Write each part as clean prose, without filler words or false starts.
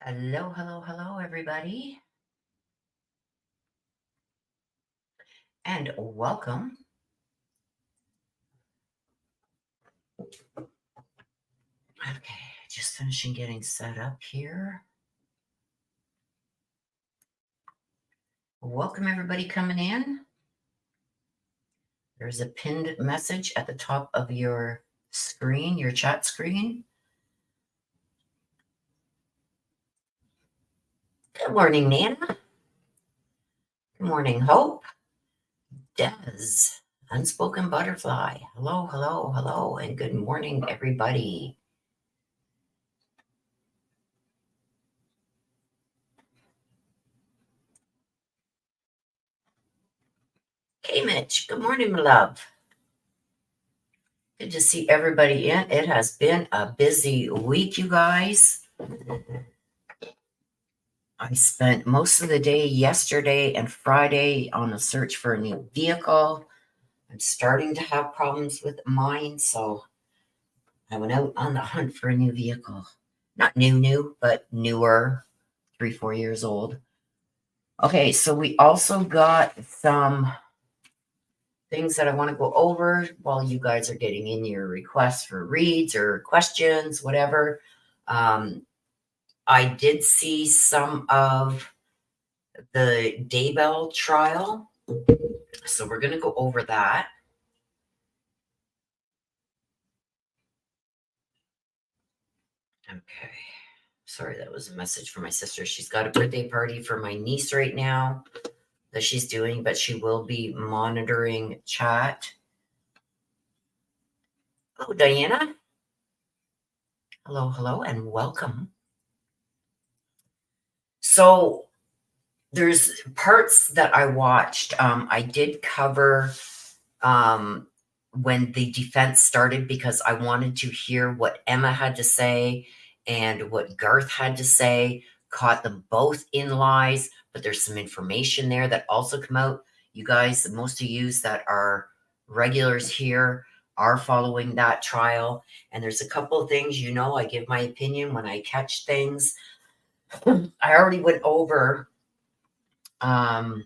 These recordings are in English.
Hello, hello, hello, everybody, and welcome. Okay, just finishing getting set up here. Welcome, everybody coming in. There's a pinned message at the top of your screen, your chat screen. Good morning, Nana. Good morning, Hope. Des, Unspoken Butterfly. Hello, hello, hello, and good morning, everybody. Hey, Mitch. Good morning, my love. Good to see everybody in. It has been a busy week, you guys. I spent most of the day yesterday and Friday on a search for a new vehicle. I'm starting to have problems with mine, so I went out on the hunt for a new vehicle. Not new, but newer, 3-4 years old. Okay, so we also got some things that I want to go over while you guys are getting in your requests for reads or questions, whatever. I did see some of the Daybell trial, so we're going to go over that. Okay. Sorry, that was a message from my sister. She's got a birthday party for my niece right now that she's doing, but she will be monitoring chat. Oh, Diana. Hello, hello, and welcome. So there's parts that I watched. I did cover when the defense started because I wanted to hear what Emma had to say and what Garth had to say. Caught them both in lies, but there's some information there that also come out. You guys, most of you that are regulars here are following that trial. And there's a couple of things, I give my opinion when I catch things. I already went over what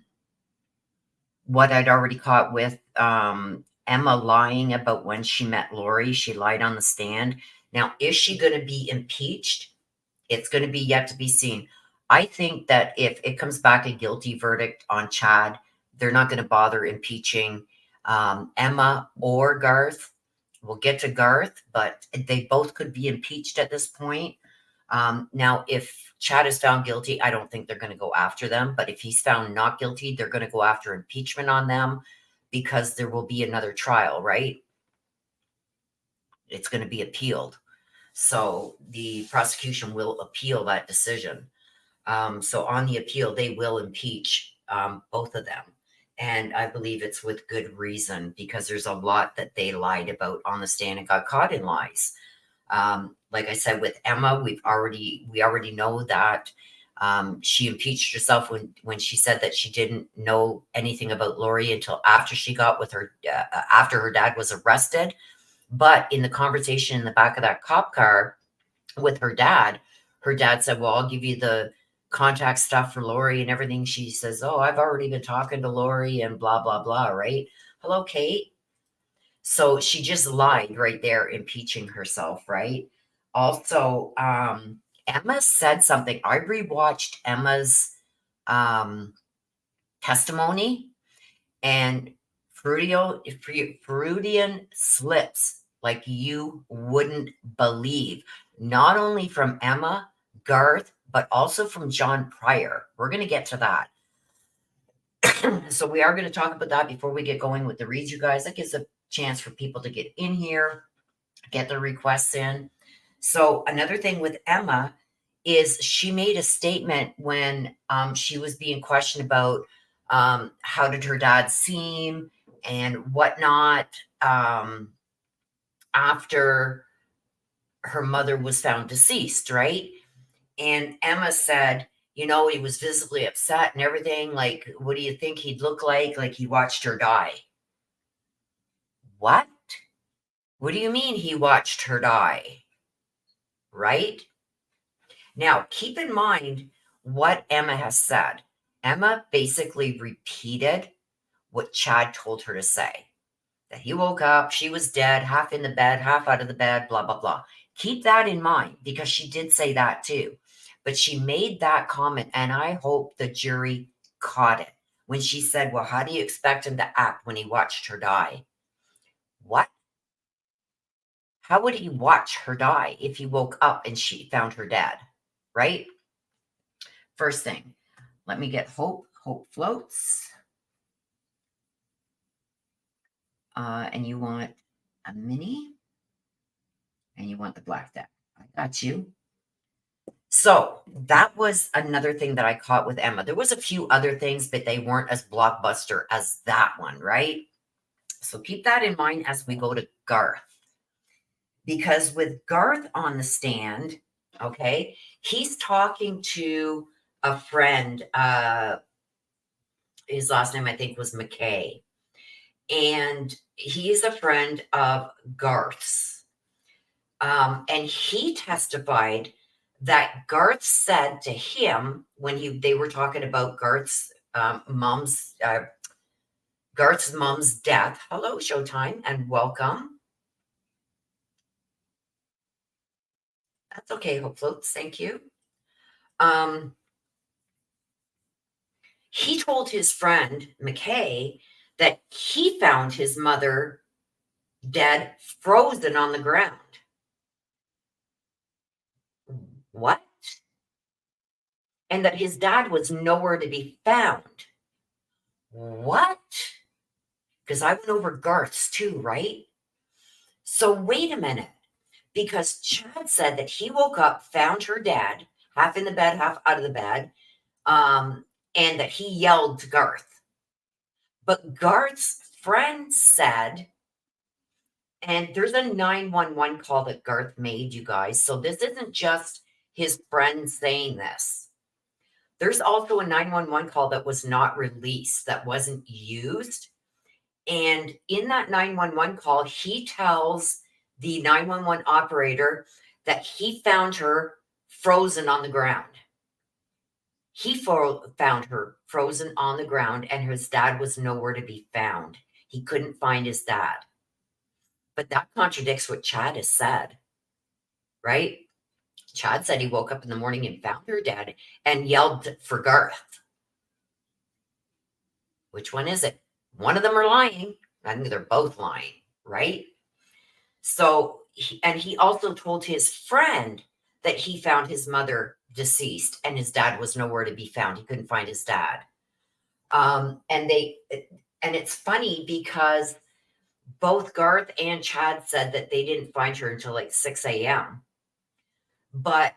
I'd already caught with Emma lying about when she met Lori. She lied on the stand. Now, is she going to be impeached? It's going to be yet to be seen. I think that if it comes back a guilty verdict on Chad, they're not going to bother impeaching Emma or Garth. We'll get to Garth, but they both could be impeached at this point. Now, if Chad is found guilty, I don't think they're going to go after them. But if he's found not guilty, they're going to go after impeachment on them because there will be another trial, right? It's going to be appealed. So the prosecution will appeal that decision. So on the appeal, they will impeach both of them. And I believe it's with good reason because there's a lot that they lied about on the stand and got caught in lies. Like I said, with Emma, we already know that she impeached herself when she said that she didn't know anything about Lori until after she got with her, after her dad was arrested. But in the conversation in the back of that cop car with her dad said, well, I'll give you the contact stuff for Lori and everything. She says, oh, I've already been talking to Lori and blah, blah, blah, right? Hello, Kate. So she just lied right there, impeaching herself, right? Also, Emma said something. I rewatched Emma's testimony, and Freudian slips like you wouldn't believe. Not only from Emma, Garth, but also from John Pryor. We're going to get to that. So we are going to talk about that before we get going with the reads, you guys. That gives a chance for people to get in here, get their requests in. So another thing with Emma is she made a statement when she was being questioned about how did her dad seem and whatnot after her mother was found deceased, right? And Emma said, he was visibly upset and everything. Like, what do you think he'd look like? Like he watched her die. What? What do you mean he watched her die? Right? Now, keep in mind what Emma has said. Emma basically repeated what Chad told her to say, that he woke up, she was dead, half in the bed, half out of the bed, blah, blah, blah. Keep that in mind because she did say that too. But she made that comment, and I hope the jury caught it when she said, well, how do you expect him to act when he watched her die? What? How would he watch her die if he woke up and she found her dead? Right? First thing, let me get Hope. Hope floats. And you want a mini, and you want the black deck. I got you. So that was another thing that I caught with Emma. There was a few other things, but they weren't as blockbuster as that one, right? So keep that in mind as we go to Garth. Because with Garth on the stand, okay, he's talking to a friend. His last name, I think, was McKay. And he's a friend of Garth's. And he testified that Garth said to him when they were talking about Garth's mom's death. Hello, Showtime, and welcome. That's okay, Hope Floats. Thank you. He told his friend McKay that he found his mother dead, frozen on the ground. What? And that his dad was nowhere to be found. What? Because I went over Garth's too, right? So wait a minute. Because Chad said that he woke up, found her dad, half in the bed, half out of the bed, and that he yelled to Garth. But Garth's friend said, and there's a 911 call that Garth made, you guys. So this isn't just his friend saying this. There's also a 911 call that was not released, that wasn't used. And in that 911 call, he tells the 911 operator that he found her frozen on the ground. He found her frozen on the ground, and his dad was nowhere to be found. He couldn't find his dad. But that contradicts what Chad has said, right? Chad said he woke up in the morning and found her dead and yelled for Garth. Which one is it? One of them are lying. I think they're both lying, right? So, he also told his friend that he found his mother deceased and his dad was nowhere to be found. He couldn't find his dad. And it's funny because both Garth and Chad said that they didn't find her until like 6 a.m. But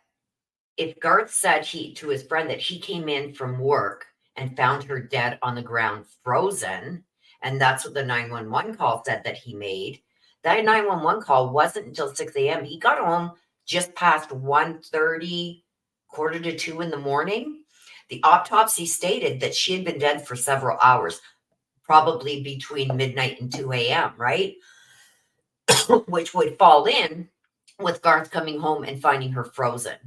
if Garth said to his friend that he came in from work and found her dead on the ground, frozen, and that's what the 911 call said that he made, that 911 call wasn't until 6 a.m. He got home just past 1:30, quarter to 2 in the morning. The autopsy stated that she had been dead for several hours, probably between midnight and 2 a.m., right? Which would fall in with Garth coming home and finding her frozen,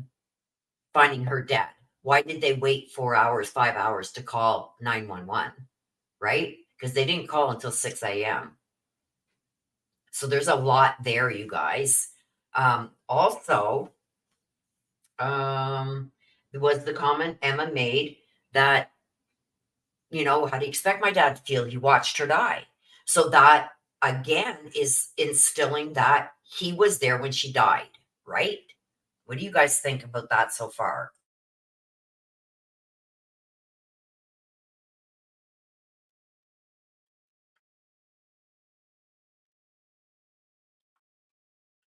finding her dead. Why did they wait 4 hours, 5 hours to call 911, right? Because they didn't call until 6 a.m. So there's a lot there, you guys. Also, there was the comment Emma made that, how do you expect my dad to feel? He watched her die. So that, again, is instilling that he was there when she died, right? What do you guys think about that so far?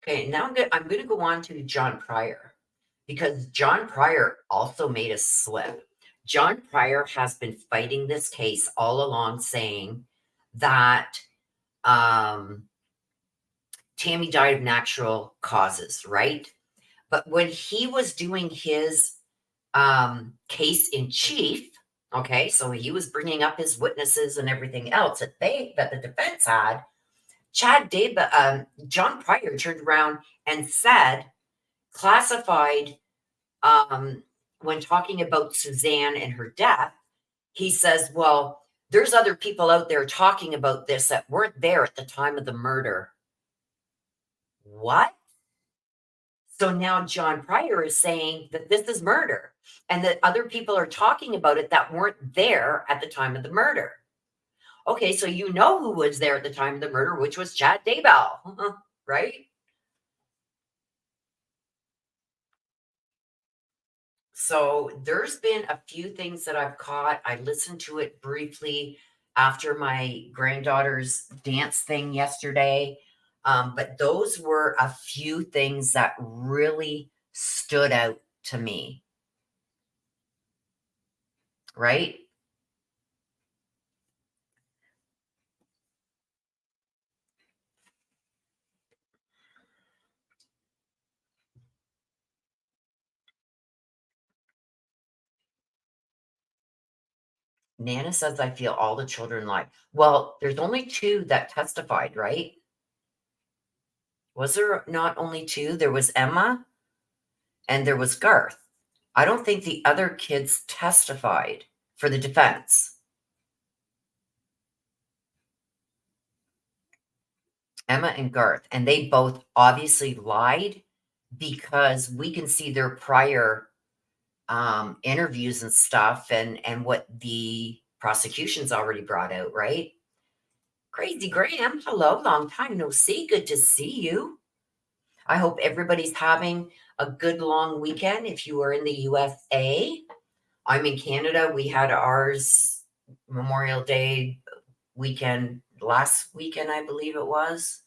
Okay, now I'm going to go on to John Pryor because John Pryor also made a slip. John Pryor has been fighting this case all along, saying that Tammy died of natural causes, right? But when he was doing his case in chief, okay, so he was bringing up his witnesses and everything else that the defense had. John Pryor turned around and said, classified um, when talking about Suzanne and her death, he says, well, there's other people out there talking about this that weren't there at the time of the murder. What? So now John Pryor is saying that this is murder and that other people are talking about it that weren't there at the time of the murder. Okay, so you know who was there at the time of the murder, which was Chad Daybell, right? So there's been a few things that I've caught. I listened to it briefly after my granddaughter's dance thing yesterday. But those were a few things that really stood out to me, right? Nana says, I feel all the children lie. Well, there's only two that testified, right? Was there not only two? There was Emma and there was Garth. I don't think the other kids testified for the defense. Emma and Garth, and they both obviously lied because we can see their prior interviews and stuff and what the prosecution's already brought out, right? Crazy Graham, hello, long time no see. Good to see you. I hope everybody's having a good long weekend if you are in the USA. I'm in Canada. We had ours Memorial Day weekend last weekend, I believe it was.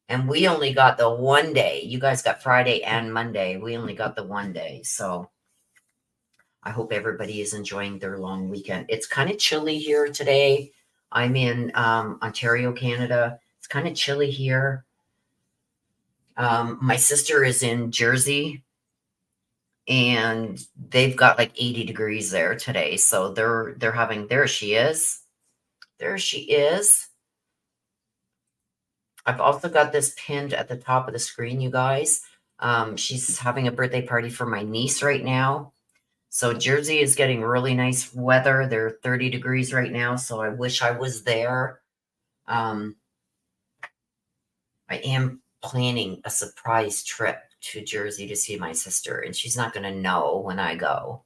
And we only got the one day. You guys got Friday and Monday. We only got the one day. So I hope everybody is enjoying their long weekend. It's kind of chilly here today. I'm in Ontario, Canada. It's kind of chilly here. My sister is in Jersey and they've got like 80 degrees there today. So they're having, there she is. There she is. I've also got this pinned at the top of the screen, you guys. She's having a birthday party for my niece right now. So Jersey is getting really nice weather. They're 30 degrees right now, so I wish I was there. I am planning a surprise trip to Jersey to see my sister, and she's not going to know when I go.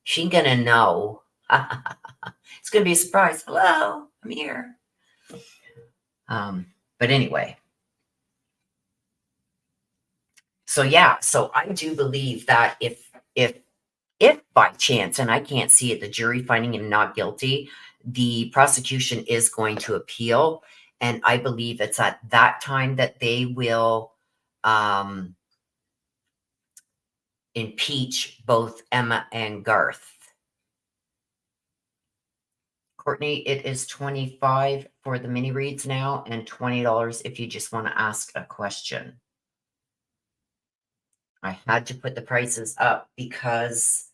She's going to know. It's going to be a surprise. Hello, I'm here. But anyway. So yeah, so I do believe that if by chance, and I can't see it, the jury finding him not guilty, the prosecution is going to appeal. And I believe it's at that time that they will impeach both Emma and Garth. Courtney, it is $25 for the mini reads now and $20 if you just want to ask a question. I had to put the prices up because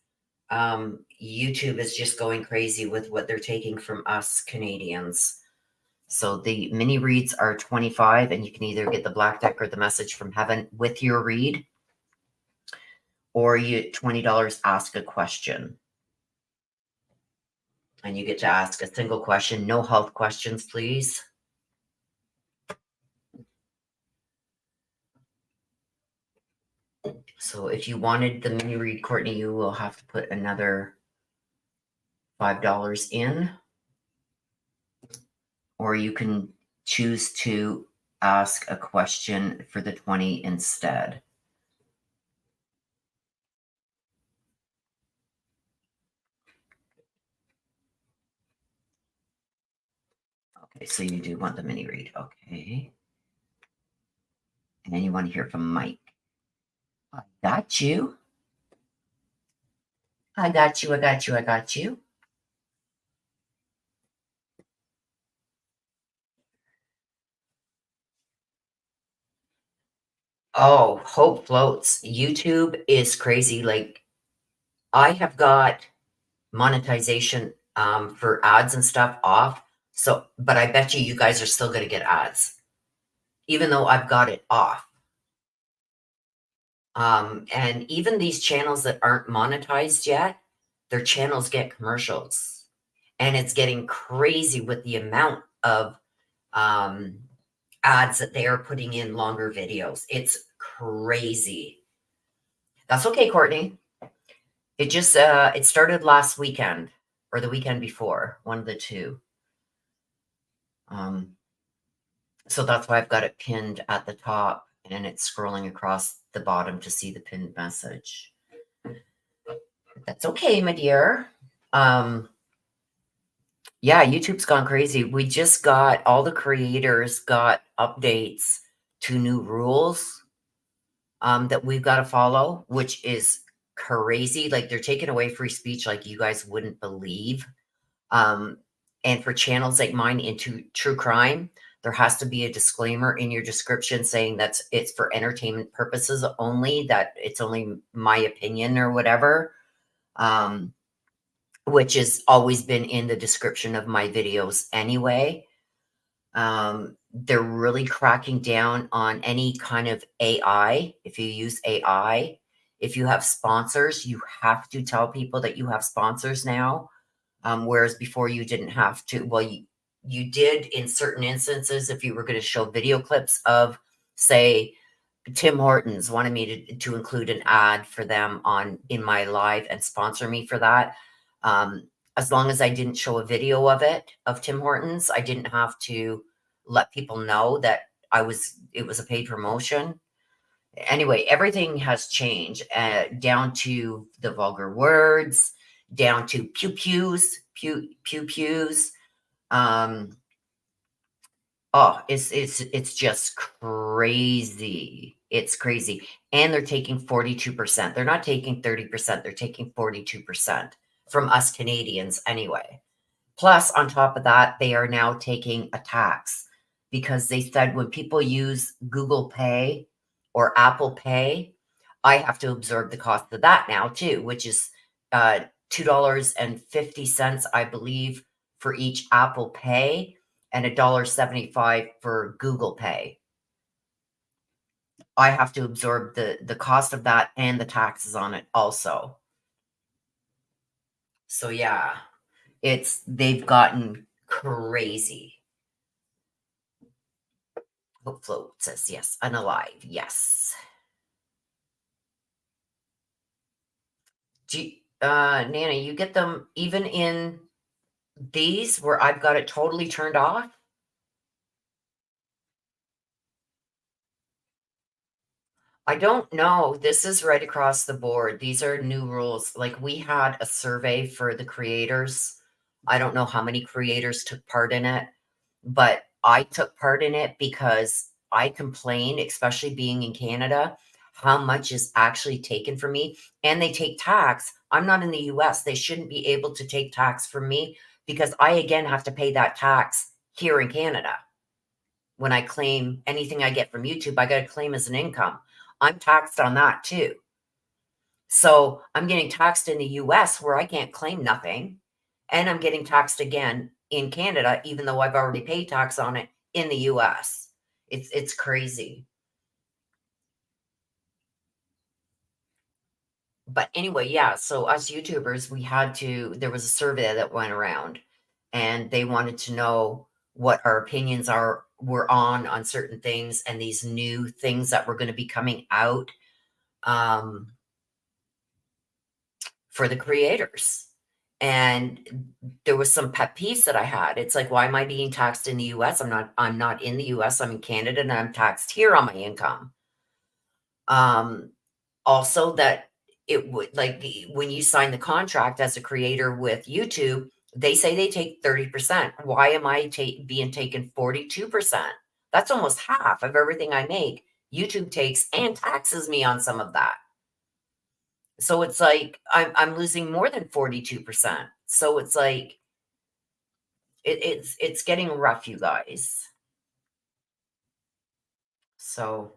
YouTube is just going crazy with what they're taking from us Canadians. So the mini reads are $25, and you can either get the Black Deck or the Message from Heaven with your read, or you $20 ask a question. And you get to ask a single question. No health questions, please. So if you wanted the mini read, Courtney, you will have to put another $5 in. Or you can choose to ask a question for the 20 instead. Okay, so you do want the mini read. Okay. And then you want to hear from Mike. I got you. I got you. I got you. I got you. Oh, hope floats. YouTube is crazy. Like, I have got monetization for ads and stuff off. So, but I bet you guys are still going to get ads, even though I've got it off. And even these channels that aren't monetized yet, their channels get commercials. And it's getting crazy with the amount of um, ads that they are putting in longer videos. It's crazy. That's okay, Courtney. It just it started last weekend or the weekend before, one of the two. Um, so that's why I've got it pinned at the top and it's scrolling across the bottom to see the pinned message. That's okay, my dear. Yeah, YouTube's gone crazy. We just got all the creators got updates to new rules that we've got to follow, which is crazy. Like they're taking away free speech like you guys wouldn't believe. Um, and for channels like mine into true crime, there has to be a disclaimer in your description saying that it's for entertainment purposes only, that it's only my opinion or whatever. Which has always been in the description of my videos anyway. They're really cracking down on any kind of AI. If you use AI, if you have sponsors, you have to tell people that you have sponsors now. Whereas before you didn't have to. Well, you did in certain instances if you were going to show video clips of, say, Tim Hortons wanted me to include an ad for them on in my live and sponsor me for that. Um, as long as I didn't show a video of it of Tim Hortons, I didn't have to let people know that it was a paid promotion. Anyway, everything has changed down to the vulgar words, down to pew pews. Um, Oh, it's just crazy. It's crazy. And they're taking 42%. They're not taking 30%, they're taking 42% from us Canadians anyway. Plus, on top of that, they are now taking a tax because they said when people use Google Pay or Apple Pay, I have to absorb the cost of that now too, which is $2.50, I believe, for each Apple Pay and $1.75 for Google Pay. I have to absorb the cost of that and the taxes on it also. So yeah, they've gotten crazy. Hope Float says yes, unalive, yes. Nana, you get them even in these where I've got it totally turned off? I don't know. This is right across the board. These are new rules. Like we had a survey for the creators. I don't know how many creators took part in it, but I took part in it because I complain, especially being in Canada, how much is actually taken from me. And they take tax. I'm not in the US. They shouldn't be able to take tax from me because I again have to pay that tax here in Canada. When I claim anything I get from YouTube, I got to claim as an income. I'm taxed on that too. So I'm getting taxed in the US where I can't claim nothing. And I'm getting taxed again in Canada, even though I've already paid tax on it in the US. It's crazy. But anyway, yeah. So us YouTubers, there was a survey that went around and they wanted to know what our opinions were on certain things and these new things that were going to be coming out. Um, for the creators. And there was some pet peeves that I had. It's like, why am I being taxed in the US? I'm not in the US. I'm in Canada and I'm taxed here on my income. Um, Also that it would like when you sign the contract as a creator with YouTube, they say they take 30%. Why am I being taken 42%? That's almost half of everything I make. YouTube takes and taxes me on some of that. So it's like I'm losing more than 42%. So it's like it's getting rough, you guys. So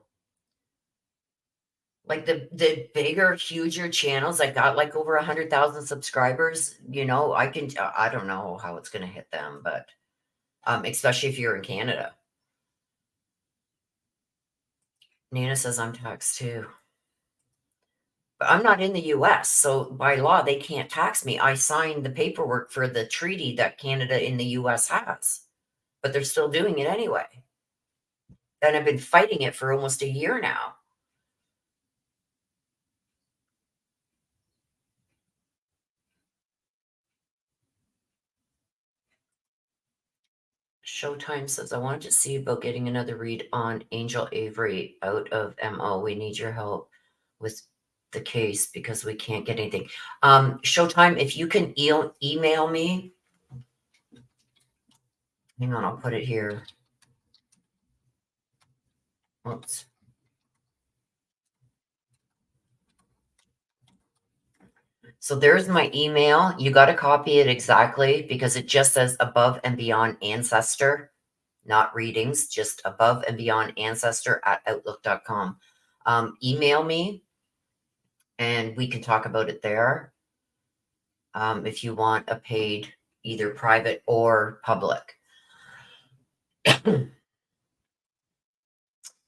like the bigger, huger channels that got like over 100,000 subscribers, I don't know how it's gonna hit them, but especially if you're in Canada. Nana says I'm taxed too. But I'm not in the US, so by law, they can't tax me. I signed the paperwork for the treaty that Canada and the US has, but they're still doing it anyway. And I've been fighting it for almost a year now. Showtime says, I wanted to see about getting another read on Angel Avery out of MO. We need your help with the case because we can't get anything. Showtime, if you can email me, hang on, I'll put it here. Oops. So there's my email. You got to copy it exactly because it just says above and beyond ancestor, not readings, just above and beyond ancestor at outlook.com. Email me and we can talk about it there. If you want a paid, either private or public.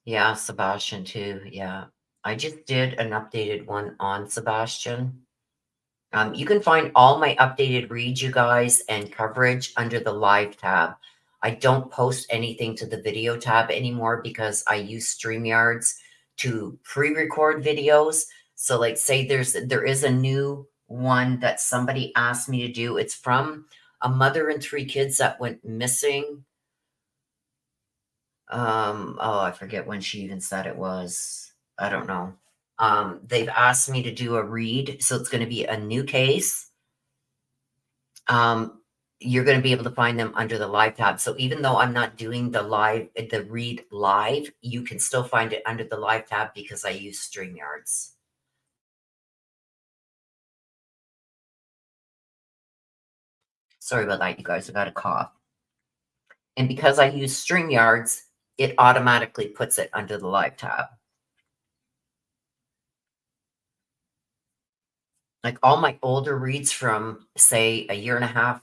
Yeah, Sebastian too. Yeah. I just did an updated one on Sebastian. You can find all my updated reads, you guys, and coverage under the live tab. I don't post anything to the video tab anymore because I use StreamYards to pre-record videos. So like say there is a new one that somebody asked me to do. It's from a mother and 3 kids that went missing. Oh, I forget when she even said it was. I don't know. They've asked me to do a read, so it's going to be a new case. You're going to be able to find them under the live tab. So even though I'm not doing the read live, you can still find it under the live tab because I use StreamYards. Sorry about that, you guys. I got a cough. And because I use StreamYards, it automatically puts it under the live tab. Like all my older reads from, say, a year and a half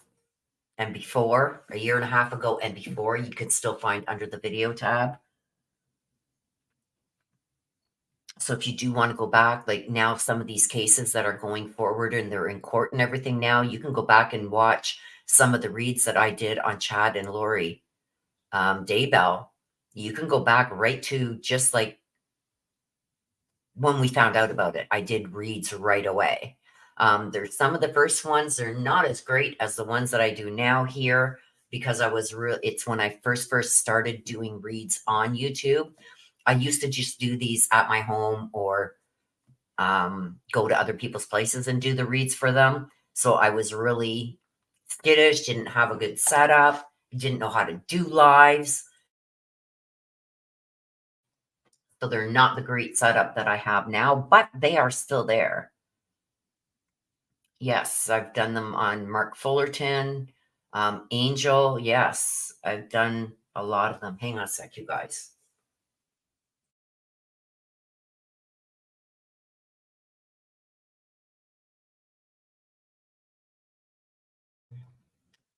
and before, a year and a half ago and before, you can still find under the video tab. So if you do want to go back, like now some of these cases that are going forward and they're in court and everything now, you can go back and watch some of the reads that I did on Chad and Lori Daybell. You can go back right to just like when we found out about it. I did reads right away. There's some of the first ones, they're not as great as the ones that I do now here because it's when I first started doing reads on YouTube. I used to just do these at my home or go to other people's places and do the reads for them. So I was really skittish, didn't have a good setup, didn't know how to do lives. So they're not the great setup that I have now, but they are still there. Yes, I've done them on Mark Fullerton, Angel. Yes, I've done a lot of them. Hang on a sec, you guys.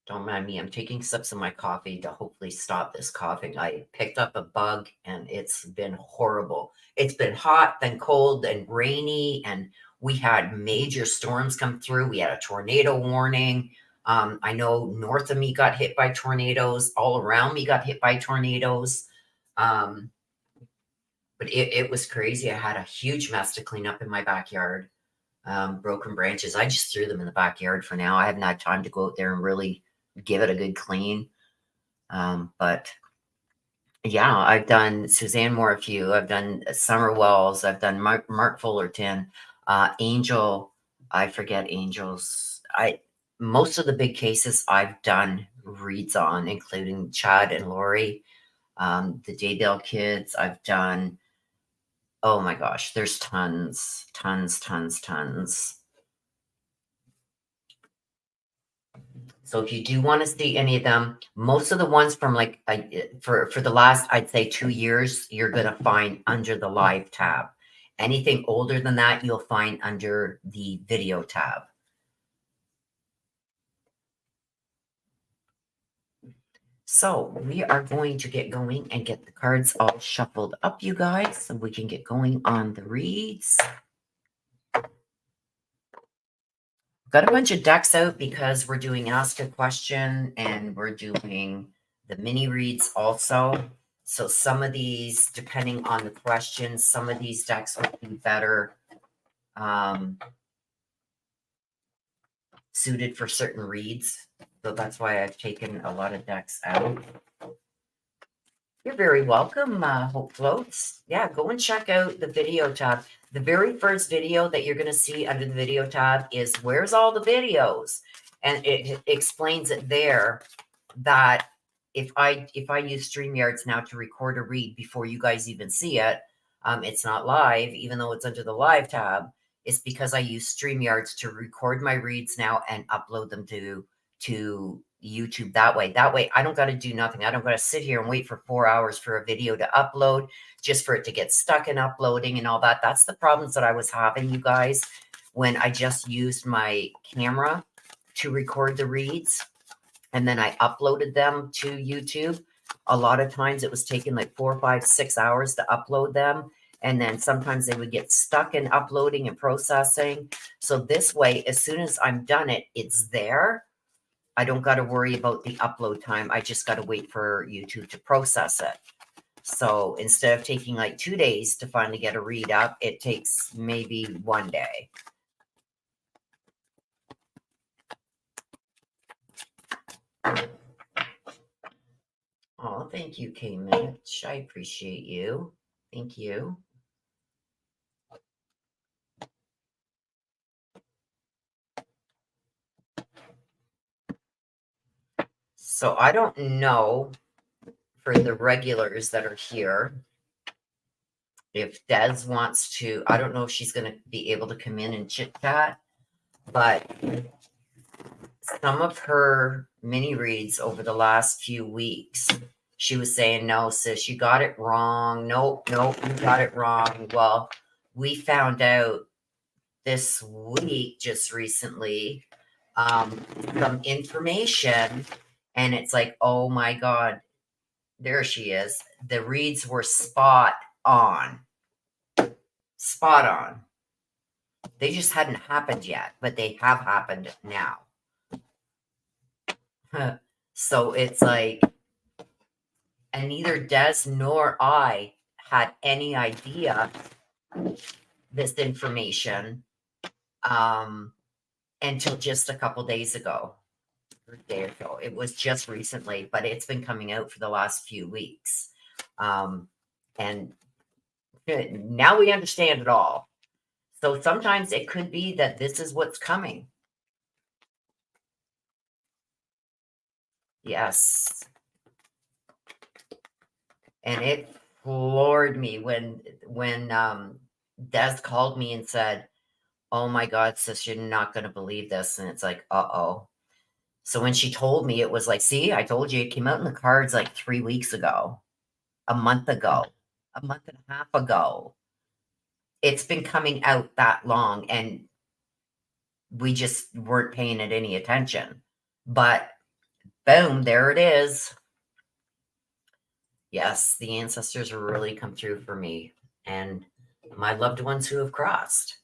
Don't mind me. I'm taking sips of my coffee to hopefully stop this coughing. I picked up a bug and it's been horrible. It's been hot, then cold, and rainy, and we had major storms come through. We had a tornado warning. I know north of me got hit by tornadoes. All around me got hit by tornadoes. Um, but it was crazy. I had a huge mess to clean up in my backyard. Broken branches. I just threw them in the backyard for now. I haven't had time to go out there and really give it a good clean. But yeah, I've done Suzanne Moore a few. I've done Summer Wells. I've done Mark Fullerton, Angel. I forget Angels. Most of the big cases I've done reads on, including Chad and Lori, the Daybell kids. I've done. Oh my gosh, there's tons. So if you do want to see any of them, most of the ones from like for the last, I'd say 2 years, you're going to find under the live tab. Anything older than that, you'll find under the video tab. So we are going to get going and get the cards all shuffled up, you guys, so we can get going on the reads. got a bunch of decks out because we're doing Ask a Question and we're doing the mini reads also. So some of these, depending on the questions, some of these decks will be better suited for certain reads. So that's why I've taken a lot of decks out. You're very welcome, Hope Floats. Yeah, go and check out the video tab. The very first video that you're going to see under the video tab is where's all the videos? And it explains it there that if I use StreamYards now to record a read before you guys even see it, it's not live, even though it's under the live tab. It's because I use StreamYards to record my reads now and upload them to YouTube that way. That way, I don't got to do nothing. I don't got to sit here and wait for 4 hours for a video to upload, just for it to get stuck in uploading and all that. That's the problems that I was having, you guys, when I just used my camera to record the reads and then I uploaded them to YouTube. A lot of times it was taking like 4, 5, 6 hours to upload them. And then sometimes they would get stuck in uploading and processing. So this way, as soon as I'm done it, it's there. I don't got to worry about the upload time. I just got to wait for YouTube to process it. So instead of taking like 2 days to finally get a read up, it takes maybe 1 day. Oh, thank you, K Mitch. I appreciate you. Thank you. So I don't know for the regulars that are here if Des wants to. I don't know if she's going to be able to come in and chit chat, but some of her mini reads over the last few weeks, she was saying, no, sis, you got it wrong. Nope, you got it wrong. Well, we found out this week, just recently, some information, and it's like, oh my God, there she is. The reads were spot on. Spot on. They just hadn't happened yet, but they have happened now. So it's like, and neither Des nor I had any idea this information until just a couple days ago. Or a day or so. It was just recently, but it's been coming out for the last few weeks. And now we understand it all. So sometimes it could be that this is what's coming. Yes. And it floored me when Des called me and said, oh my God, sis, you're not going to believe this. And it's like, uh-oh. So when she told me, it was like, see, I told you, it came out in the cards like 3 weeks ago, a month ago, a month and a half ago. It's been coming out that long, and we just weren't paying it any attention. But boom, there it is. Yes, the ancestors really come through for me and my loved ones who have crossed.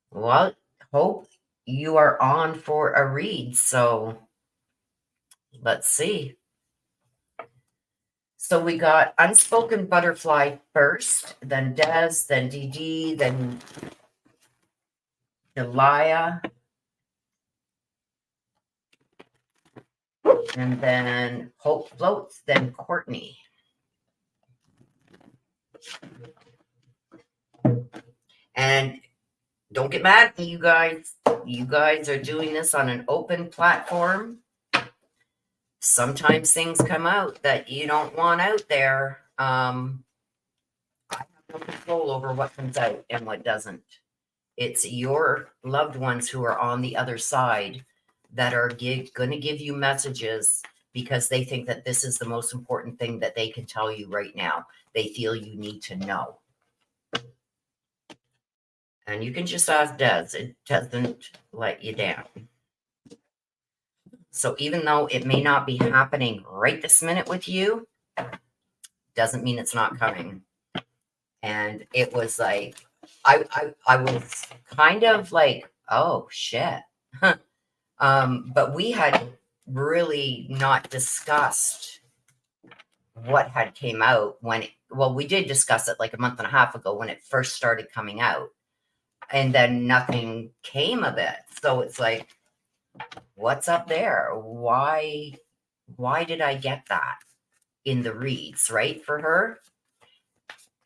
Well, Hope, you are on for a read, so let's see. So we got Unspoken Butterfly first, then Des, then DD, then Delia, and then Hope Floats, then Courtney. And don't get mad at me, you guys. You guys are doing this on an open platform. Sometimes things come out that you don't want out there. I have no control over what comes out and what doesn't. It's your loved ones who are on the other side that are going to give you messages because they think that this is the most important thing that they can tell you right now. They feel you need to know. And you can just ask Des. It doesn't let you down. So even though it may not be happening right this minute with you, doesn't mean it's not coming. And it was like, I was kind of like, oh shit. But we had really not discussed what had came out when well, we did discuss it like a month and a half ago when it first started coming out, and then nothing came of it. So it's like, what's up there? Why did I get that in the reads, right, for her?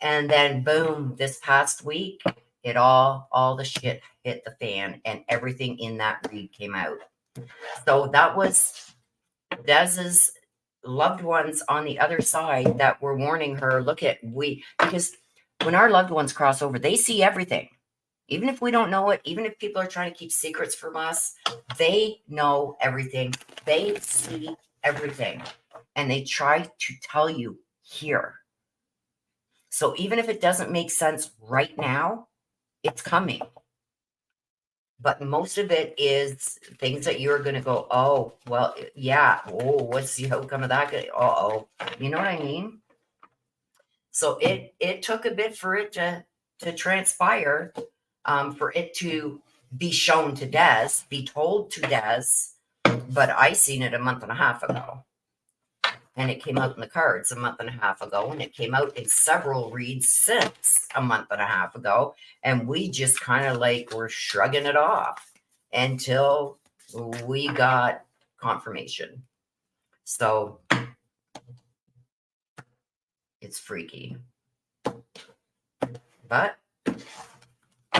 And then boom, this past week, it all the shit hit the fan and everything in that read came out. So that was Dez's loved ones on the other side that were warning her, look at because when our loved ones cross over, they see everything. Even if we don't know it, even if people are trying to keep secrets from us, they know everything. They see everything. And they try to tell you here. So even if it doesn't make sense right now, it's coming. But most of it is things that you're going to go, oh, well, yeah. Oh, what's the outcome of that? Uh-oh. You know what I mean? So it took a bit for it to transpire, for it to be shown to Des, be told to Des, but I seen it a month and a half ago. And it came out in the cards a month and a half ago, and it came out in several reads since a month and a half ago. And we just kind of like were shrugging it off until we got confirmation. So it's freaky. But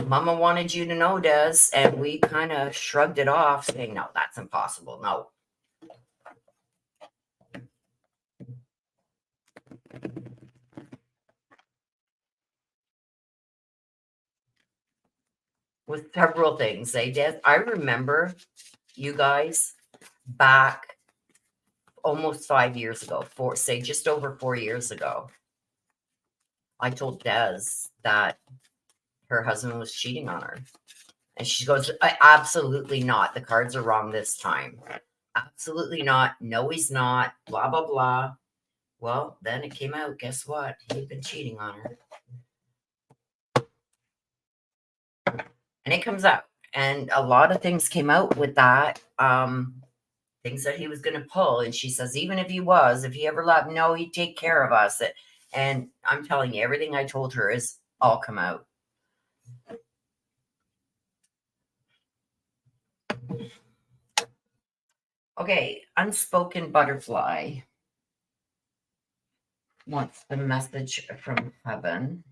Mama wanted you to know, Des, and we kind of shrugged it off, saying, no, that's impossible. No. With several things they did. I remember you guys back almost 5 years ago, just over 4 years ago. I told Des that her husband was cheating on her. And she goes, absolutely not. The cards are wrong this time. Absolutely not. No, he's not. Blah, blah, blah. Well, then it came out. Guess what? He'd been cheating on her. And it comes out. And a lot of things came out with that. Things that he was going to pull. And she says, even if he ever left, no, he'd take care of us. And I'm telling you, everything I told her is all come out. Okay, Unspoken Butterfly wants the message from heaven,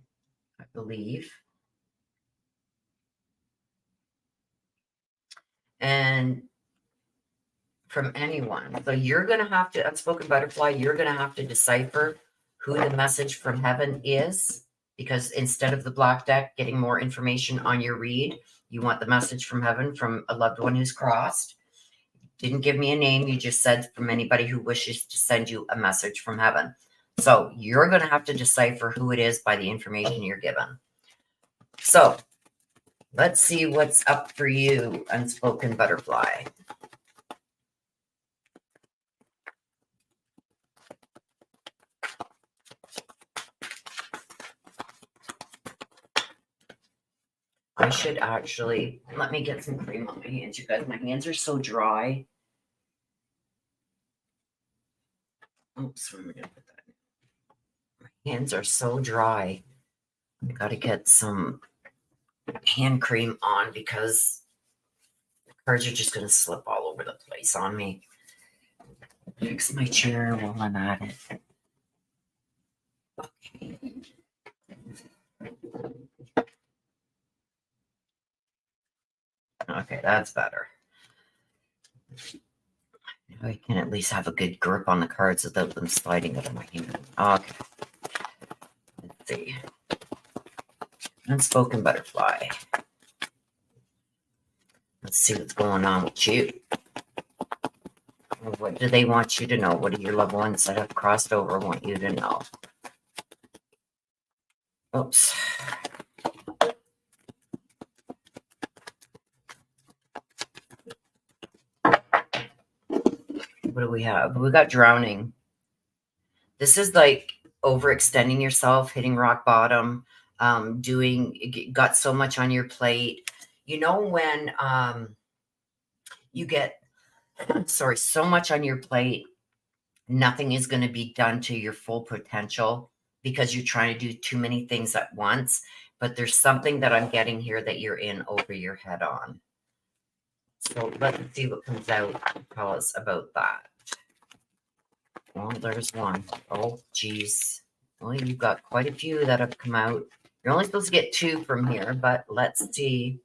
I believe. And from anyone. So you're going to have to, Unspoken Butterfly, you're going to have to decipher who the message from heaven is, because instead of the black deck getting more information on your read, you want the message from heaven from a loved one who's crossed. Didn't give me a name. You just said from anybody who wishes to send you a message from heaven. So you're going to have to decipher who it is by the information you're given. So let's see what's up for you, Unspoken Butterfly. I should actually, let me get some cream on my hands, you guys. My hands are so dry. Oops, where am I going to put that? My hands are so dry. I got to get some hand cream on because the cards are just going to slip all over the place on me. Fix my chair while I'm at it. Okay. Okay, that's better. I can at least have a good grip on the cards without them sliding out of my hand. Okay. Let's see. Unspoken Butterfly. Let's see what's going on with you. What do they want you to know? What do your loved ones that have crossed over want you to know? Oops. What do we have? We got drowning. This is like overextending yourself, hitting rock bottom. got so much on your plate. You know, when you get, sorry, so much on your plate, nothing is going to be done to your full potential because you're trying to do too many things at once. But there's something that I'm getting here that you're in over your head on. So let's see what comes out. Tell us about that. Well, there's one. Oh, geez. Well, you've got quite a few that have come out. You're only supposed to get 2 from here, but let's see.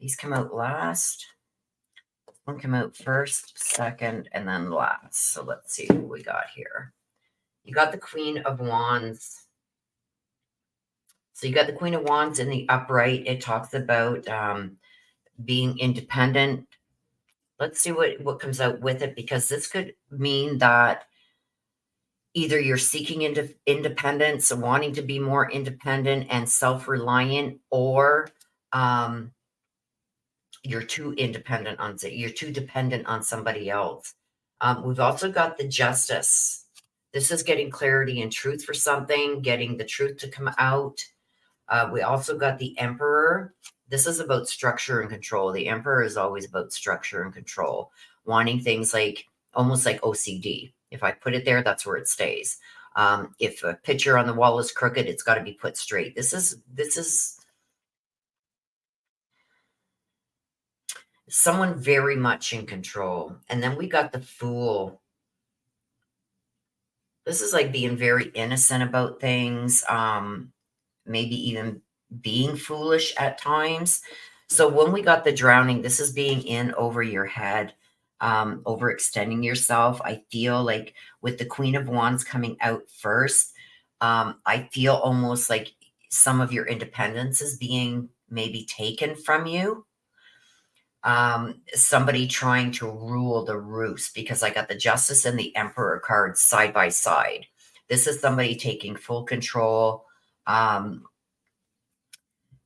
These come out last. One come out first, second, and then last. So let's see what we got here. You got the Queen of Wands. So you got the Queen of Wands in the upright. It talks about being independent. Let's see what comes out with it, because this could mean that either you're seeking independence, wanting to be more independent and self-reliant, or you're too independent on you're too dependent on somebody else. We've also got the Justice. This is getting clarity and truth for something, getting the truth to come out. We also got the Emperor. This is about structure and control. The Emperor is always about structure and control, wanting things like almost like OCD. If I put it there, that's where it stays. If a picture on the wall is crooked, it's got to be put straight. This is someone very much in control. And then we got the Fool. This is like being very innocent about things, maybe even being foolish at times. So when we got the Drowning, this is being in over your head, overextending yourself. I feel like with the Queen of Wands coming out first, I feel almost like some of your independence is being maybe taken from you. Somebody trying to rule the roost, because I got the Justice and the Emperor cards side by side. This is somebody taking full control.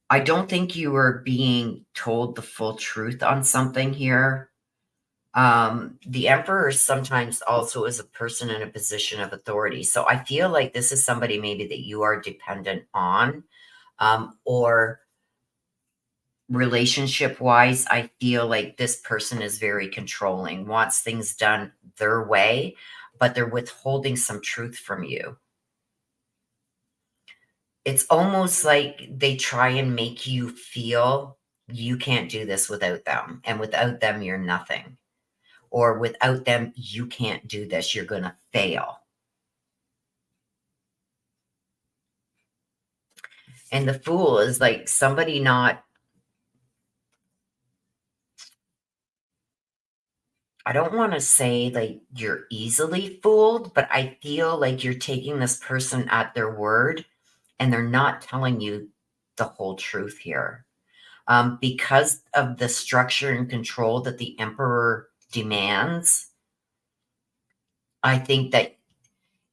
I don't think you are being told the full truth on something here. The Emperor sometimes also is a person in a position of authority. So I feel like this is somebody maybe that you are dependent on, or relationship wise, I feel like this person is very controlling, wants things done their way, but they're withholding some truth from you. It's almost like they try and make you feel you can't do this without them. And without them, you're nothing. Or without them, you can't do this. You're going to fail. And the Fool is like somebody not, I don't want to say like you're easily fooled, but I feel like you're taking this person at their word and they're not telling you the whole truth here. Because of the structure and control that the Emperor demands, I think that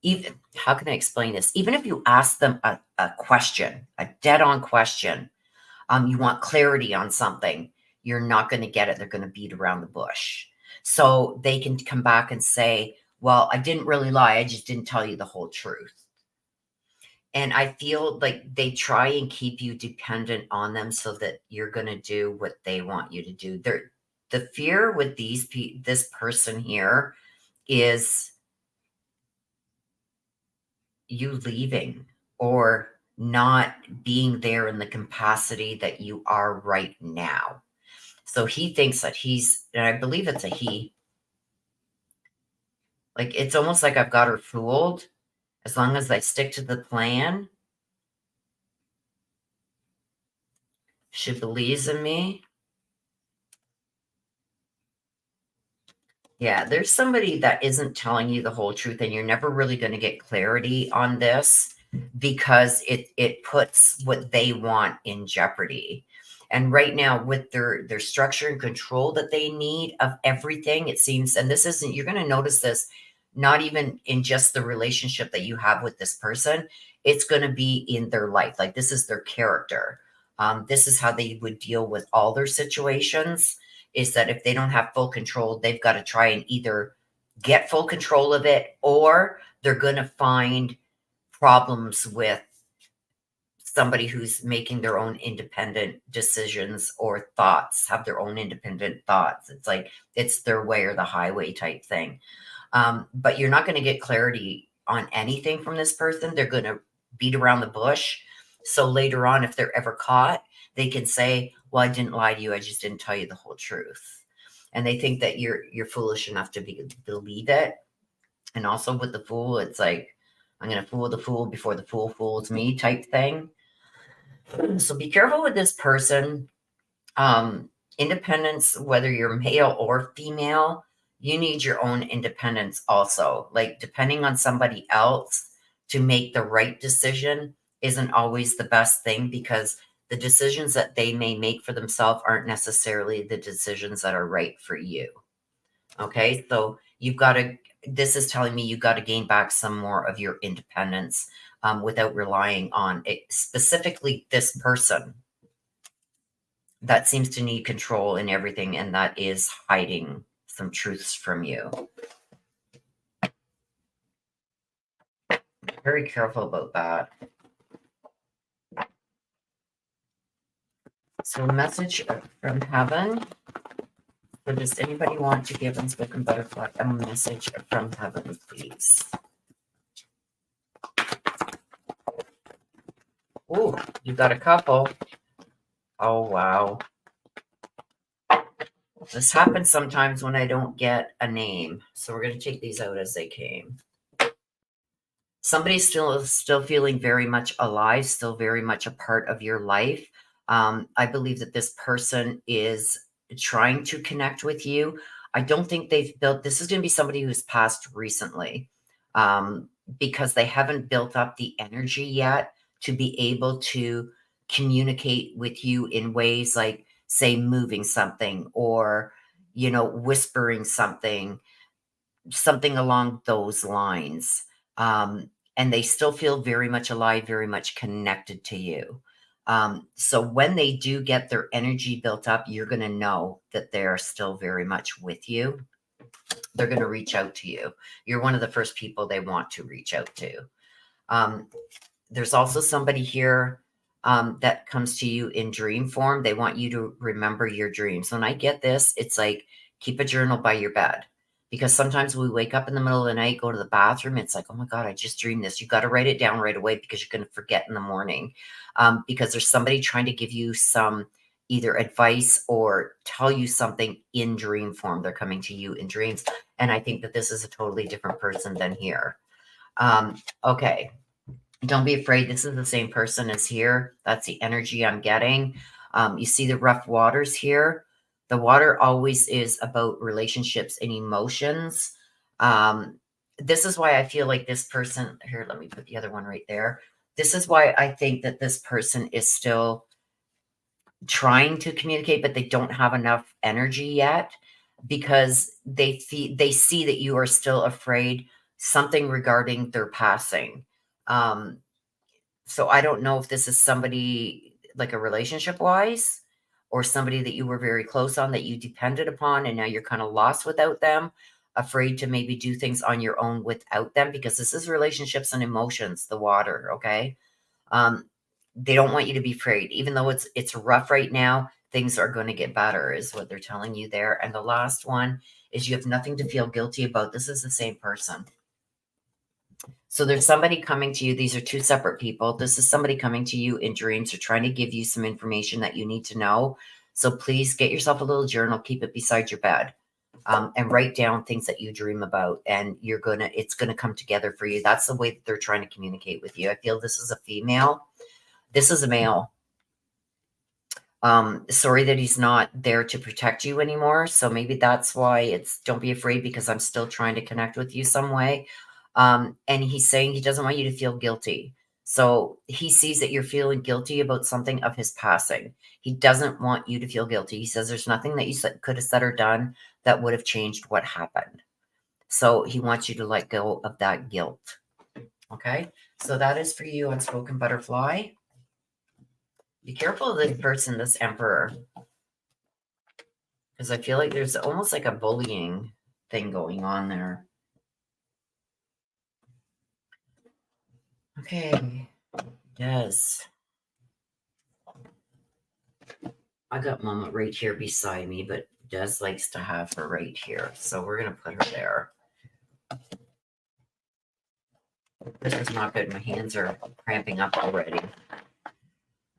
even, how can I explain this? Even if you ask them a question, a dead-on question, you want clarity on something, you're not going to get it. They're going to beat around the bush. So they can come back and say, well, I didn't really lie. I just didn't tell you the whole truth. And I feel like they try and keep you dependent on them so that you're going to do what they want you to do. The fear with this person here is you leaving or not being there in the capacity that you are right now. So he thinks that and I believe it's a he. Like, it's almost like I've got her fooled. As long as I stick to the plan, she believes in me. Yeah, there's somebody that isn't telling you the whole truth, and you're never really going to get clarity on this because it puts what they want in jeopardy. And right now, with their structure and control that they need of everything, it seems, and this isn't, you're going to notice this not even in just the relationship that you have with this person, it's going to be in their life. Like, this is their character. This is how they would deal with all their situations, is that if they don't have full control, they've got to try and either get full control of it, or they're going to find problems with somebody who's making their own independent decisions or thoughts, have their own independent thoughts. It's like it's their way or the highway type thing. But you're not going to get clarity on anything from this person. They're going to beat around the bush. So later on, if they're ever caught, they can say, well, I didn't lie to you. I just didn't tell you the whole truth. And they think that you're foolish enough to believe it. And also with the fool, it's like, I'm going to fool the fool before the fool fools me type thing. So be careful with this person. Independence, whether you're male or female, you need your own independence also. Like depending on somebody else to make the right decision isn't always the best thing, because the decisions that they may make for themselves aren't necessarily the decisions that are right for you. Okay, so you've got to, this is telling me you've got to gain back some more of your independence without relying on it, specifically this person that seems to need control in everything, and that is hiding some truths from you. Very careful about that. So message from heaven. So does anybody want to give Unspoken Butterfly a message from heaven, please? Oh, you got a couple. Oh, wow. This happens sometimes when I don't get a name. So we're going to take these out as they came. Somebody's still feeling very much alive, still very much a part of your life. I believe that this person is trying to connect with you. I don't think they've built, this is going to be somebody who's passed recently, because they haven't built up the energy yet to be able to communicate with you in ways like, say, moving something or, whispering something along those lines. And they still feel very much alive, very much connected to you. So when they do get their energy built up, you're going to know that they're still very much with you. They're going to reach out to you. You're one of the first people they want to reach out to. There's also somebody here that comes to you in dream form. They want you to remember your dreams. When I get this, it's like, keep a journal by your bed. Because sometimes we wake up in the middle of the night, go to the bathroom. It's like, oh my God, I just dreamed this. You got to write it down right away, because you're going to forget in the morning. Because there's somebody trying to give you some either advice or tell you something in dream form. They're coming to you in dreams. And I think that this is a totally different person than here. Okay. Don't be afraid. This is the same person as here. That's the energy I'm getting. You see the rough waters here. The water always is about relationships and emotions. This is why I feel like this person, here, let me put the other one right there. This is why I think that this person is still trying to communicate, but they don't have enough energy yet, because they see that you are still afraid something regarding their passing. So I don't know if this is somebody like a relationship wise, or somebody that you were very close on that you depended upon, and now you're kind of lost without them, afraid to maybe do things on your own without them, because this is relationships and emotions, the water. Okay. They don't want you to be afraid, even though it's rough right now. Things are going to get better is what they're telling you there. And the last one is you have nothing to feel guilty about. This is the same person. So there's somebody coming to you. These are two separate people. This is somebody coming to you in dreams or trying to give you some information that you need to know. So please get yourself a little journal, keep it beside your bed, and write down things that you dream about, and it's going to come together for you. That's the way that they're trying to communicate with you. I feel this is a female. This is a male. Sorry that he's not there to protect you anymore. So maybe that's why it's, don't be afraid, because I'm still trying to connect with you some way. And he's saying he doesn't want you to feel guilty. So he sees that you're feeling guilty about something of his passing. He doesn't want you to feel guilty. He says there's nothing that you could have said or done that would have changed what happened. So he wants you to let go of that guilt. Okay. So that is for you, Unspoken Butterfly. Be careful of this person, this Emperor, because I feel like there's almost like a bullying thing going on there. Okay. Yes. I got Mama right here beside me, but Des likes to have her right here. So we're going to put her there. This is not good. My hands are cramping up already.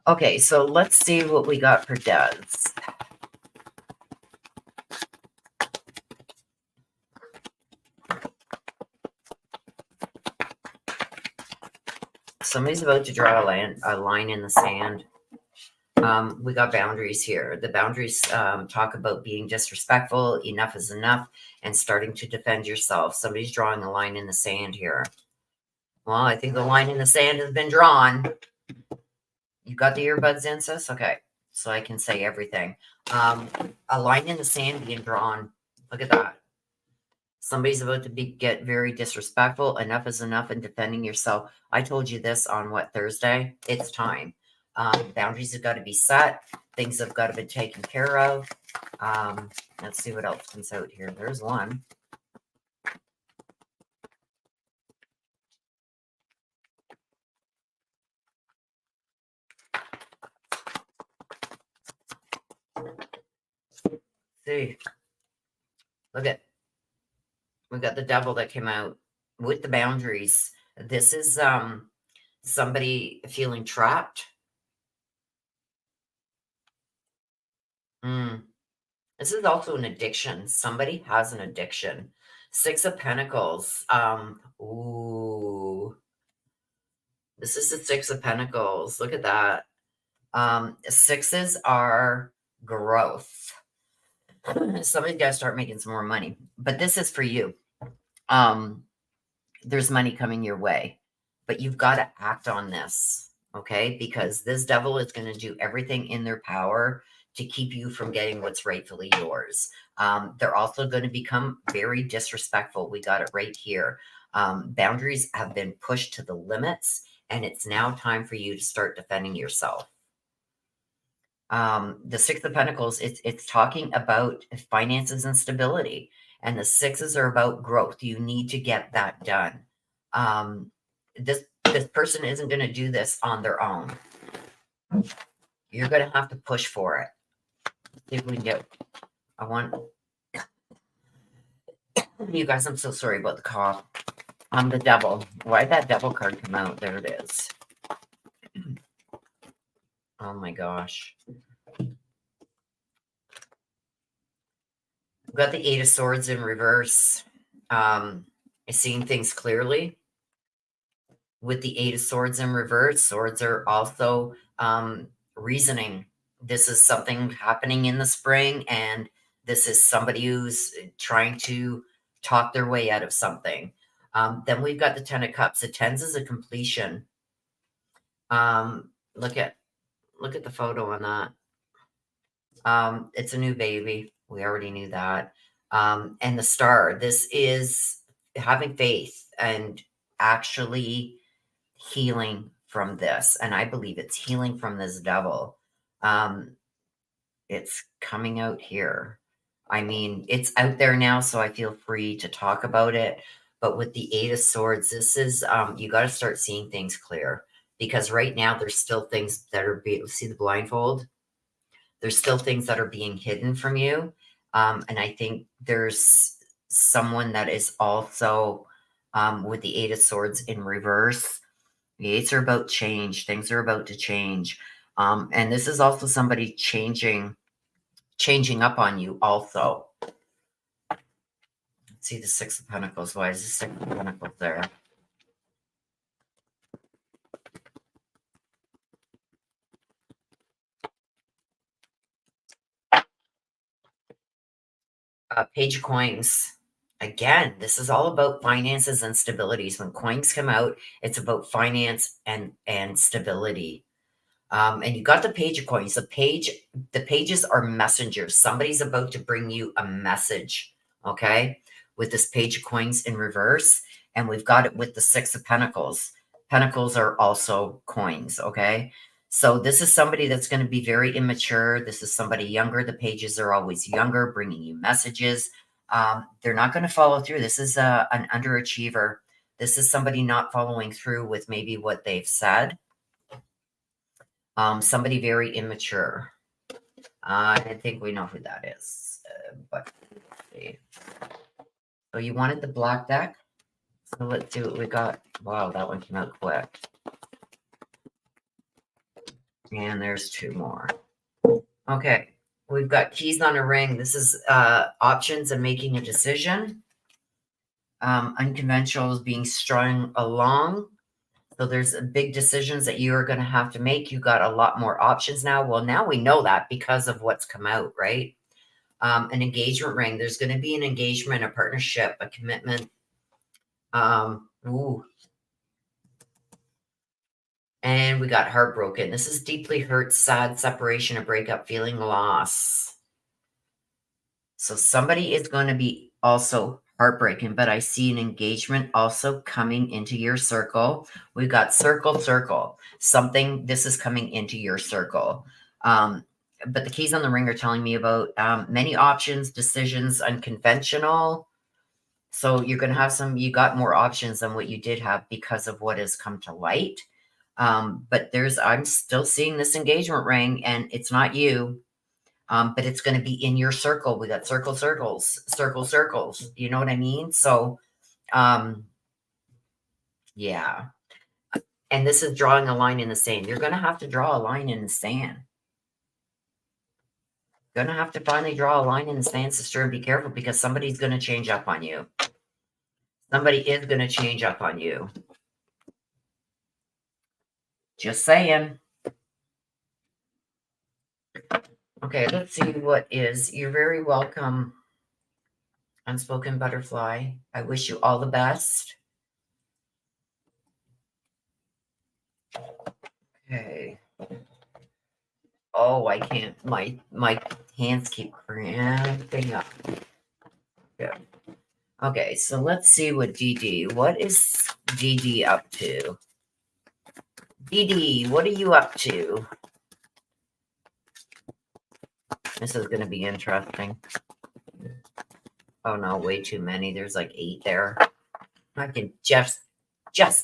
Okay, so let's see what we got for Des. Somebody's about to draw a line in the sand. We got boundaries here. The boundaries talk about being disrespectful, enough is enough, and starting to defend yourself. Somebody's drawing a line in the sand here. Well, I think the line in the sand has been drawn. You got the earbuds in, sis? Okay. So I can say everything. A line in the sand being drawn. Look at that. Somebody's about to get very disrespectful. Enough is enough in defending yourself. I told you this on Thursday? It's time. Boundaries have got to be set. Things have got to be taken care of. Let's see what else comes out here. There's one. See, look at, we got the devil that came out with the boundaries. This is somebody feeling trapped. This is also an addiction. Somebody has an addiction. Six of Pentacles. Ooh. This is the Six of Pentacles. Look at that. Sixes are growth. Somebody's got to start making some more money. But this is for you. There's money coming your way. But you've got to act on this. Okay? Because this devil is going to do everything in their power to keep you from getting what's rightfully yours. They're also going to become very disrespectful. We got it right here. Boundaries have been pushed to the limits, and it's now time for you to start defending yourself. The Six of Pentacles, it's talking about finances and stability, and the sixes are about growth. You need to get that done. This person isn't going to do this on their own. You're going to have to push for it. See if we can get. I want you guys. I'm so sorry about the cough. I'm the devil. Why'd that devil card come out? There it is. Oh my gosh. We've got the Eight of Swords in reverse. Seeing things clearly. With the Eight of Swords in reverse, swords are also reasoning. This is something happening in the spring, and this is somebody who's trying to talk their way out of something. Then we've got the Ten of Cups. The tens is a completion. Look at the photo on that. It's a new baby. We already knew that. And the Star. This is having faith and actually healing from this. And I believe it's healing from this devil. It's coming out here. I mean, it's out there now, so I feel free to talk about it. But with the Eight of Swords, this is, you got to start seeing things clear. Because right now, there's still things that are being, see the blindfold? There's still things that are being hidden from you. And I think there's someone that is also with the Eight of Swords in reverse. The eights are about change. Things are about to change. And this is also somebody changing up on you also. Let's see the Six of Pentacles. Why is the Six of Pentacles there? Page of Coins. Again, this is all about finances and stabilities. When coins come out, it's about finance and stability. And you got the Page of Coins. The pages are messengers. Somebody's about to bring you a message, okay? With this Page of Coins in reverse. And we've got it with the Six of Pentacles. Pentacles are also coins, okay? So this is somebody that's going to be very immature. This is somebody younger. The pages are always younger, bringing you messages. They're not going to follow through. This is an underachiever. This is somebody not following through with maybe what they've said. Somebody very immature. I think we know who that is. But let's see. So you wanted the black deck? So let's see what we got. Wow, that one came out quick. And there's two more. Okay, we've got keys on a ring. This is options and making a decision. Unconventional is being strung along. So there's big decisions that you are going to have to make. You got a lot more options now. Well, now we know that because of what's come out, right? An engagement ring. There's going to be an engagement, a partnership, a commitment. Ooh. And we got heartbroken. This is deeply hurt, sad, separation, a breakup, feeling loss. So somebody is going to be also heartbreaking, but I see an engagement also coming into your circle. We've got circle. This is coming into your circle. But the keys on the ring are telling me about many options, decisions, unconventional. So you're going to have you got more options than what you did have because of what has come to light. But I'm still seeing this engagement ring, and it's not you. But it's going to be in your circle. We got circles. You know what I mean? So, yeah. And this is drawing a line in the sand. You're going to have to draw a line in the sand. Going to have to finally draw a line in the sand, sister, and be careful because somebody's going to change up on you. Somebody is going to change up on you. Just saying. Okay, let's see what is. You're very welcome, Unspoken Butterfly. I wish you all the best. Okay. Oh, I can't. My hands keep cramping up. Yeah. Okay, so let's see what DD. What is DD up to? DD, what are you up to? This is going to be interesting. Oh no, way too many. There's like 8 there. I can just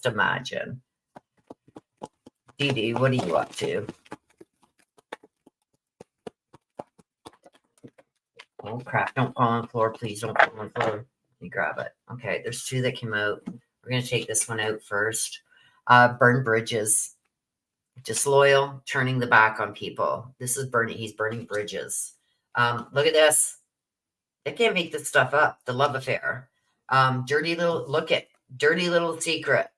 imagine. DD, what are you up to? Oh crap, don't fall on the floor, please. Don't fall on the floor. Let me grab it. Okay, there's 2 that came out. We're going to take this one out first. Burn bridges. Disloyal, turning the back on people. This is burning. He's burning bridges. Look at this. They can't make this stuff up. The love affair. Dirty little secret.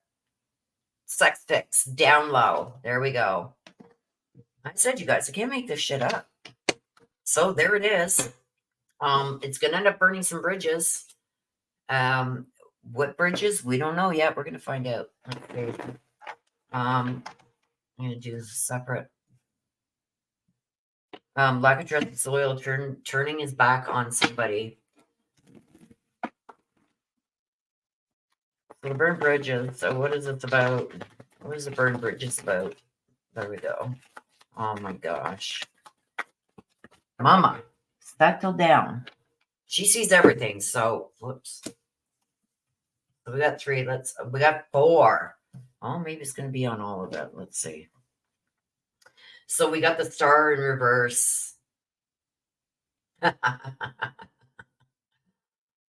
Sex fix. Down low. There we go. I said, you guys, I can't make this shit up. So there it is. It's going to end up burning some bridges. What bridges? We don't know yet. We're going to find out. Okay. I'm going to do this separate. Lack of trust, disloyal, turning his back on somebody. So burn bridges. So what is it about? What is the burn bridges about? There we go. Oh my gosh. Mama, settle down. She sees everything. So, whoops. So we got 3. We got 4. Oh, maybe it's going to be on all of it. Let's see. So we got the star in reverse.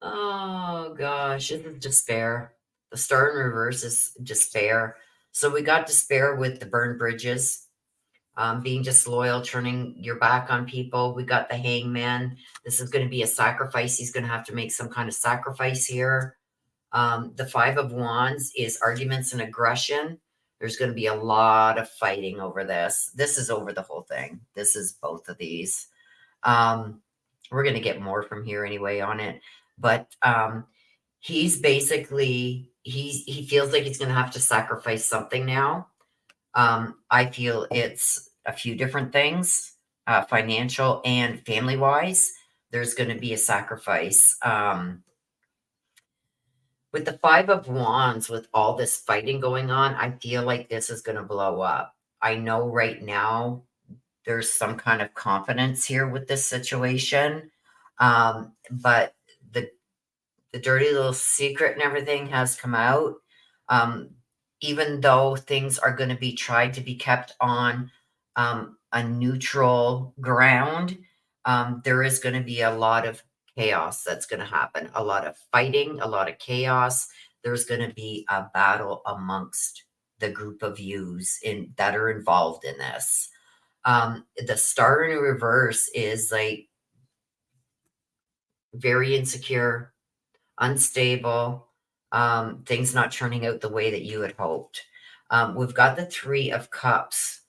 Oh gosh, this is despair. The star in reverse is despair. So we got despair with the burned bridges, being disloyal, turning your back on people. We got the hangman. This is going to be a sacrifice. He's going to have to make some kind of sacrifice here. The 5 of Wands is arguments and aggression. There's going to be a lot of fighting over this. This is over the whole thing. This is both of these. We're going to get more from here anyway on it. But he's basically, he feels like he's going to have to sacrifice something now. I feel it's a few different things, financial and family-wise. There's going to be a sacrifice. With the 5 of Wands, with all this fighting going on, I feel like this is going to blow up. I know right now there's some kind of confidence here with this situation. But the dirty little secret and everything has come out. Even though things are going to be tried to be kept on a neutral ground, there is going to be a lot of chaos that's going to happen, a lot of fighting, a lot of chaos. There's going to be a battle amongst the group of yous that are involved in this. The star in reverse is like very insecure, unstable, things not turning out the way that you had hoped. We've got the 3 of Cups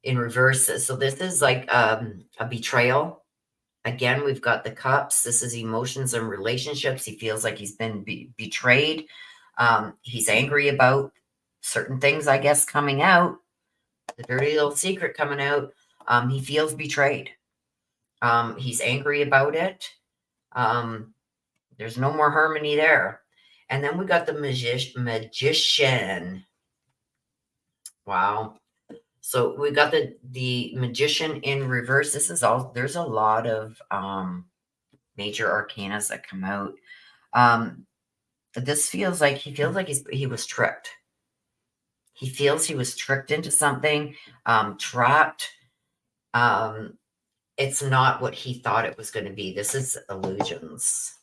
in reverse. So this is like a betrayal. Again, we've got the Cups. This is emotions and relationships. He feels like he's been betrayed. He's angry about certain things, I guess, coming out. The dirty little secret coming out. He feels betrayed. He's angry about it. There's no more harmony there. And then we got the magician. Wow. So we got the magician in reverse. This is all, there's a lot of major arcanas that come out. This feels like he was tricked. He feels he was tricked into something, trapped. It's not what he thought it was going to be. This is illusions.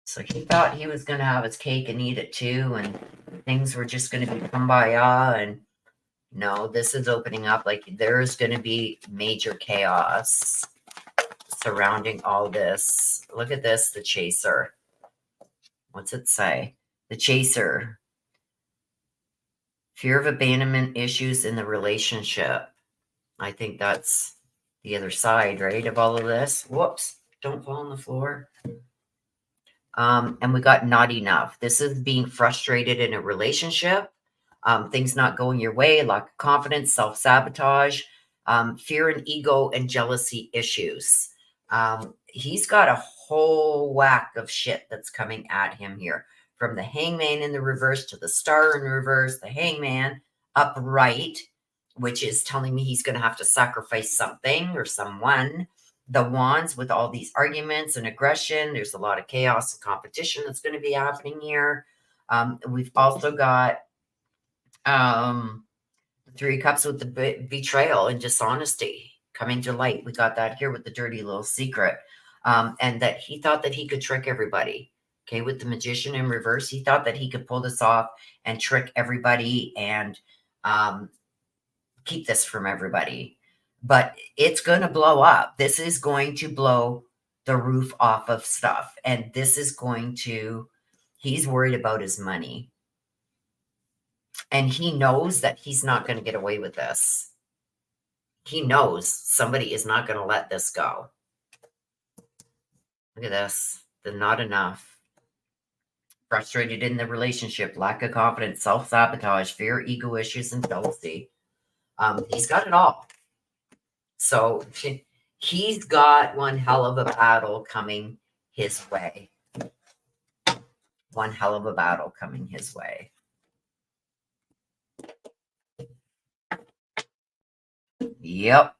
So he thought he was going to have his cake and eat it too, and things were just going to be kumbaya. And no, this is opening up. Like there's going to be major chaos surrounding all this. Look at this, the chaser. What's it say? The chaser. Fear of abandonment issues in the relationship. I think that's the other side, right, of all of this. Whoops, don't fall on the floor. And we got not enough. This is being frustrated in a relationship. Things not going your way, lack of confidence, self-sabotage, fear and ego and jealousy issues. He's got a whole whack of shit that's coming at him here. From the hangman in the reverse to the star in reverse, the hangman upright, which is telling me he's going to have to sacrifice something or someone. The wands with all these arguments and aggression. There's a lot of chaos and competition that's going to be happening here. We've also got 3 cups with the betrayal and dishonesty coming to light. We got that here with the dirty little secret. And that he thought that he could trick everybody. Okay, with the magician in reverse, he thought that he could pull this off and trick everybody and keep this from everybody. But it's going to blow up. This is going to blow the roof off of stuff. And this is going to, he's worried about his money. And he knows that he's not going to get away with this. He knows somebody is not going to let this go. Look at this. The not enough. Frustrated in the relationship, lack of confidence, self-sabotage, fear, ego issues, and jealousy. He's got it all. So he's got one hell of a battle coming his way. One hell of a battle coming his way. Yep.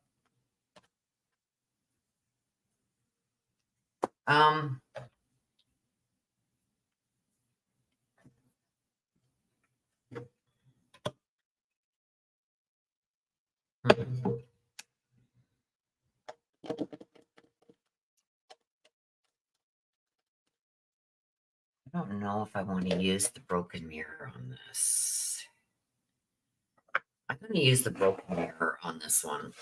I don't know if I want to use the broken mirror on this. I'm going to use the broken mirror on this one.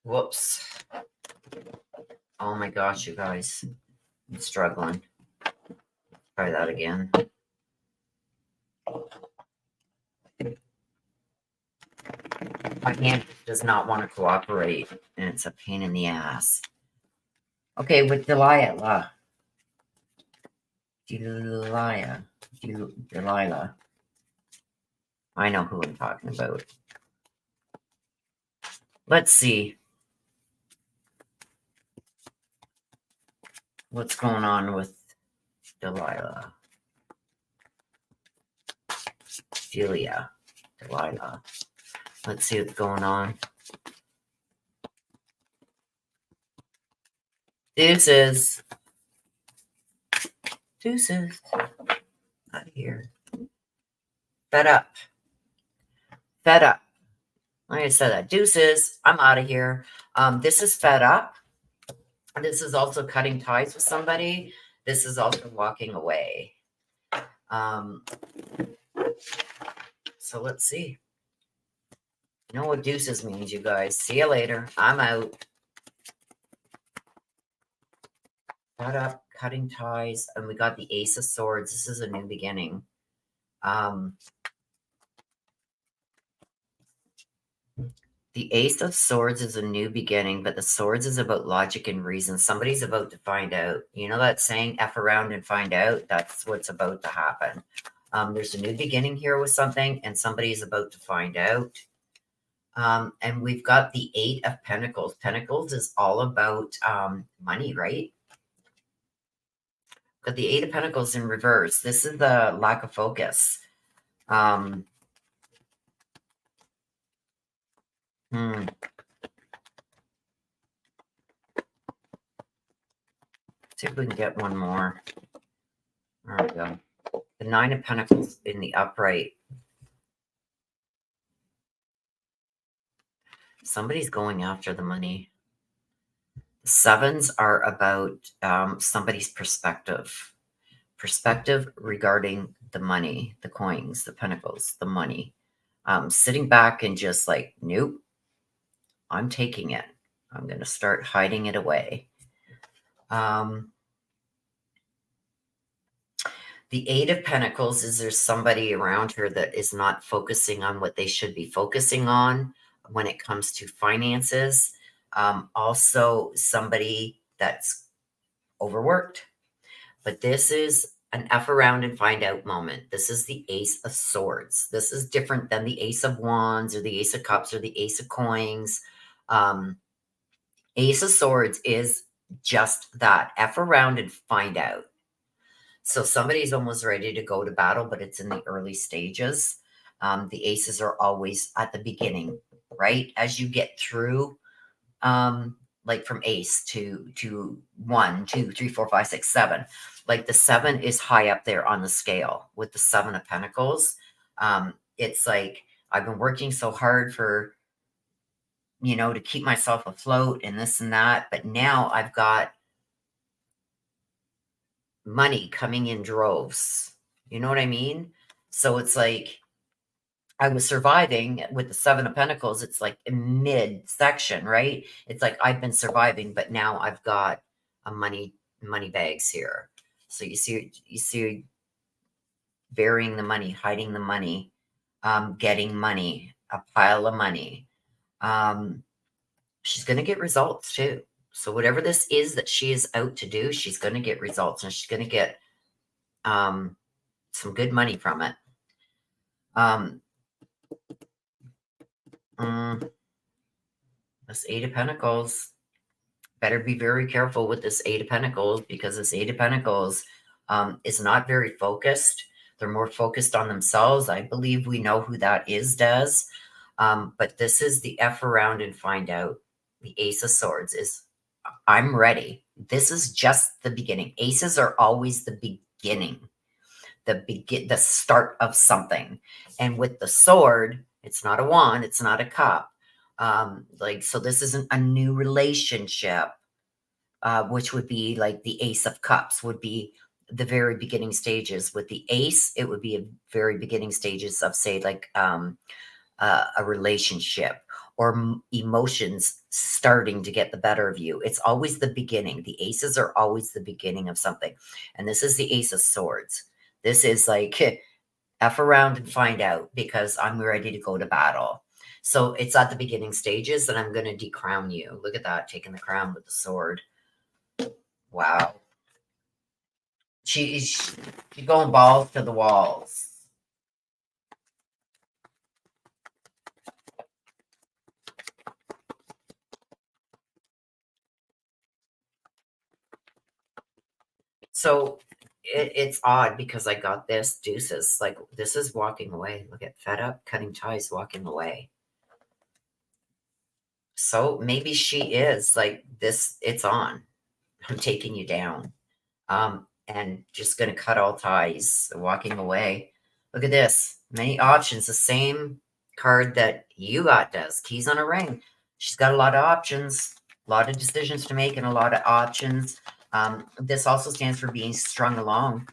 Whoops. Oh my gosh, you guys. I'm struggling. Try that again. My hand does not want to cooperate, and it's a pain in the ass. Okay, with Delilah. Delilah. I know who I'm talking about. Let's see. What's going on with Delilah? Delilah. Let's see what's going on. This is Deuces. Out of here. Fed up. Fed up. Like I said, that deuces. I'm out of here. This is fed up. This is also cutting ties with somebody. This is also walking away. So let's see. You know what deuces means, you guys. See you later. I'm out. Fed up, cutting ties, and we got the Ace of Swords. This is a new beginning. The Ace of Swords is a new beginning, but the Swords is about logic and reason. Somebody's about to find out. You know that saying, F around and find out? That's what's about to happen. There's a new beginning here with something, and somebody's about to find out. And we've got the Eight of Pentacles. Pentacles is all about money, right? Got the Eight of Pentacles in reverse. This is the lack of focus. See if we can get one more. There we go. The Nine of Pentacles in the upright. Somebody's going after the money. The sevens are about somebody's perspective. Perspective regarding the money, the coins, the pentacles, the money. Sitting back and just like, nope, I'm taking it. I'm going to start hiding it away. The Eight of Pentacles is there's somebody around her that is not focusing on what they should be focusing on when it comes to finances. Also, somebody that's overworked. But this is an F around and find out moment. This is the Ace of Swords. This is different than the Ace of Wands or the Ace of Cups or the Ace of Coins. Ace of Swords is just that. F around and find out. So somebody's almost ready to go to battle, but it's in the early stages. The aces are always at the beginning, right? As you get through, like from ace to 1, 2, 3, 4, 5, 6, 7. Like the 7 is high up there on the scale with the 7 of Pentacles. It's like I've been working so hard for, to keep myself afloat and this and that. But now I've got money coming in droves. You know what I mean? So it's like I was surviving with the 7 of Pentacles. It's like a mid section, right? It's like I've been surviving, but now I've got a money bags here. So you see burying the money, hiding the money, getting money, a pile of money. She's going to get results too. So whatever this is that she is out to do, she's going to get results, and she's going to get some good money from it. This Eight of Pentacles, better be very careful with this Eight of Pentacles, because this Eight of Pentacles is not very focused. They're more focused on themselves. I believe we know who that is, Des. But this is the F around and find out. The Ace of Swords is, I'm ready. This is just the beginning. Aces are always the beginning, the start of something. And with the sword, it's not a wand, it's not a cup. So this isn't a new relationship, which would be like the Ace of Cups would be the very beginning stages. With the Ace, it would be a very beginning stages of, say, like a relationship or emotions starting to get the better of you. It's always the beginning. The aces are always the beginning of something. And this is the Ace of Swords. This is like F around and find out, because I'm ready to go to battle. So it's at the beginning stages, and I'm going to decrown you. Look at that, taking the crown with the sword. Wow. She's going balls to the walls. So it's odd, because I got this deuces. Like, this is walking away. Look at fed up, cutting ties, walking away. So maybe she is like this. It's on. I'm taking you down. And and just going to cut all ties, walking away. Look at this. Many options. The same card that you got does. Keys on a ring. She's got a lot of options, a lot of decisions to make, and a lot of options. This also stands for being strung along.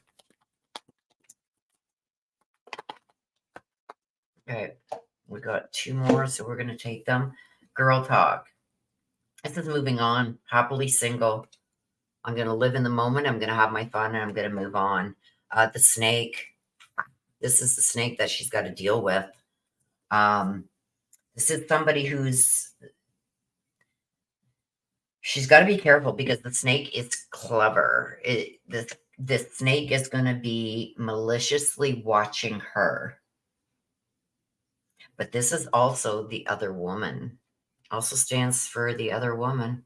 Okay, we got 2 more, so we're going to take them. Girl talk. This is moving on. Happily single. I'm going to live in the moment. I'm going to have my fun, and I'm going to move on. The snake. This is the snake that she's got to deal with. This is somebody she's got to be careful because the snake is clever. The snake is going to be maliciously watching her. But this is also the other woman. Also stands for the other woman.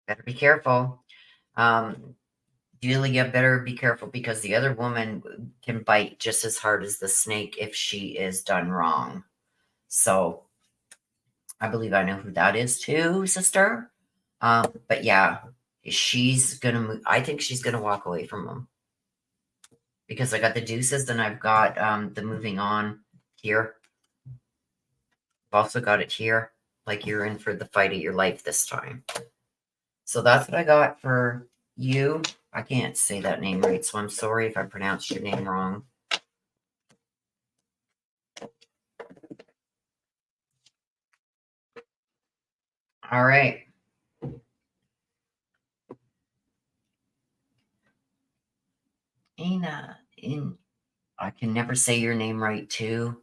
Better be careful. Julia, better be careful because the other woman can bite just as hard as the snake if she is done wrong. So I believe I know who that is too, sister. But yeah, she's going to move. I think she's going to walk away from him because I got the deuces and I've got the moving on here. I've also got it here. Like you're in for the fight of your life this time. So that's what I got for you. I can't say that name right, so I'm sorry if I pronounced your name wrong. All right. I can never say your name right too.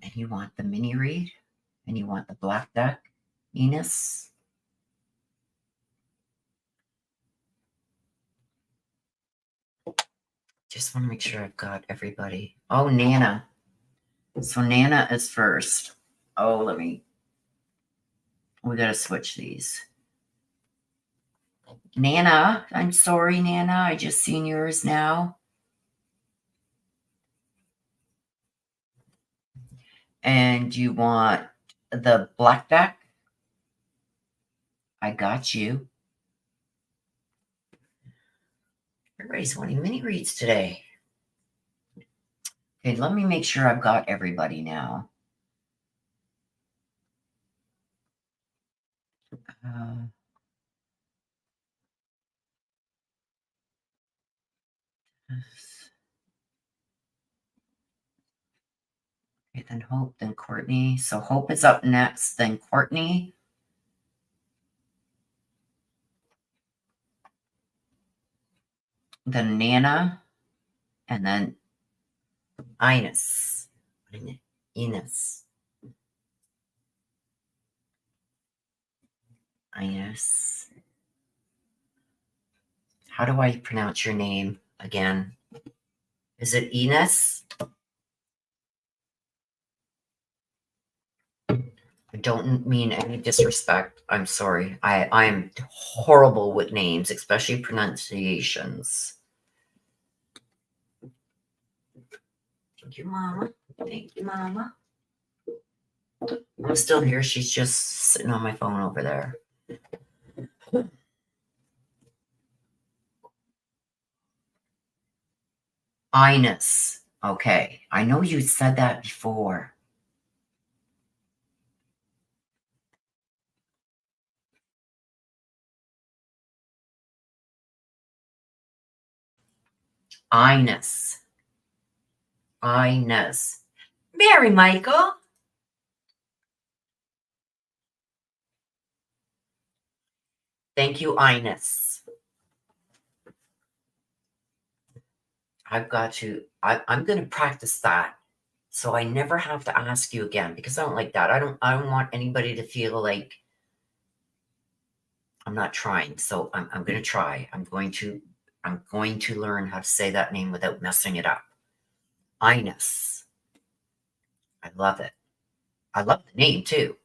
And you want the mini read, and you want the black deck, Enos. Just want to make sure I've got everybody. Oh, Nana. So Nana is first. Oh, we got to switch these. Nana, I'm sorry, Nana. I just seen yours now. And you want the black deck? I got you. Everybody's wanting mini reads today. Okay, let me make sure I've got everybody now. Okay, then Hope, then Courtney. So Hope is up next, then Courtney. Then Nana, and then Ines. Ines. Ines. How do I pronounce your name again? Is it Ines? I don't mean any disrespect. I'm sorry. I'm horrible with names, especially pronunciations. Thank you, Mama. Thank you, Mama. I'm still here. She's just sitting on my phone over there. Ines. Okay. I know you said that before. Ines. Ines. Mary Michael. Thank you, Ines. I'm going to practice that so I never have to ask you again because I don't like that. I don't want anybody to feel like I'm not trying. So I'm going to try. I'm going to learn how to say that name without messing it up. Ines. I love it. I love the name too.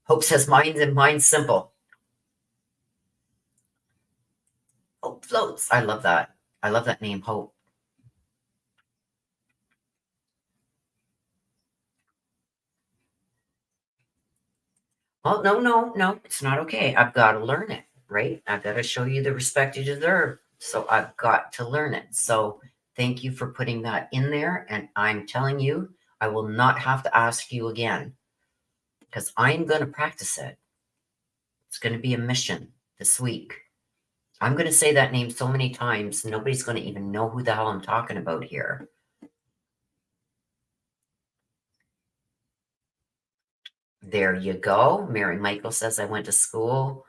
Hope says mine's and mine's simple. Hope floats. I love that. I love that name, Hope. Oh, no, no, no, it's not okay. I've got to learn it, right? I've got to show you the respect you deserve. So I've got to learn it. So thank you for putting that in there. And I'm telling you, I will not have to ask you again because I'm going to practice it. It's going to be a mission this week. I'm going to say that name so many times, nobody's going to even know who the hell I'm talking about here. There you go. Mary Michael says I went to school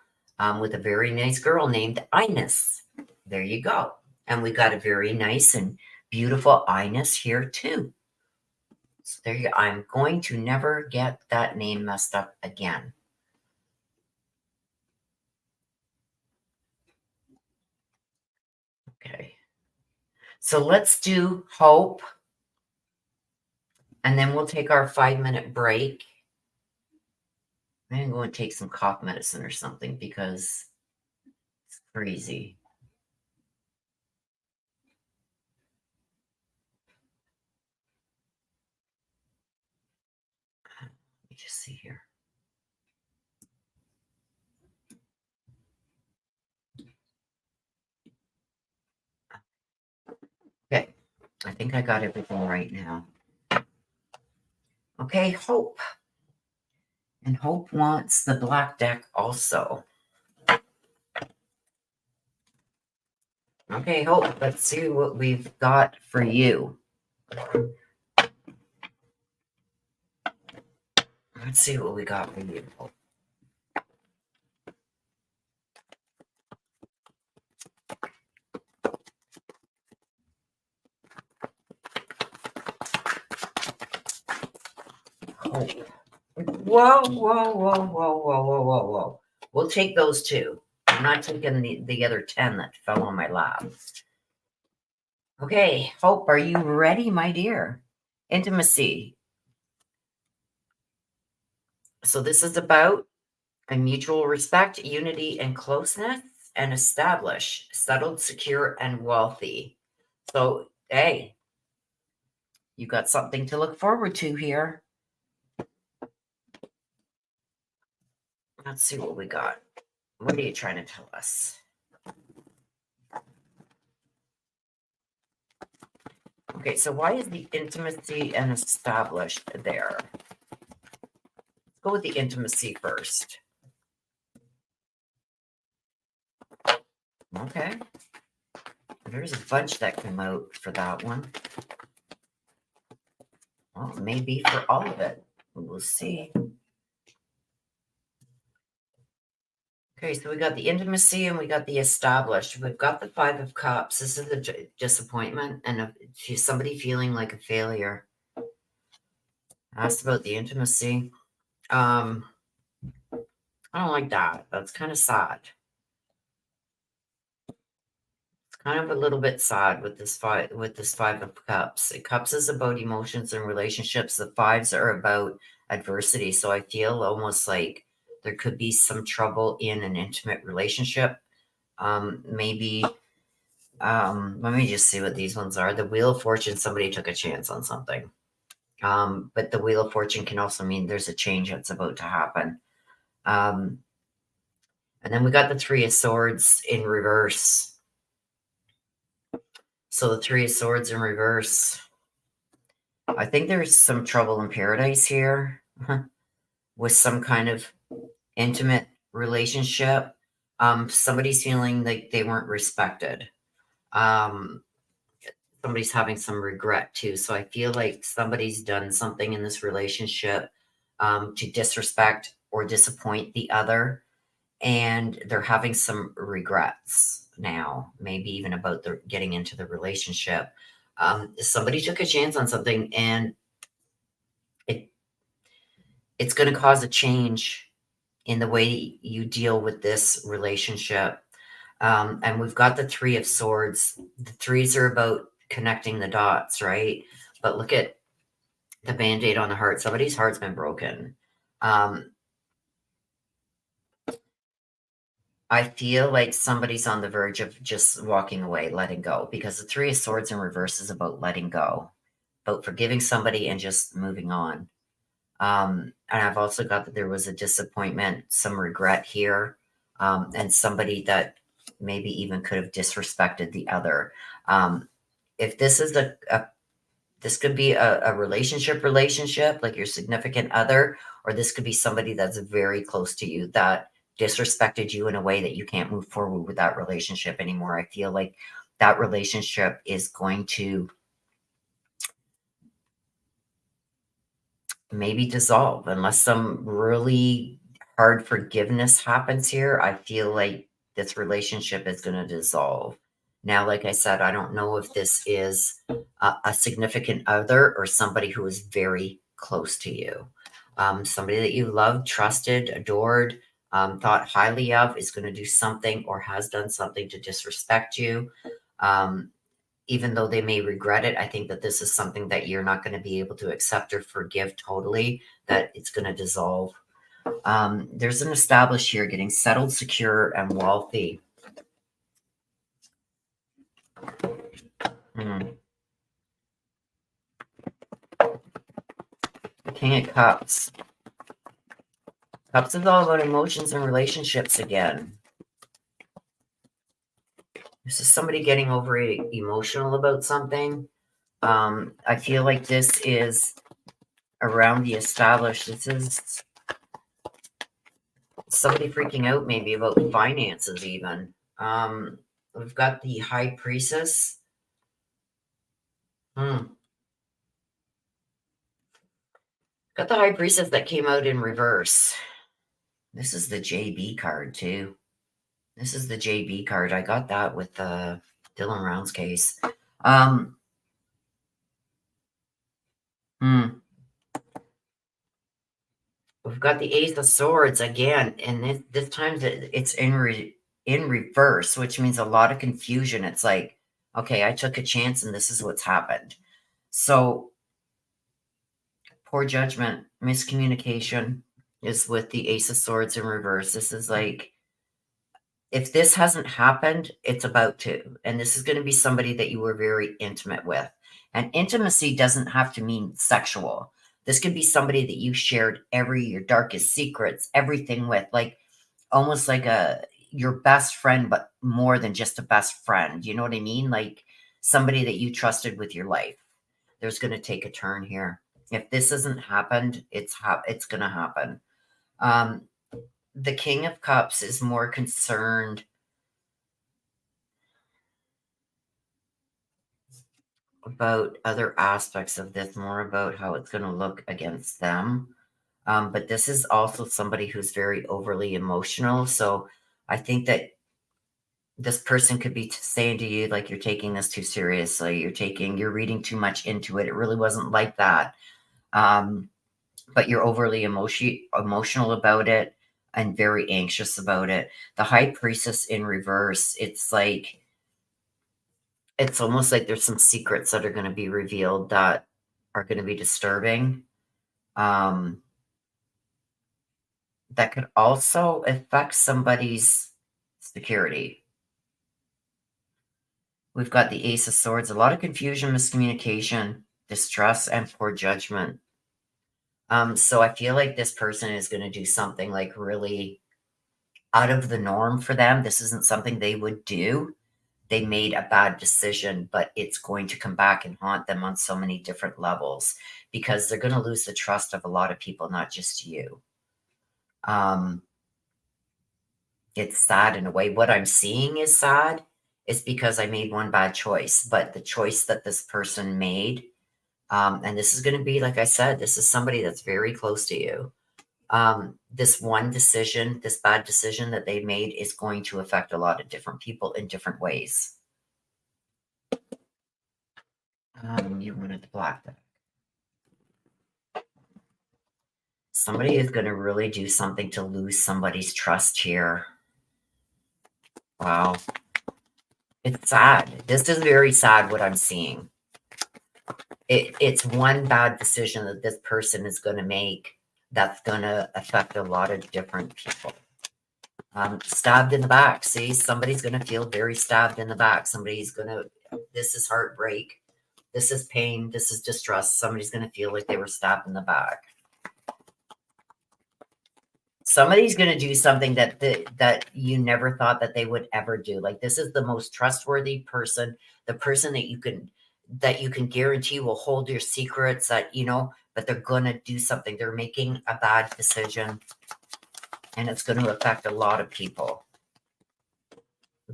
with a very nice girl named Ines. There you go. And we got a very nice and beautiful Ines here too. So there you go. I'm going to never get that name messed up again. Okay. So let's do hope. And then we'll take our 5-minute break. I'm going to take some cough medicine or something because it's crazy. Let me just see here. Okay. I think I got everything right now. Okay, Hope. And Hope wants the black deck also. Okay, Hope, let's see what we've got for you. Let's see what we got for you, Hope. Hope. Whoa, whoa, whoa, whoa, whoa, whoa, whoa, whoa. We'll take those two. I'm not taking the other 10 that fell on my lap. Okay, Hope, are you ready, my dear? Intimacy. So this is about a mutual respect, unity, and closeness, and establish, settled, secure, and wealthy. So, hey, you got something to look forward to here. Let's see what we got. What are you trying to tell us? Okay, so why is the intimacy and established there? Let's go with the intimacy first. Okay. There's a bunch that came out for that one. Well, maybe for all of it. We'll see. Okay, so we got the intimacy and we got the established. We've got the 5 of Cups. This is a disappointment and somebody feeling like a failure. Asked about the intimacy. I don't like that. That's kind of sad. It's kind of a little bit sad with this 5 of Cups. Cups is about emotions and relationships. The 5s are about adversity. So I feel almost like there could be some trouble in an intimate relationship. Maybe let me just see what these ones are. The Wheel of Fortune, somebody took a chance on something. But the Wheel of Fortune can also mean there's a change that's about to happen. And then we got the 3 of Swords in reverse. So the 3 of Swords in reverse. I think there's some trouble in paradise here with some kind of intimate relationship. Somebody's feeling like they weren't respected. Somebody's having some regret too. So I feel like somebody's done something in this relationship to disrespect or disappoint the other. And they're having some regrets now, maybe even about getting into the relationship. Somebody took a chance on something and it's going to cause a change in the way you deal with this relationship. And we've got the 3 of Swords. The 3s are about connecting the dots, right? But look at the Band-Aid on the heart. Somebody's heart's been broken. I feel like somebody's on the verge of just walking away, letting go, because the 3 of Swords in reverse is about letting go, about forgiving somebody and just moving on. And I've also got that there was a disappointment, some regret here, and somebody that maybe even could have disrespected the other. If this is this could be a relationship, like your significant other, or this could be somebody that's very close to you that disrespected you in a way that you can't move forward with that relationship anymore. I feel like that relationship is going to maybe dissolve unless some really hard forgiveness happens here. I feel like this relationship is going to dissolve. Now, like I said, I don't know if this is a significant other or somebody who is very close to you. Somebody that you loved, trusted, adored, thought highly of is going to do something or has done something to disrespect you. Even though they may regret it, I think that this is something that you're not going to be able to accept or forgive totally, that it's going to dissolve. There's an established here, getting settled, secure, and wealthy. King of Cups. Cups is all about emotions and relationships again. This is somebody getting over emotional about something. I feel like this is around the established. This is somebody freaking out maybe about finances even. We've got the High Priestess. Got the High Priestess that came out in reverse. This is the JB card too. This is the JB card. I got that with Dylan Round's case. We've got the Ace of Swords again, and this time it's in reverse, which means a lot of confusion. It's like, okay, I took a chance and this is what's happened. So poor judgment, miscommunication is with the Ace of Swords in reverse. This is like, if this hasn't happened, it's about to. And this is going to be somebody that you were very intimate with. And intimacy doesn't have to mean sexual. This could be somebody that you shared your darkest secrets, everything with, like almost like your best friend, but more than just a best friend. You know what I mean? Like somebody that you trusted with your life. There's going to take a turn here. If this hasn't happened, it's going to happen. The King of Cups is more concerned about other aspects of this, more about how it's going to look against them. But this is also somebody who's very overly emotional. So I think that this person could be saying to you, like, you're taking this too seriously. You're reading too much into it. It really wasn't like that. But you're overly emotional about it and very anxious about it. The High Priestess in reverse, it's almost like there's some secrets that are going to be revealed that are going to be disturbing. That could also affect somebody's security. We've got the Ace of Swords, a lot of confusion, miscommunication, distress, and poor judgment. So I feel like this person is going to do something like really out of the norm for them. This isn't something they would do. They made a bad decision, but it's going to come back and haunt them on so many different levels because they're going to lose the trust of a lot of people, not just you. It's sad in a way. What I'm seeing is sad. It's because I made one bad choice, but the choice that this person made, and this is going to be, like I said, this is somebody that's very close to you. This one decision, this bad decision that they made is going to affect a lot of different people in different ways. You wanted the black deck. Somebody is going to really do something to lose somebody's trust here. Wow. It's sad. This is very sad what I'm seeing. It's one bad decision that this person is going to make that's going to affect a lot of different people. Stabbed in the back. See, somebody's going to feel very stabbed in the back. This is heartbreak. This is pain. This is distress. Somebody's going to feel like they were stabbed in the back. Somebody's going to do something that you never thought that they would ever do. Like, this is the most trustworthy person, the person that you can guarantee will hold your secrets, that, but they're going to do something. They're making a bad decision, and it's going to affect a lot of people.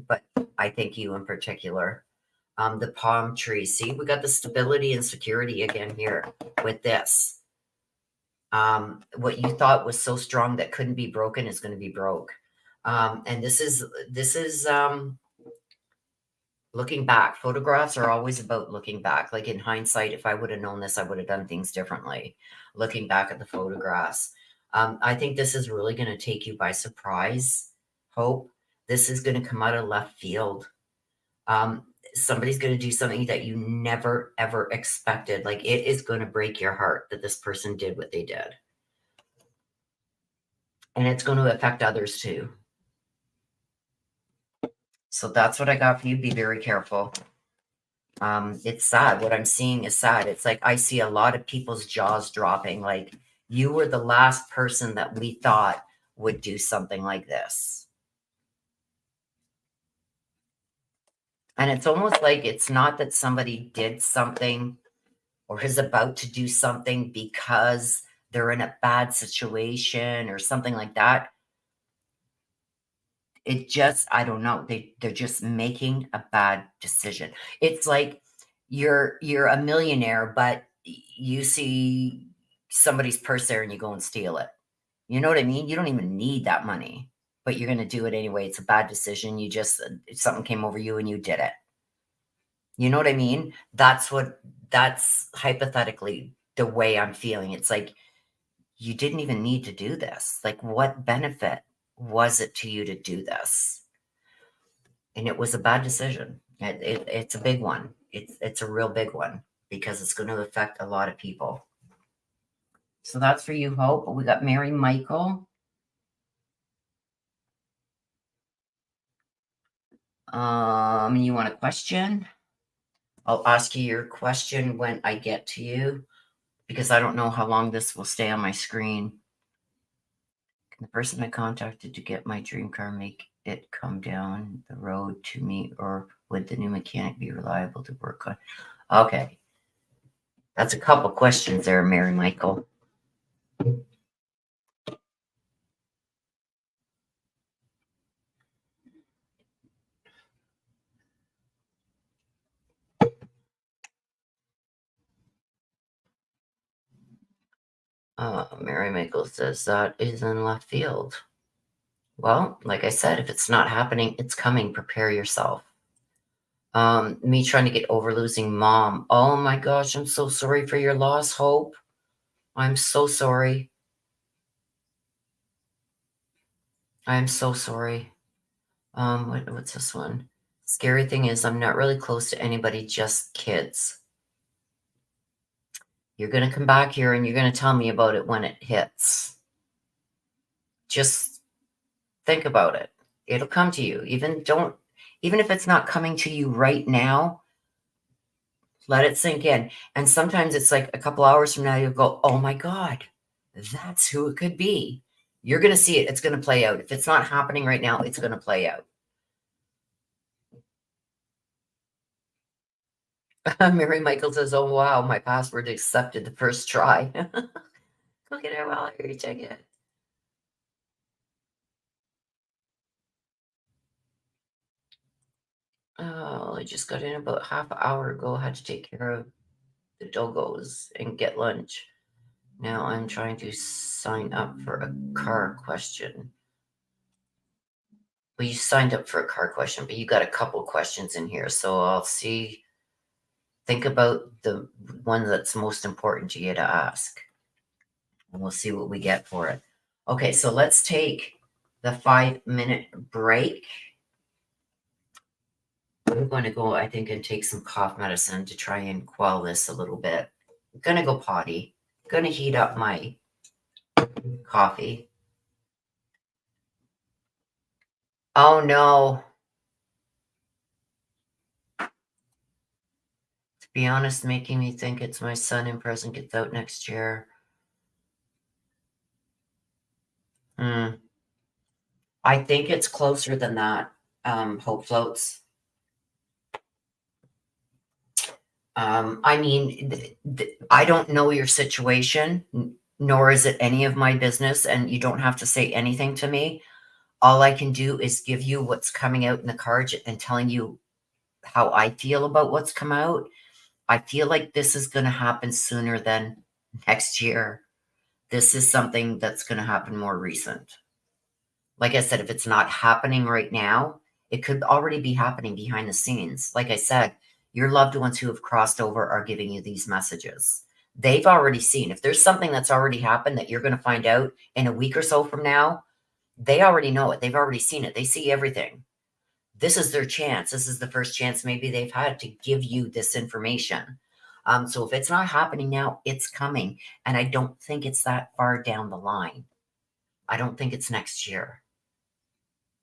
But I think you in particular. The palm tree. See, we got the stability and security again here with this. What you thought was so strong that couldn't be broken is going to be broke. And this is looking back. Photographs are always about looking back. Like, in hindsight, if I would have known this, I would have done things differently. Looking back at the photographs. I think this is really going to take you by surprise, Hope. This is going to come out of left field. Somebody's going to do something that you never, ever expected. Like, it is going to break your heart that this person did what they did. And it's going to affect others too. So that's what I got for you. Be very careful. It's sad. What I'm seeing is sad. It's like I see a lot of people's jaws dropping. Like, you were the last person that we thought would do something like this. And it's almost like it's not that somebody did something or is about to do something because they're in a bad situation or something like that. It just, I don't know. They're just making a bad decision. It's like you're a millionaire, but you see somebody's purse there and you go and steal it. You know what I mean? You don't even need that money, but you're going to do it anyway. It's a bad decision. You just, something came over you and you did it. You know what I mean? That's hypothetically the way I'm feeling. It's like, you didn't even need to do this. Like, what benefit was it to you to do this? And it was a bad decision. It's a big one. It's a real big one because it's going to affect a lot of people. So that's for you, Hope. We got Mary Michael. You want a question? I'll ask you your question when I get to you because I don't know how long this will stay on my screen. Can the person I contacted to get my dream car make it come down the road to me, or would the new mechanic be reliable to work on? Okay. That's a couple questions there, Mary Michael. Mary Michael says that is in left field. Well, like I said, if it's not happening, it's coming. Prepare yourself. Me trying to get over losing mom. Oh my gosh, I'm so sorry for your loss, Hope. I'm so sorry. I'm so sorry. What's this one? Scary thing is I'm not really close to anybody, just kids. You're going to come back here and you're going to tell me about it when it hits. Just think about it. It'll come to you. Even if it's not coming to you right now, let it sink in. And sometimes it's like a couple hours from now, you'll go, oh my God, that's who it could be. You're going to see it. It's going to play out. If it's not happening right now, it's going to play out. Mary Michael says, oh, wow, my password accepted the first try. Look at her while I recheck it. Oh, I just got in about half an hour ago. Had to take care of the doggos and get lunch. Now I'm trying to sign up for a car question. Well, you signed up for a car question, but you got a couple questions in here. So I'll see. Think about the one that's most important to you to ask. And we'll see what we get for it. Okay, so let's take the 5-minute break. I'm going to go, I think, and take some cough medicine to try and quell this a little bit. I'm going to go potty. I'm going to heat up my coffee. Oh, no. To be honest, making me think it's my son in prison gets out next year. Mm, I think it's closer than that, Hope Floats. I mean, I don't know your situation, nor is it any of my business, and you don't have to say anything to me. All I can do is give you what's coming out in the cards and telling you how I feel about what's come out. I feel like this is going to happen sooner than next year. This is something that's going to happen more recent. Like I said, if it's not happening right now, it could already be happening behind the scenes. Like I said, your loved ones who have crossed over are giving you these messages. They've already seen. If there's something that's already happened that you're going to find out in a week or so from now, they already know it. They've already seen it. They see everything. This is their chance. This is the first chance maybe they've had to give you this information. So if it's not happening now, it's coming. And I don't think it's that far down the line. I don't think it's next year.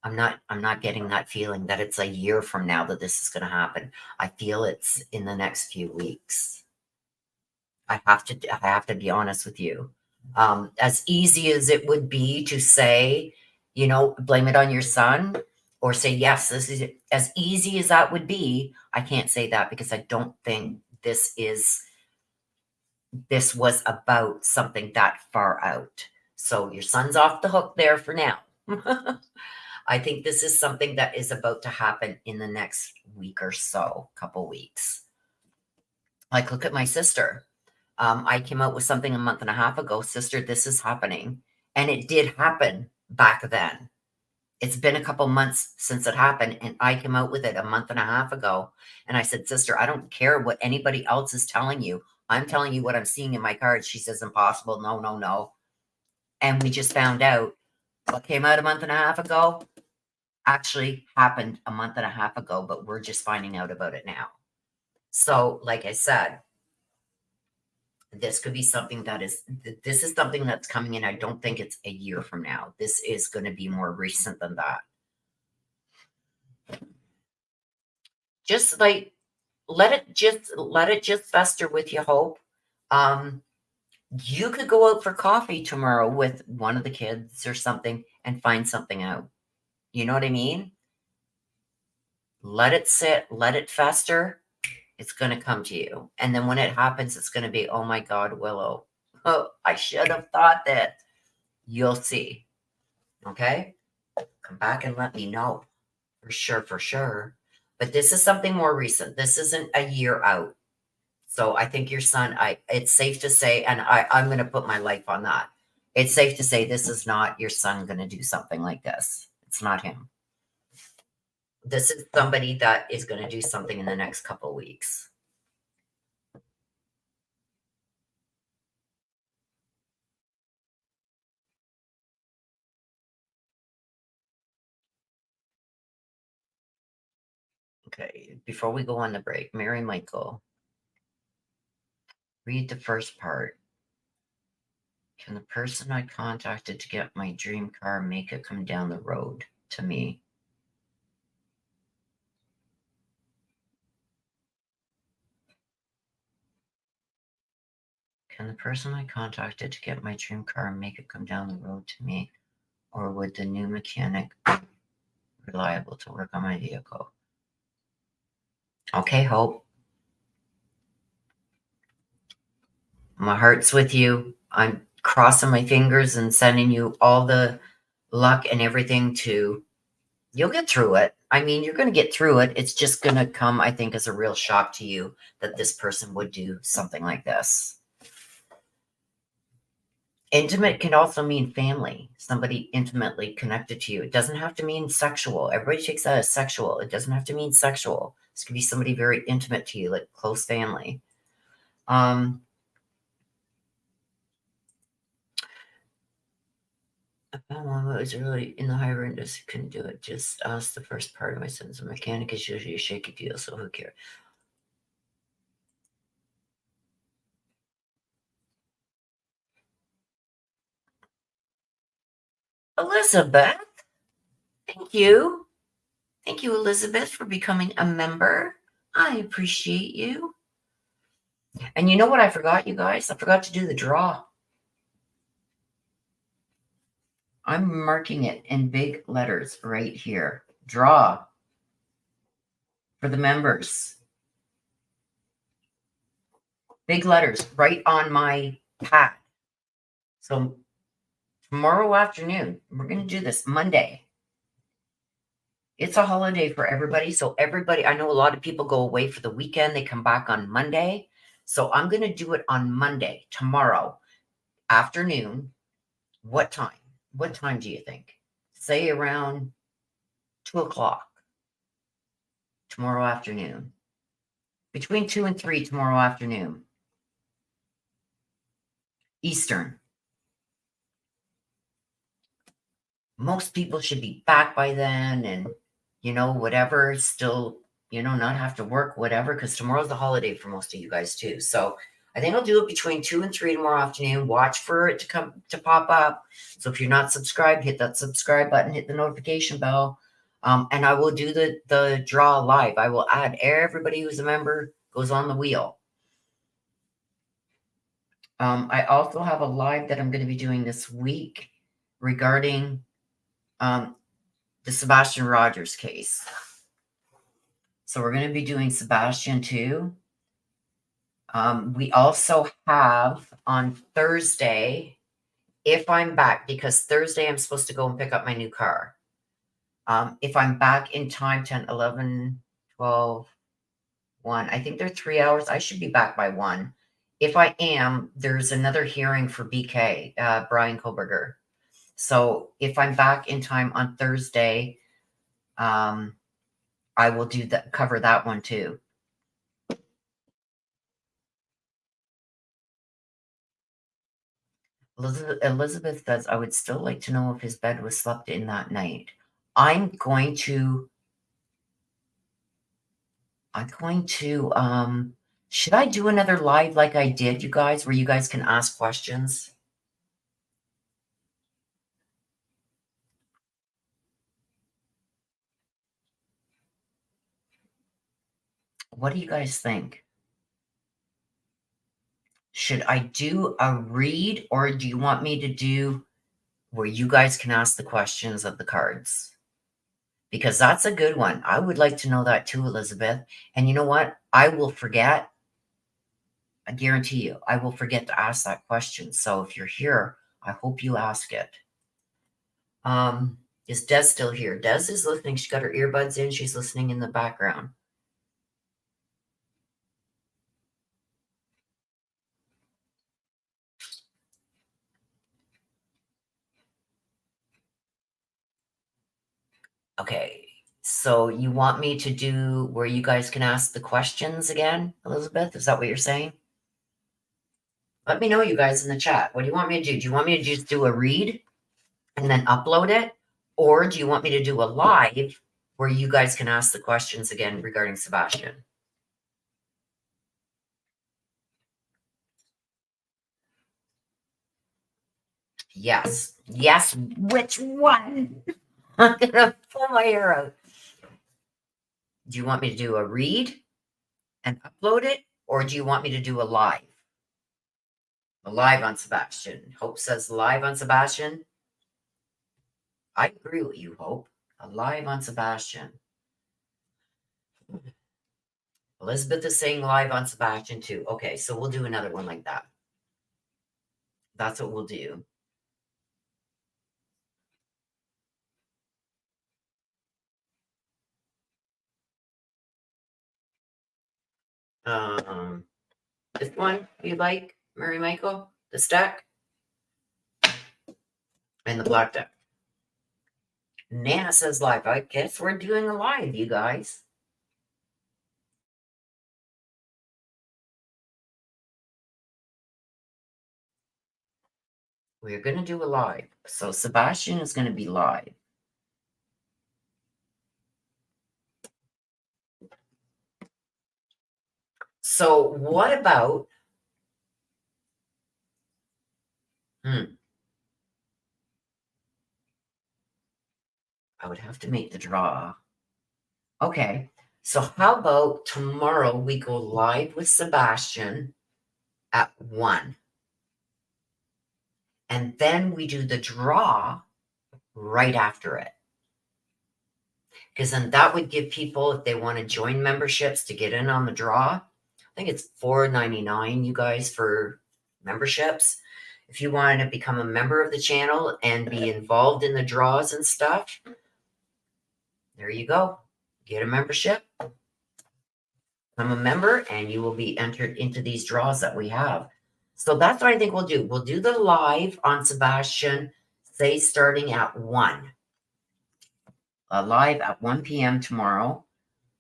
I'm not getting that feeling that it's a year from now that this is going to happen. I feel it's in the next few weeks. I have to be honest with you. As easy as it would be to say, blame it on your son or say, yes, this is it. As easy as that would be, I can't say that because I don't think this was about something that far out. So your son's off the hook there for now. I think this is something that is about to happen in the next week or so, couple weeks. Like, look at my sister. I came out with something a month and a half ago, sister, this is happening. And it did happen back then. It's been a couple months since it happened, and I came out with it a month and a half ago. And I said, sister, I don't care what anybody else is telling you. I'm telling you what I'm seeing in my cards. She says, impossible. No, no, no. And we just found out what came out a month and a half ago actually happened a month and a half ago, but we're just finding out about it now. So, like I said, this could be something this is something that's coming in. I don't think it's a year from now. This is going to be more recent than that. Just like let it just fester with you, Hope. Um, you could go out for coffee tomorrow with one of the kids or something and find something out. You know what I mean? Let it sit, let it fester. It's going to come to you. And then when it happens, it's going to be, oh my God, Willow. Oh, I should have thought that. You'll see. Okay? Come back and let me know. For sure, for sure. But this is something more recent. This isn't a year out. So I think your son, it's safe to say, and I'm going to put my life on that. It's safe to say this is not your son going to do something like this. It's not him. This is somebody that is going to do something in the next couple of weeks. Okay, before we go on the break, Mary Michael, read the first part. Can the person I contacted to get my dream car make it come down the road to me? Can the person I contacted to get my dream car make it come down the road to me? Or would the new mechanic be reliable to work on my vehicle? Okay, Hope. My heart's with you. I'm crossing my fingers and sending you all the luck and everything you'll get through it. I mean, you're going to get through it. It's just going to come, I think, as a real shock to you that this person would do something like this. Intimate can also mean family, somebody intimately connected to you. It doesn't have to mean sexual. Everybody takes that as sexual. It doesn't have to mean sexual. This could be somebody very intimate to you, like close family. I found one that was really in the higher industry, couldn't do it. Just ask the first part of my sentence. A mechanic is usually a shaky deal, so who cares? Elizabeth, thank you. Thank you, Elizabeth, for becoming a member. I appreciate you. And you know what I forgot, you guys? I forgot to do the draw. I'm marking it in big letters right here. Draw for the members. Big letters right on my pad. So tomorrow afternoon, we're going to do this Monday. It's a holiday for everybody. So everybody, I know a lot of people go away for the weekend. They come back on Monday. So I'm going to do it on Monday, tomorrow afternoon. What time? What time do you think? Say around 2 o'clock tomorrow afternoon. Between 2 and 3 tomorrow afternoon. Eastern. Most people should be back by then and, whatever, still, not have to work, whatever, because tomorrow's the holiday for most of you guys too. So I think I'll do it between 2 and 3 tomorrow afternoon. Watch for it to pop up. So if you're not subscribed, hit that subscribe button, hit the notification bell. And I will do the draw live. I will add everybody who's a member, goes on the wheel. I also have a live that I'm going to be doing this week regarding the Sebastian Rogers case. So we're going to be doing Sebastian too. We also have on Thursday, if I'm back, because Thursday I'm supposed to go and pick up my new car. If I'm back in time, 10, 11, 12, 1, I think they're 3 hours. I should be back by 1. If I am, there's another hearing for BK, Brian Koberger. So if I'm back in time on Thursday, I will cover that one too. Elizabeth says, I would still like to know if his bed was slept in that night. I'm going to, should I do another live like I did, you guys, where you guys can ask questions? What do you guys think? Should I do a read, or do you want me to do where you guys can ask the questions of the cards? Because that's a good one. I would like to know that too, Elizabeth. And you know what? I will forget. I guarantee you, I will forget to ask that question. So if you're here, I hope you ask it. Is Des still here? Des is listening. She got her earbuds in. She's listening in the background. Okay. So you want me to do where you guys can ask the questions again, Elizabeth? Is that what you're saying? Let me know, you guys, in the chat. What do you want me to do? Do you want me to just do a read and then upload it? Or do you want me to do a live where you guys can ask the questions again regarding Sebastian? Yes. Yes. Which one? I'm going to pull my hair out. Do you want me to do a read and upload it? Or do you want me to do a live? A live on Sebastian. Hope says live on Sebastian. I agree with you, Hope. A live on Sebastian. Elizabeth is saying live on Sebastian too. Okay, so we'll do another one like that. That's what we'll do. This one you like, Mary Michael? The stack? And the black deck. Nana says live. I guess we're doing a live, you guys. We're going to do a live. So Sebastian is going to be live. So what about... I would have to make the draw. Okay. So how about tomorrow we go live with Sebastian at 1. And then we do the draw right after it. Because then that would give people, if they want to join memberships to get in on the draw, I think it's $4.99, you guys, for memberships. If you want to become a member of the channel and be involved in the draws and stuff, there you go. Get a membership, become a member, and you will be entered into these draws that we have. So that's what I think we'll do. We'll do the live on Sebastian, say starting at 1. Live at 1 p.m. tomorrow.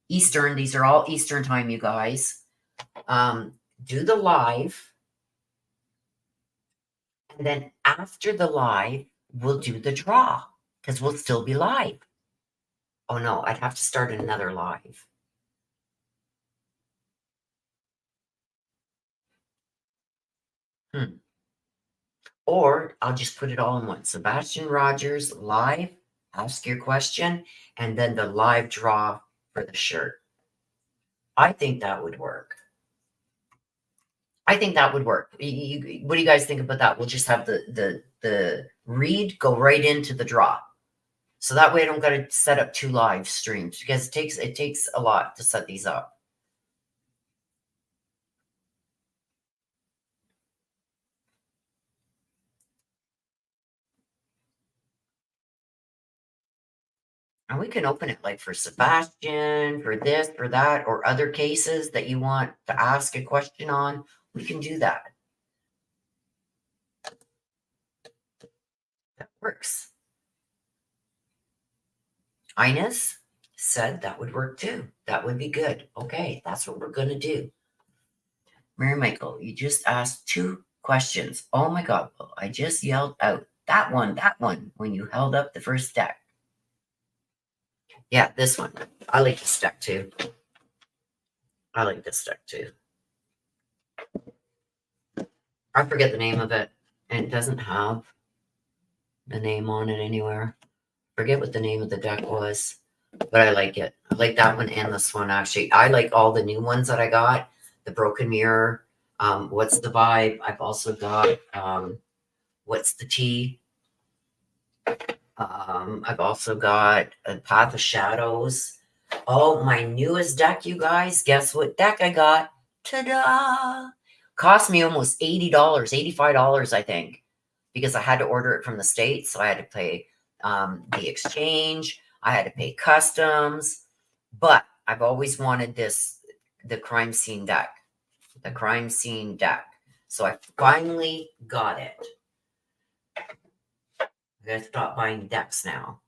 Eastern. These are all Eastern time, you guys. Do the live. And then after the live, we'll do the draw because we'll still be live. Oh no, I'd have to start another live. Or I'll just put it all in one. Sebastian Rogers live, ask your question, and then the live draw for the shirt. I think that would work. I think that would work. What do you guys think about that? We'll just have the read go right into the draw. So that way I don't got to set up 2 live streams because it takes a lot to set these up. And we can open it like for Sebastian, for this, for that, or other cases that you want to ask a question on. We can do that. That works. Ines said that would work too. That would be good. Okay, that's what we're going to do. Mary Michael, you just asked 2 questions. Oh my God, I just yelled out that one, when you held up the first deck. Yeah, this one. I like this deck too. I like this deck too. I forget the name of it, and it doesn't have the name on it anywhere. Forget what the name of the deck was, but I like it. I like that one and this one, actually. I like all the new ones that I got. The Broken Mirror. What's the Vibe? I've also got What's the Tea? I've also got a Path of Shadows. Oh, my newest deck, you guys. Guess what deck I got? Ta-da! Cost me almost $80, $85, I think, because I had to order it from the States. So I had to pay the exchange. I had to pay customs. But I've always wanted the crime scene deck. The crime scene deck. So I finally got it. I'm going to stop buying decks now.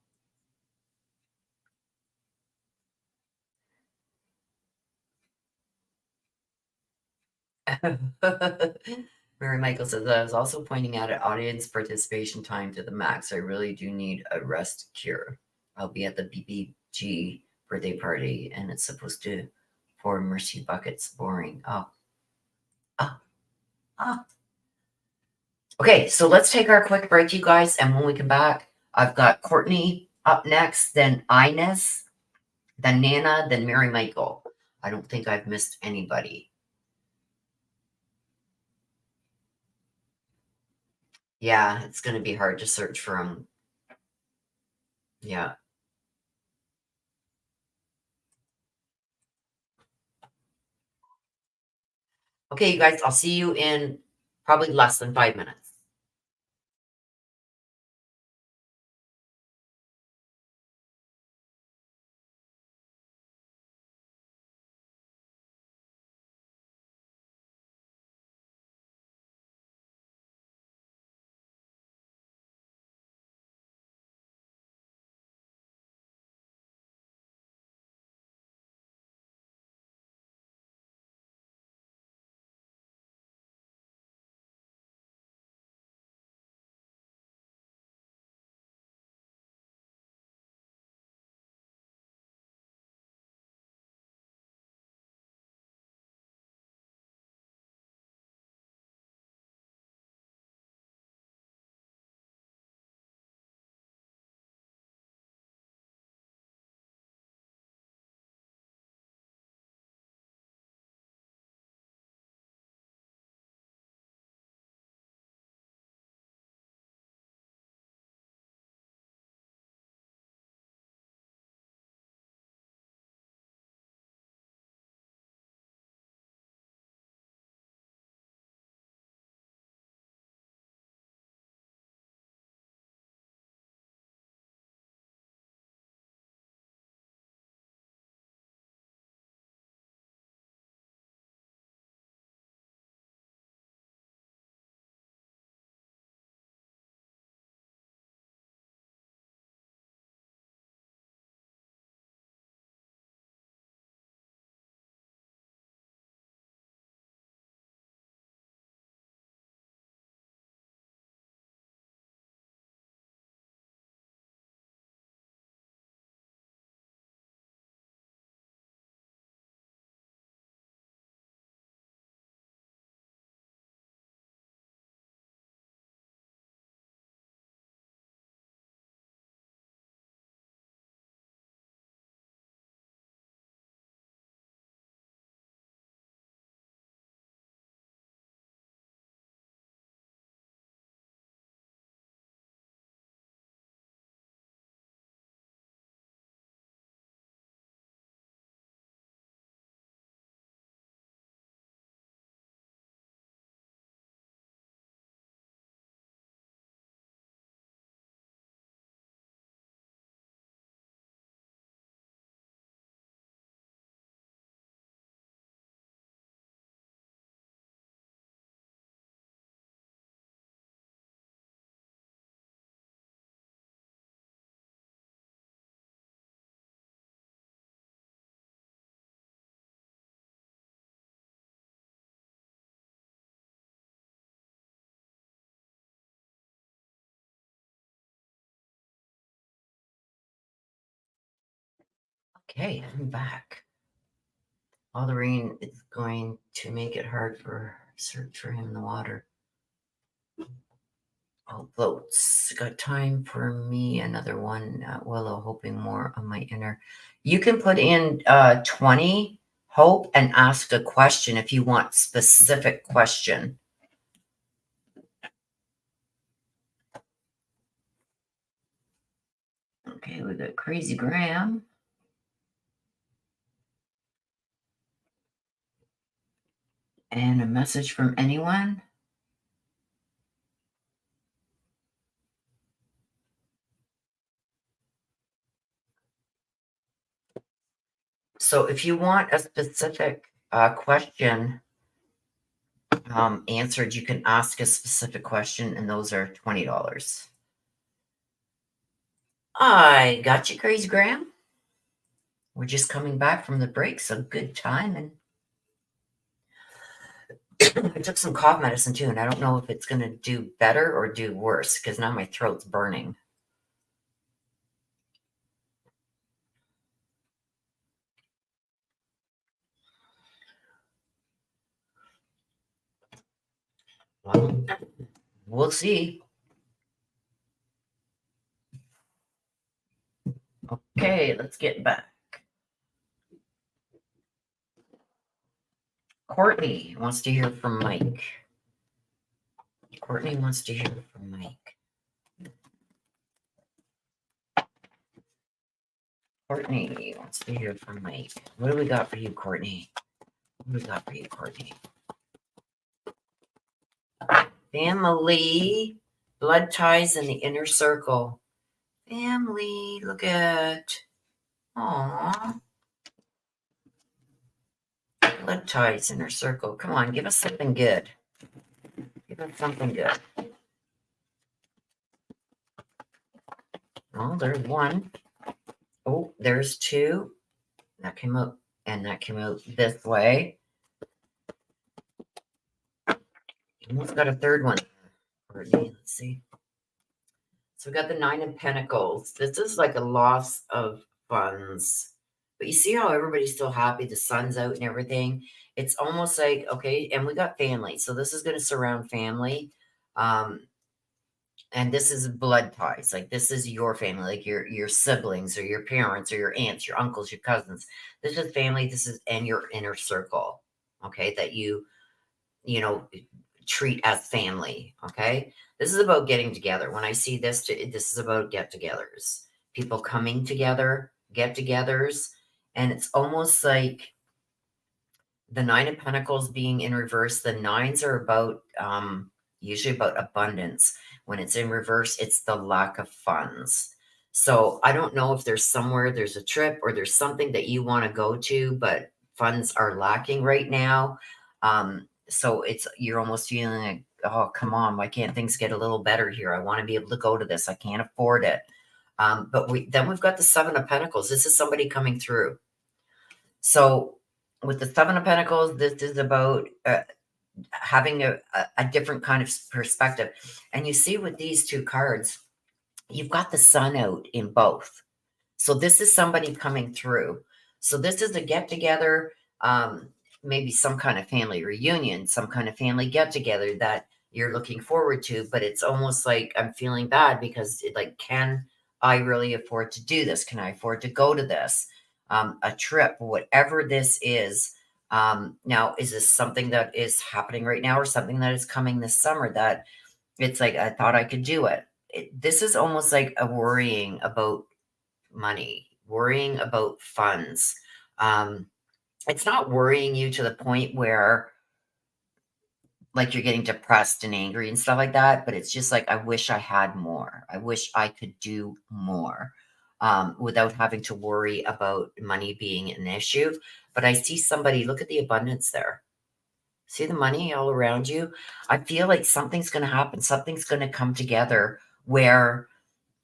Mary Michael says, I was also pointing out at audience participation time to the max. I really do need a rest cure. I'll be at the BBG birthday party and it's supposed to pour mercy buckets. Boring. Oh. Okay, so let's take our quick break, you guys. And when we come back, I've got Courtney up next, then Ines, then Nana, then Mary Michael. I don't think I've missed anybody. Yeah, it's going to be hard to search for them. Yeah. Okay, you guys, I'll see you in probably less than 5 minutes. Okay, I'm back. All the rain is going to make it hard for search for him in the water. Oh, floats. Got time for me. Another one at Willow, hoping more on my inner. You can put in 20 hope and ask a question if you want specific question. Okay, we got Crazy Graham. And a message from anyone. So if you want a specific question answered, you can ask a specific question, and those are $20. I got you, Crazy Graham. We're just coming back from the break, so good timing. I took some cough medicine too, and I don't know if it's going to do better or do worse because now my throat's burning. Well, we'll see. Okay, let's get back. Courtney wants to hear from Mike. Courtney wants to hear from Mike. Courtney wants to hear from Mike. What do we got for you, Courtney? What do we got for you, Courtney? Family, blood ties in the inner circle. Family, look at. Aww. Blood ties inner circle. Come on, give us something good. Give us something good. Oh, there's one. Oh, there's two. That came out, and that came out this way. Almost got a third one. Let's see. So we got the Nine of Pentacles. This is like a loss of funds. But you see how everybody's still happy, the sun's out and everything. It's almost like, okay, and we got family. So this is going to surround family. And this is blood ties. Like this is your family, like your siblings or your parents or your aunts, your uncles, your cousins. This is family. This is and your inner circle. Okay, that you know treat as family. Okay, this is about getting together. When I see this, this is about get-togethers, people coming together, get-togethers, and it's almost like the Nine of Pentacles being in reverse. The nines are about usually about abundance. When it's in reverse, it's the lack of funds. So I don't know if there's somewhere, there's a trip or there's something that you want to go to, but funds are lacking right now. So you're almost feeling like, oh, come on, why can't things get a little better here? I want to be able to go to this. I can't afford it. But then we've got the Seven of Pentacles. This is somebody coming through. So with the Seven of Pentacles, this is about having a different kind of perspective. And you see with these two cards, you've got the sun out in both. So this is somebody coming through. So this is a get together, maybe some kind of family reunion, some kind of family get together that you're looking forward to. But it's almost like I'm feeling bad because can I really afford to do this? Can I afford to go to this? A trip, whatever this is. Now, is this something that is happening right now or something that is coming this summer that it's like, I thought I could do it? This is almost like a worrying about money, worrying about funds. It's not worrying you to the point where like you're getting depressed and angry and stuff like that, but it's just like, I wish I had more. I wish I could do more without having to worry about money being an issue. But I see somebody, look at the abundance there. See the money all around you? I feel like something's going to happen. Something's going to come together where,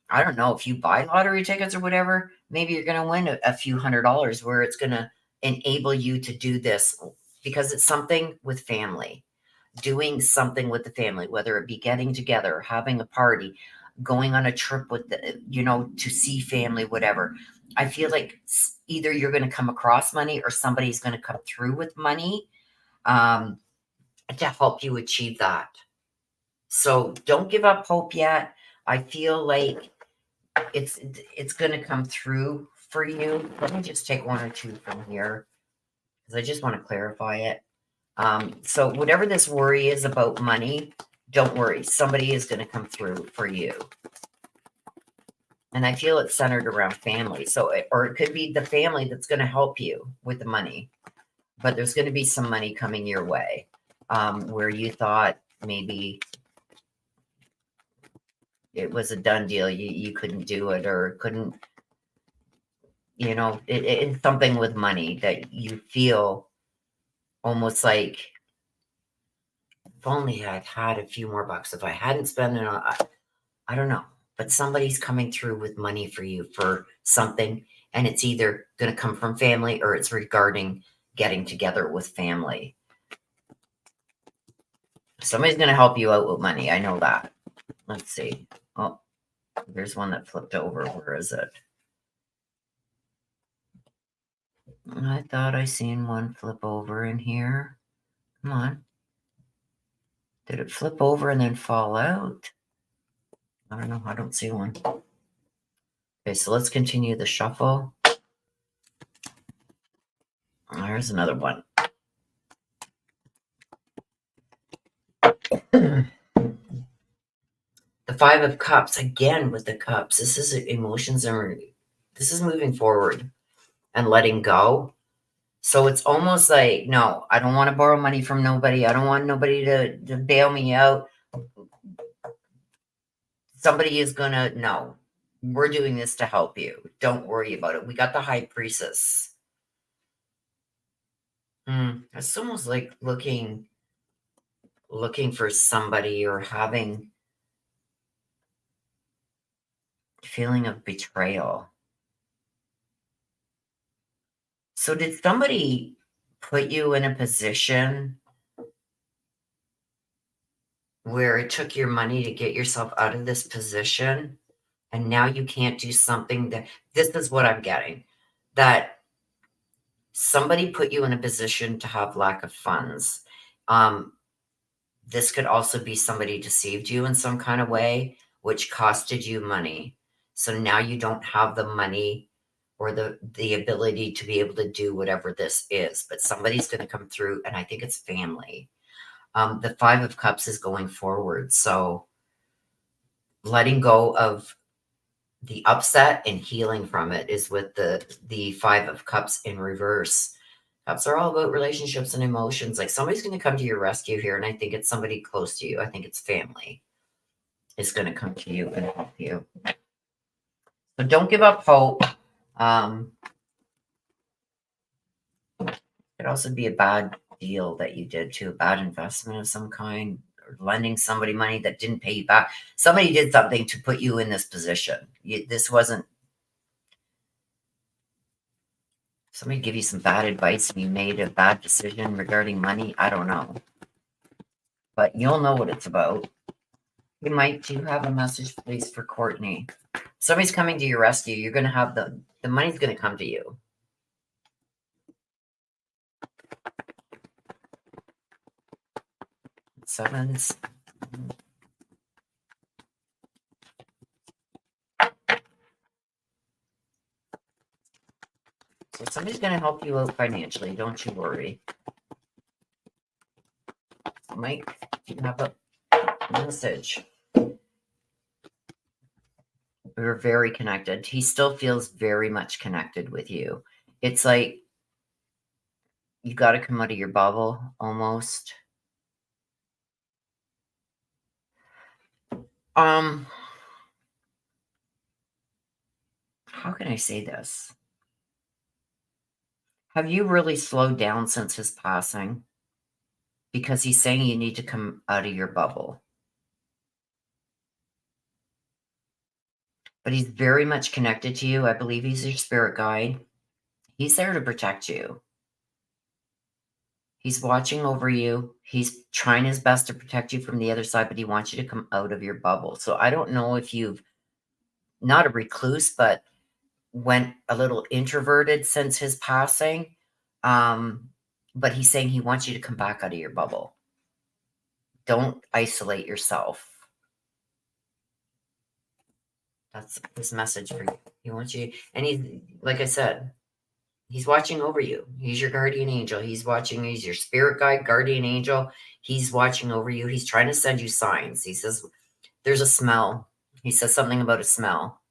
I don't know, if you buy lottery tickets or whatever, maybe you're going to win a few $100s where it's going to enable you to do this because it's something with family, doing something with the family, whether it be getting together, having a party, going on a trip with to see family, whatever. I feel like either you're going to come across money or somebody's going to come through with money um, to help you achieve that. So don't give up hope yet. I feel like it's going to come through for you. Let me just take one or two from here because I just want to clarify it. So whatever this worry is about money, don't worry. Somebody is going to come through for you. And I feel it's centered around family. So, or it could be the family that's going to help you with the money. But there's going to be some money coming your way where you thought maybe it was a done deal. You couldn't do it or couldn't, it's something with money that you feel almost like if only I'd had a few more bucks, if I hadn't spent it on, I don't know, but somebody's coming through with money for you for something, and it's either going to come from family or it's regarding getting together with family. Somebody's going to help you out with money. I know that. Let's see. Oh, there's one that flipped over. Where is it? I thought I seen one flip over in here. Come on. Did it flip over and then fall out? I don't know. I don't see one. Okay, so let's continue the shuffle. There's another one. The Five of Cups, again with the cups. This is emotions and this is moving forward and letting go. So it's almost like, no, I don't want to borrow money from nobody. I don't want nobody to bail me out. Somebody is going to, no, we're doing this to help you. Don't worry about it. We got the High Priestess. It's almost like looking for somebody or having a feeling of betrayal. So did somebody put you in a position where it took your money to get yourself out of this position and now you can't do something that, this is what I'm getting, that somebody put you in a position to have lack of funds. This could also be somebody deceived you in some kind of way, which costed you money. So now you don't have the money or the ability to be able to do whatever this is, but somebody's going to come through, and I think it's family. The Five of Cups is going forward. So letting go of the upset and healing from it is with the Five of Cups in reverse. Cups are all about relationships and emotions. Like somebody's going to come to your rescue here, and I think it's somebody close to you. I think it's family is going to come to you and help you. So don't give up hope. It could also be a bad deal that you did too, a bad investment of some kind, or lending somebody money that didn't pay you back. Somebody did something to put you in this position. This wasn't, somebody give you some bad advice and you made a bad decision regarding money. I don't know. But you'll know what it's about. You might do have a message, please, for Courtney. Somebody's coming to your rescue. You're going to have the money's going to come to you. Sevens. So somebody's going to help you out financially. Don't you worry. Mike, you have a message. We're very connected. He still feels very much connected with you. It's like you got to come out of your bubble almost. How can I say this? Have you really slowed down since his passing? Because he's saying you need to come out of your bubble. But he's very much connected to you. I believe he's your spirit guide. He's there to protect you. He's watching over you. He's trying his best to protect you from the other side, but he wants you to come out of your bubble. So I don't know if you've, not a recluse, but went a little introverted since his passing. But he's saying he wants you to come back out of your bubble. Don't isolate yourself. That's his message for you. He wants you, and he's, like I said, he's watching over you. He's your guardian angel. He's watching. He's your spirit guide, guardian angel. He's watching over you. He's trying to send you signs. He says, there's a smell. He says something about a smell.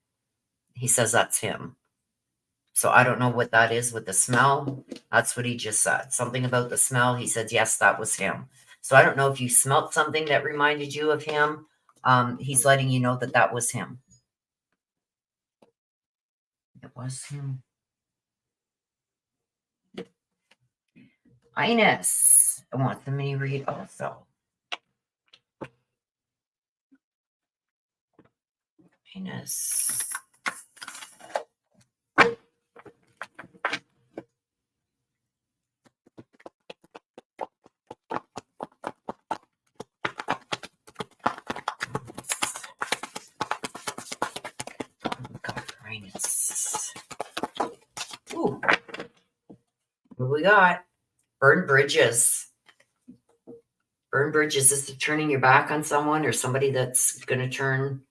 He says that's him. So I don't know what that is with the smell. That's what he just said. Something about the smell. He said, yes, that was him. So I don't know if you smelt something that reminded you of him. He's letting you know that that was him. It was him. Ines. I want the mini read also. Ines. Ooh. What we got? Burn bridges. Burn bridges. Is it turning your back on someone or somebody that's going to turn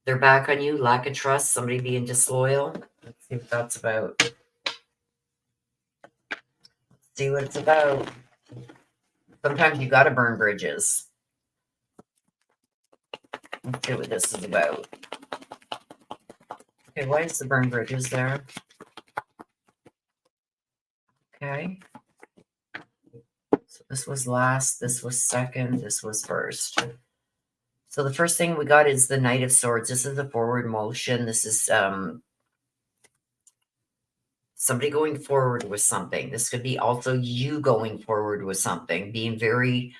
their back on you? Lack of trust, somebody being disloyal. Let's see what that's about. Let's see what it's about. Sometimes you got to burn bridges. Let's see what this is about. Okay, why is the burn bridges there? Okay. So this was last, this was second, this was first. So the first thing we got is the Knight of Swords. This is the forward motion. This is somebody going forward with something. This could be also you going forward with something, being very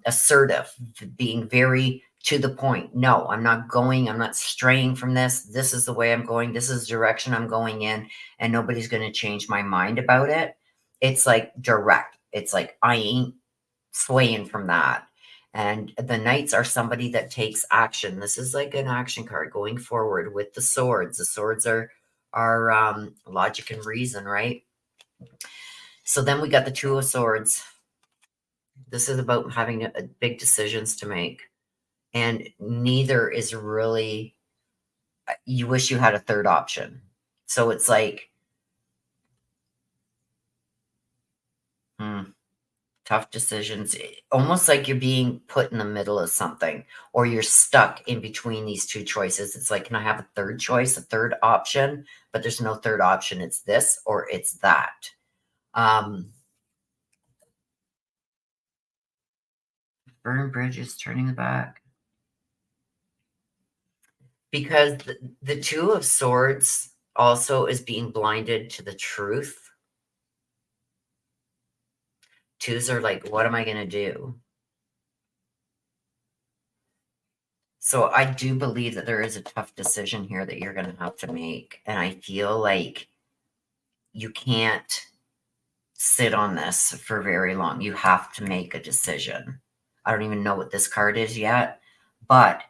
assertive, being very to the point. No, I'm not straying from this. This is the way I'm going. This is the direction I'm going in, and nobody's going to change my mind about it. It's like direct. It's like I ain't swaying from that. And the Knights are somebody that takes action. This is like an action card going forward with the swords. The swords are logic and reason, right? So then we got the Two of Swords. This is about having big decisions to make. And neither is really, you wish you had a third option. So it's like, tough decisions, almost like you're being put in the middle of something, or you're stuck in between these two choices. It's like, can I have a third choice, a third option? But there's no third option. It's this or it's that. Burn bridges, turning the back. Because the Two of Swords also is being blinded to the truth. Twos are like, what am I going to do? So I do believe that there is a tough decision here that you're going to have to make. And I feel like you can't sit on this for very long. You have to make a decision. I don't even know what this card is yet, but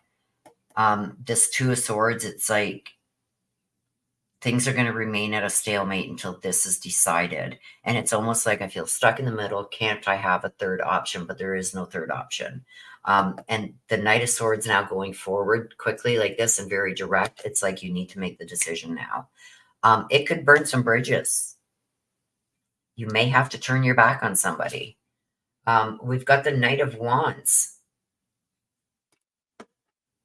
this Two of Swords, it's like things are going to remain at a stalemate until this is decided. And it's almost like I feel stuck in the middle. Can't I have a third option? But there is no third option. And the Knight of Swords now going forward quickly like this and very direct. It's like you need to make the decision now. It could burn some bridges. You may have to turn your back on somebody. We've got the Knight of Wands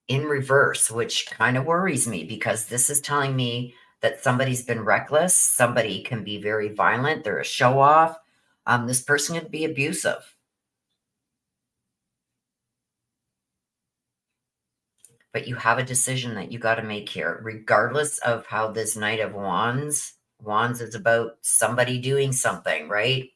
in reverse, which kind of worries me because this is telling me that somebody's been reckless. Somebody can be very violent. They're a show off. This person could be abusive. But you have a decision that you got to make here, regardless of how this Knight of Wands is about somebody doing something, right?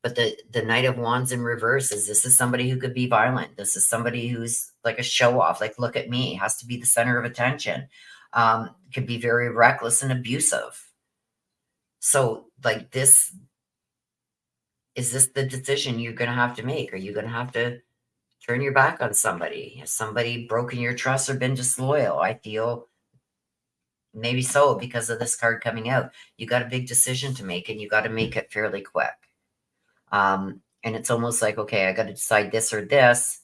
But the Knight of Wands in reverse is this is somebody who could be violent. This is somebody who's like a show off, like, look at me, has to be the center of attention. Could be very reckless and abusive. So like this, is this the decision you're going to have to make? Are you going to have to turn your back on somebody? Has somebody broken your trust or been disloyal? I feel maybe so, because of this card coming out. You got a big decision to make, and you got to make it fairly quick. And it's almost like, okay, I got to decide this or this.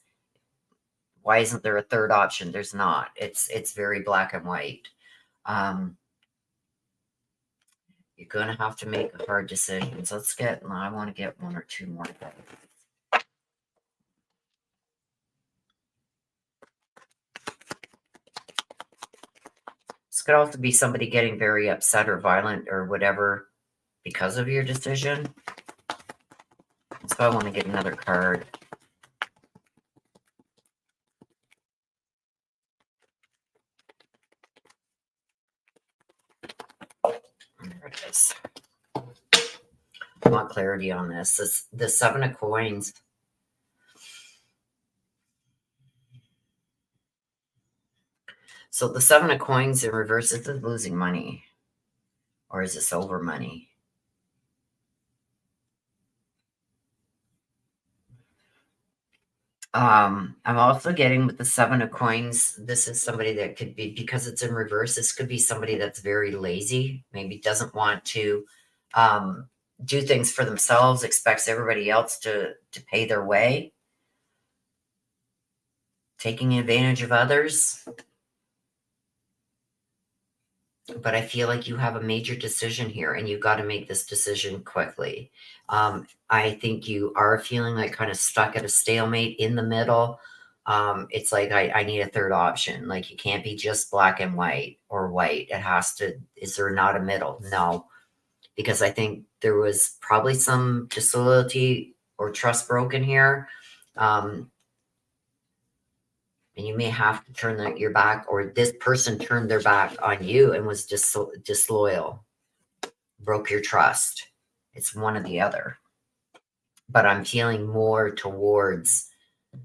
Why isn't there a third option? There's not. It's very black and white. You're going to have to make hard decisions. I want to get one or two more. This could also be somebody getting very upset or violent or whatever because of your decision. So I want to get another card. There it is. I want clarity on this. The Seven of Coins. So the Seven of Coins in reverse, is it losing money? Or is this over money? I'm also getting with the Seven of Coins, this is somebody that could be, because it's in reverse, this could be somebody that's very lazy, maybe doesn't want to do things for themselves, expects everybody else to pay their way, taking advantage of others. But I feel like you have a major decision here, and you've got to make this decision quickly. I think you are feeling like kind of stuck at a stalemate in the middle. It's like, I need a third option. Like, you can't be just black and white or white. It has to, is there not a middle? No, because I think there was probably some disloyalty or trust broken here. And you may have to turn your back, or this person turned their back on you and was disloyal, broke your trust. It's one or the other. But I'm feeling more towards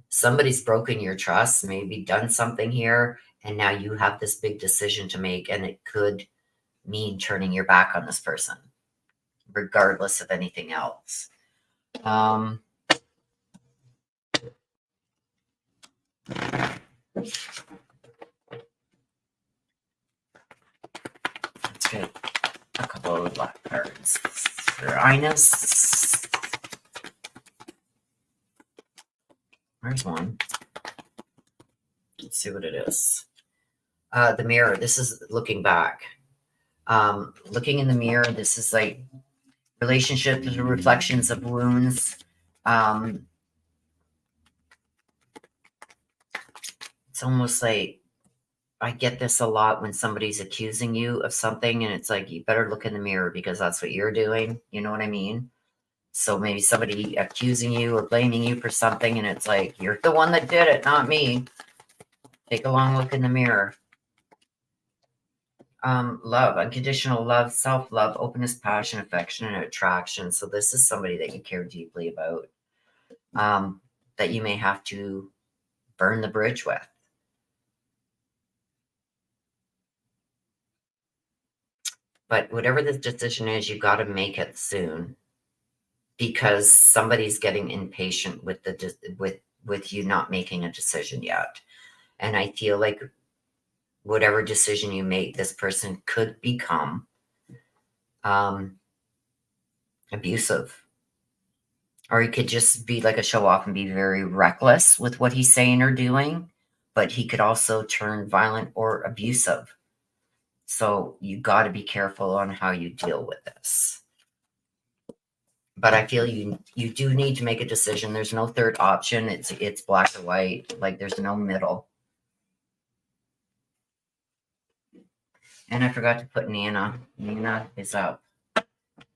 somebody's broken your trust, maybe done something here, and now you have this big decision to make, and it could mean turning your back on this person, regardless of anything else. Let's get a couple of black cards for Ines. There's one. Let's see what it is. The mirror. This is looking back. Looking in the mirror, this is like relationships, reflections of wounds. It's almost like I get this a lot when somebody's accusing you of something, and it's like, you better look in the mirror because that's what you're doing. You know what I mean? So maybe somebody accusing you or blaming you for something, and it's like, you're the one that did it, not me. Take a long look in the mirror. Love, unconditional love, self-love, openness, passion, affection, and attraction. So this is somebody that you care deeply about, that you may have to burn the bridge with. But whatever the decision is, you got to make it soon, because somebody's getting impatient with with you not making a decision yet. And I feel like whatever decision you make, this person could become abusive, or he could just be like a show off and be very reckless with what he's saying or doing, but he could also turn violent or abusive. So you got to be careful on how you deal with this. But I feel you do need to make a decision. There's no third option. It's black or white. Like, there's no middle. And I forgot to put Nana. Nana is up.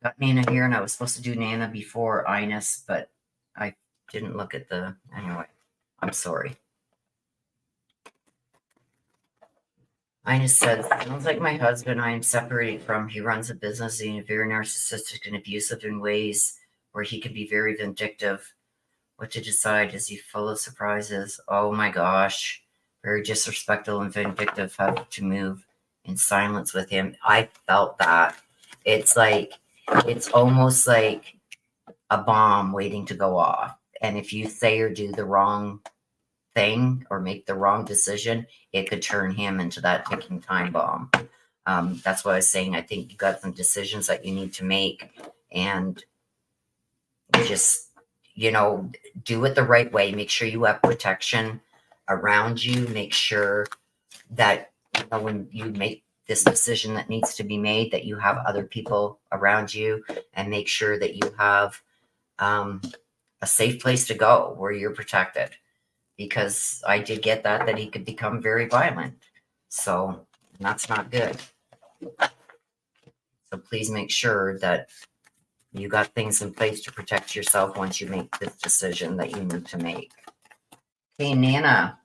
Got Nana here, and I was supposed to do Nana before Ines, but I didn't look at the... Anyway, I'm sorry. Ines said, sounds like my husband I am separated from. He runs a business. He's very narcissistic and abusive in ways where he can be very vindictive. What to decide? Is he full of surprises? Oh my gosh. Very disrespectful and vindictive. Have to move in silence with him. I felt that. It's like, it's almost like a bomb waiting to go off. And if you say or do the wrong thing or make the wrong decision, it could turn him into that ticking time bomb. That's what I was saying. I think you got some decisions that you need to make, and just, do it the right way. Make sure you have protection around you. Make sure that, when you make this decision that needs to be made, that you have other people around you, and make sure that you have a safe place to go where you're protected. Because I did get that he could become very violent. So that's not good. So please make sure that you got things in place to protect yourself once you make this decision that you need to make. Hey, Nana.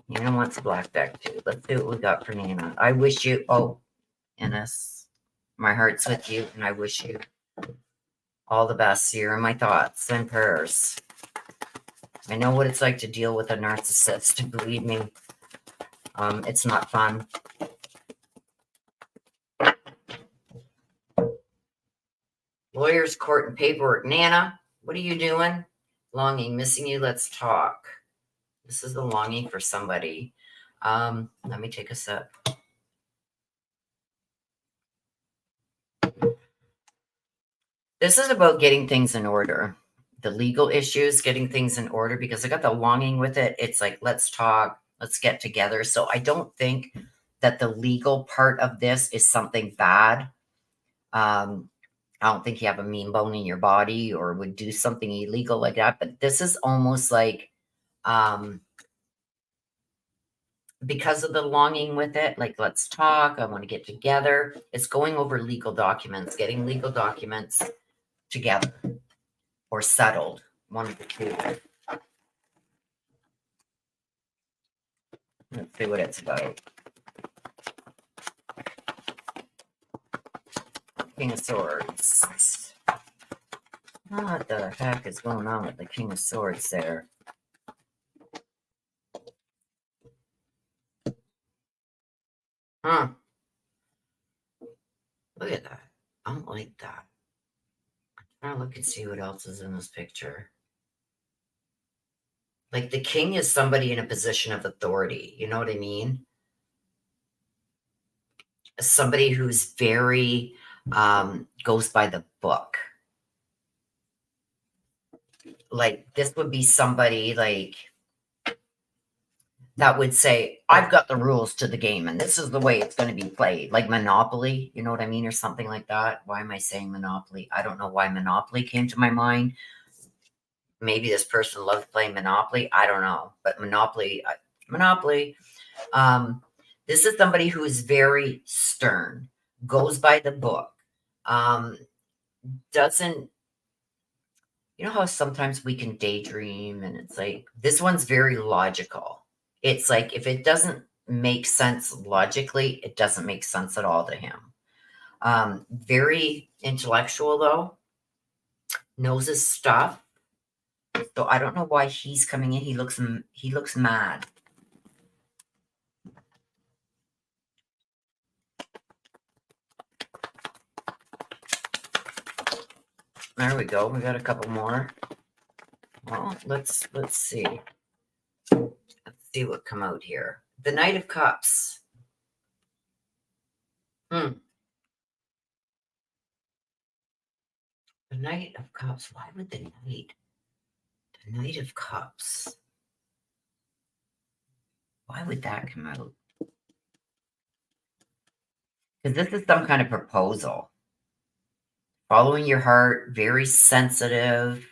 Nana wants a black deck too. Let's see what we got for Nana. I wish you, Ennis, my heart's with you, and I wish you all the best. You're in my thoughts and prayers. I know what it's like to deal with a narcissist. Believe me, it's not fun. Lawyers, court, and paperwork. Nana, what are you doing? Longing, missing you. Let's talk. This is the longing for somebody. Let me take a sip. This is about getting things in order. The legal issues, getting things in order, because I got the longing with it. It's like, let's talk, let's get together. So I don't think that the legal part of this is something bad. I don't think you have a mean bone in your body or would do something illegal like that. But this is almost like, because of the longing with it, like, let's talk, I want to get together. It's going over legal documents, getting legal documents together or settled, one of the two. Let's see what it's about. King of Swords. What the heck is going on with the King of Swords there? Huh. Look at that. I don't like that. I'm trying to look and see what else is in this picture. Like, the king is somebody in a position of authority. You know what I mean? Somebody who's very, goes by the book. Like, this would be somebody like that would say, I've got the rules to the game and this is the way it's going to be played. Like Monopoly, you know what I mean? Or something like that. Why am I saying Monopoly? I don't know why Monopoly came to my mind. Maybe this person loves playing Monopoly. I don't know. But Monopoly. This is somebody who is very stern, goes by the book, doesn't, you know how sometimes we can daydream, and it's like, this one's very logical. It's like, if it doesn't make sense logically, it doesn't make sense at all to him. Very intellectual though, knows his stuff. So I don't know why he's coming in. He looks mad. There we go. We got a couple more. Well, let's see. Let's see what come out here. The Knight of Cups. The Knight of Cups. Why would the Knight? The Knight of Cups. Why would that come out? Because this is some kind of proposal. Following your heart, very sensitive.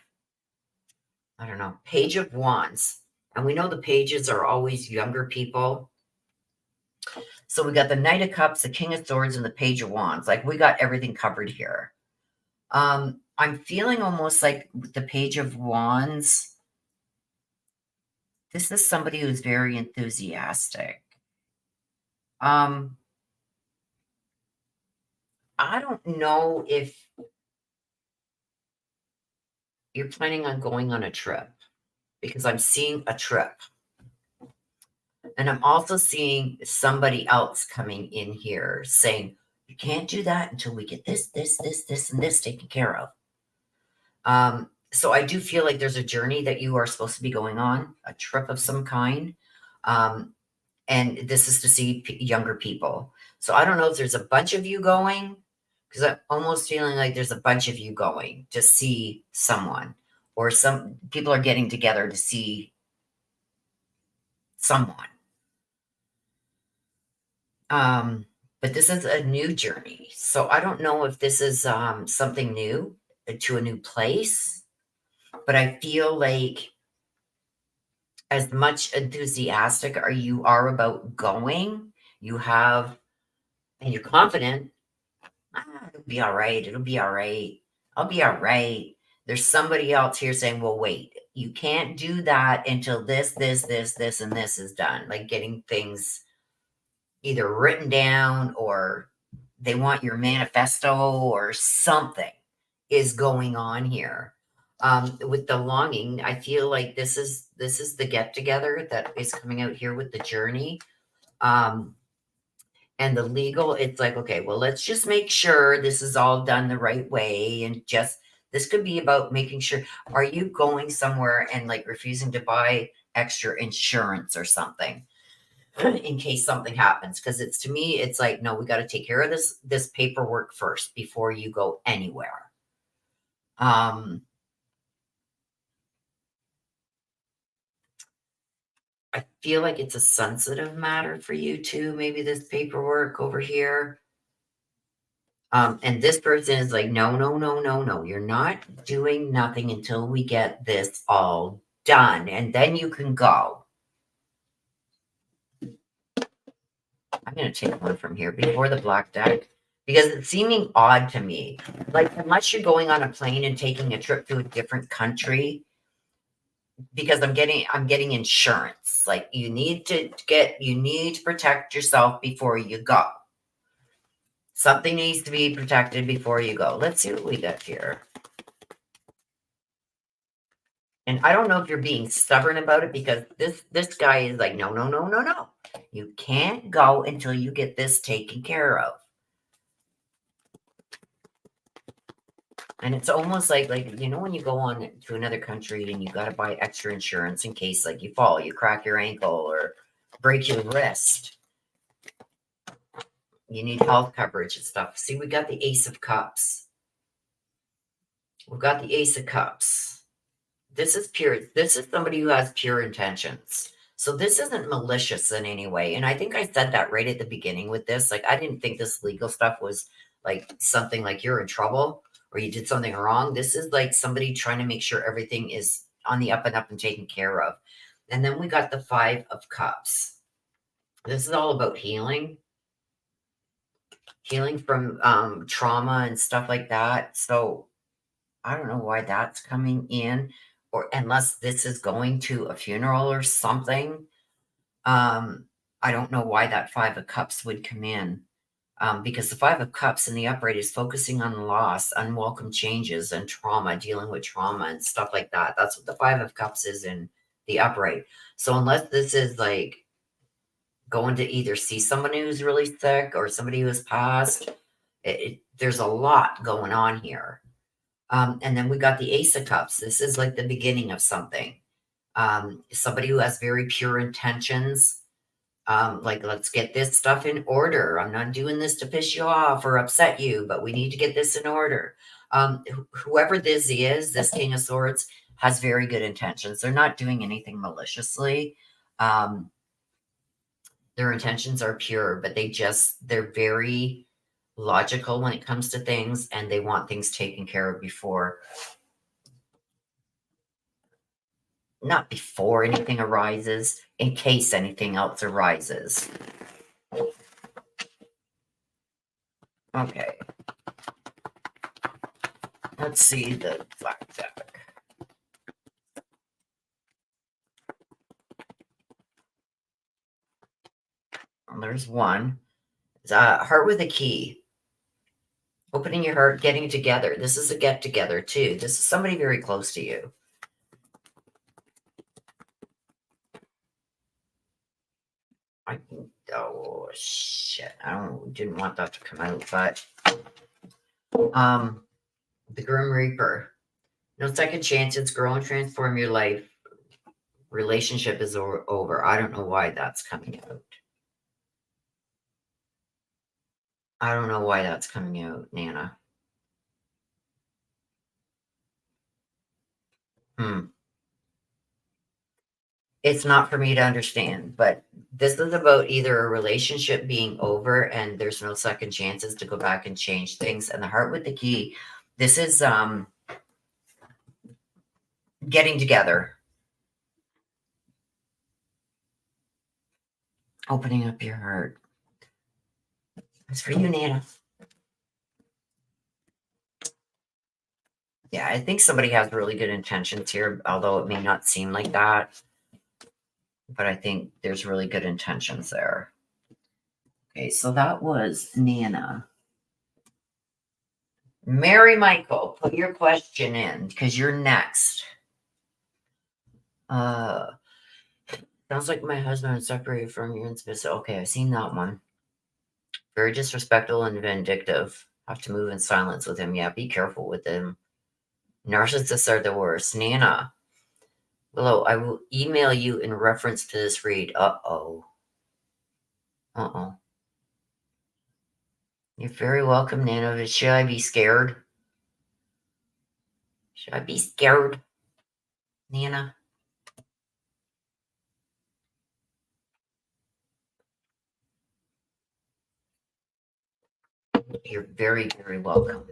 I don't know. Page of Wands. And we know the pages are always younger people. So we got the Knight of Cups, the King of Swords, and the Page of Wands. Like, we got everything covered here. I'm feeling almost like with the Page of Wands, this is somebody who's very enthusiastic. I don't know if you're planning on going on a trip, because I'm seeing a trip. And I'm also seeing somebody else coming in here saying, you can't do that until we get this, and this taken care of. So I do feel like there's a journey that you are supposed to be going on, a trip of some kind. And this is to see younger people. So I don't know if there's a bunch of you going, because I'm almost feeling like there's a bunch of you going to see someone, or some people are getting together to see someone. But this is a new journey. So I don't know if this is something new to a new place, but I feel like as much enthusiastic you are about going, you have, and you're confident, it'll be all right. It'll be all right. I'll be all right. There's somebody else here saying, well, wait, you can't do that until this, and this is done. Like getting things either written down, or they want your manifesto or something is going on here. With the longing, I feel like this is the get together that is coming out here with the journey. And the legal, it's like, okay, well, let's just make sure this is all done the right way. And just, this could be about making sure, are you going somewhere and like refusing to buy extra insurance or something in case something happens? Because it's, to me, it's like, no, we got to take care of this paperwork first before you go anywhere. I feel like it's a sensitive matter for you too, maybe this paperwork over here. And this person is like, no, no, no, no, no. You're not doing nothing until we get this all done. And then you can go. I'm going to take one from here before the black deck, because it's seeming odd to me. Like, unless you're going on a plane and taking a trip to a different country, because I'm getting insurance. Like, you need to protect yourself before you go. Something needs to be protected before you go. Let's see what we got here. And I don't know if you're being stubborn about it, because this guy is like, no, no, no, no, no. You can't go until you get this taken care of. And it's almost like, when you go on to another country and you got to buy extra insurance in case, like, you fall, you crack your ankle, or break your wrist. You need health coverage and stuff. See, we got the Ace of Cups. We've got the Ace of Cups. This is pure. This is somebody who has pure intentions. So this isn't malicious in any way. And I think I said that right at the beginning with this. Like, I didn't think this legal stuff was like something like you're in trouble or you did something wrong. This is like somebody trying to make sure everything is on the up and up and taken care of. And then we got the Five of Cups. This is all about healing from trauma and stuff like that. So I don't know why that's coming in, or unless this is going to a funeral or something. I don't know why that Five of Cups would come in, because the Five of Cups in the upright is focusing on loss, unwelcome changes, and trauma, dealing with trauma and stuff like that. That's what the Five of Cups is in the upright. So unless this is like going to either see someone who's really sick or somebody who has passed, there's a lot going on here. And then we got the Ace of Cups. This is like the beginning of something. Somebody who has very pure intentions. Like, let's get this stuff in order. I'm not doing this to piss you off or upset you, but we need to get this in order. Whoever this is, this King of Swords, has very good intentions. They're not doing anything maliciously. Their intentions are pure, but they're very logical when it comes to things, and they want things taken care of not before anything arises, in case anything else arises. Okay. Let's see the black deck. Well, there's one. It's heart with a key. Opening your heart, getting together. This is a get together too. This is somebody very close to you. Oh shit! Didn't want that to come out, but the Grim Reaper. No second chances. Grow and transform your life. Relationship is over. I don't know why that's coming out. I don't know why that's coming out, Nana. It's not for me to understand, but this is about either a relationship being over and there's no second chances to go back and change things. And the heart with the key, this is getting together, opening up your heart. It's for you, Nana. Yeah, I think somebody has really good intentions here, although it may not seem like that. But I think there's really good intentions there. Okay, so that was Nana. Mary Michael, put your question in because you're next. Sounds like my husband is separated from you and specific. Okay, I've seen that one. Very disrespectful and vindictive. Have to move in silence with him. Yeah, be careful with him. Narcissists are the worst. Nana. Willow, I will email you in reference to this read. Uh-oh. Uh-oh. You're very welcome, Nana. Should I be scared? Should I be scared, Nana? You're very, very welcome.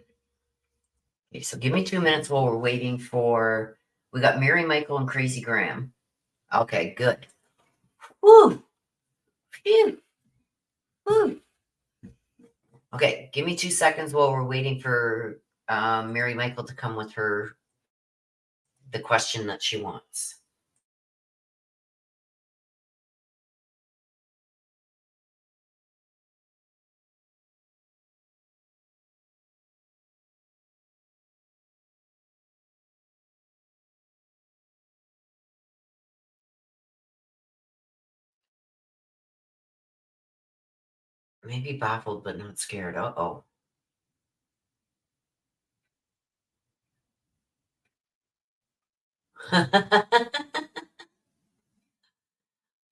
Okay, so give me 2 minutes while we're waiting for... We got Mary Michael and Crazy Graham. Okay, good. Woo! Phew. Woo! Okay, give me 2 seconds while we're waiting for Mary Michael to come with the question that she wants. Maybe baffled but not scared. Uh-oh.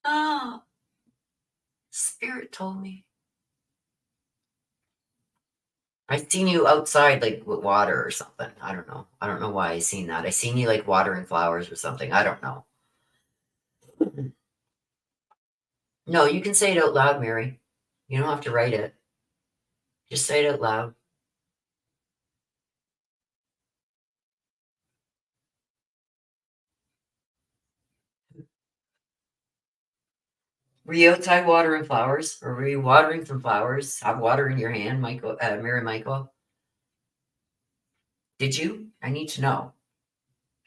Oh, Spirit told me. I seen you outside like with water or something. I don't know. I don't know why I seen that. I seen you like watering flowers or something. I don't know. No, you can say it out loud, Mary. You don't have to write it. Just say it out loud. Were you outside watering flowers? Or were you watering some flowers? Have water in your hand, Michael, Mary Michael? Did you? I need to know.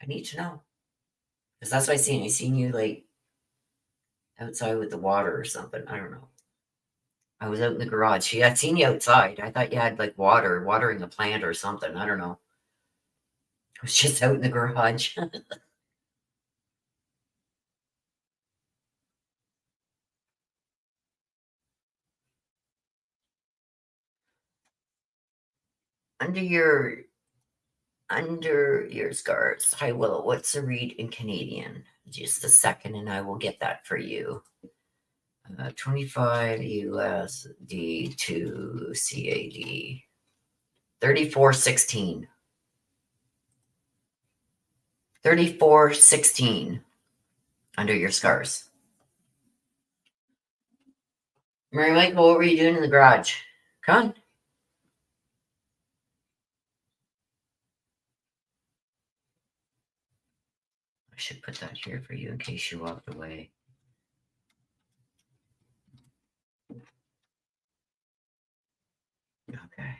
I need to know. Because that's what I seen. I seen you like outside with the water or something. I don't know. I was out in the garage. Yeah, I'd seen you outside. I thought you had like watering a plant or something. I don't know. I was just out in the garage. under your scars. Hi Willow, what's the read in Canadian? Just a second and I will get that for you. 25 USD to CAD. 3416. 3416 under your scars. Mary Michael, what were you doing in the garage? Come on. I should put that here for you in case you walked away. Okay.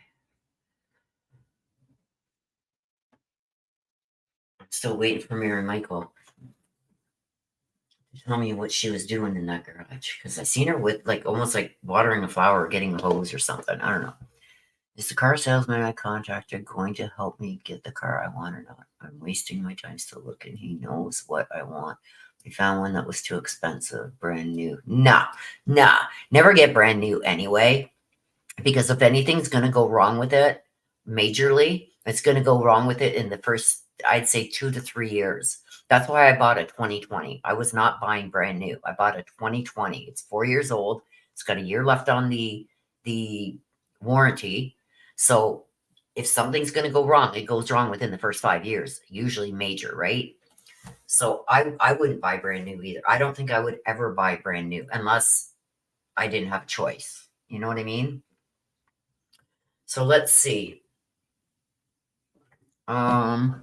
I'm still waiting for Mary Michael to tell me what she was doing in that garage. Because I seen her with like almost like watering a flower or getting a hose or something. I don't know. Is the car salesman I contacted going to help me get the car I want or not? I'm wasting my time still looking. He knows what I want. We found one that was too expensive, brand new. Nah, never get brand new anyway. Because if anything's going to go wrong with it, majorly, it's going to go wrong with it in the first, I'd say 2 to 3 years. That's why I bought a 2020. I was not buying brand new. I bought a 2020. It's 4 years old. It's got a year left on the warranty. So if something's going to go wrong, it goes wrong within the first 5 years, usually major, right? So I wouldn't buy brand new either. I don't think I would ever buy brand new unless I didn't have a choice. You know what I mean? So let's see. Oh,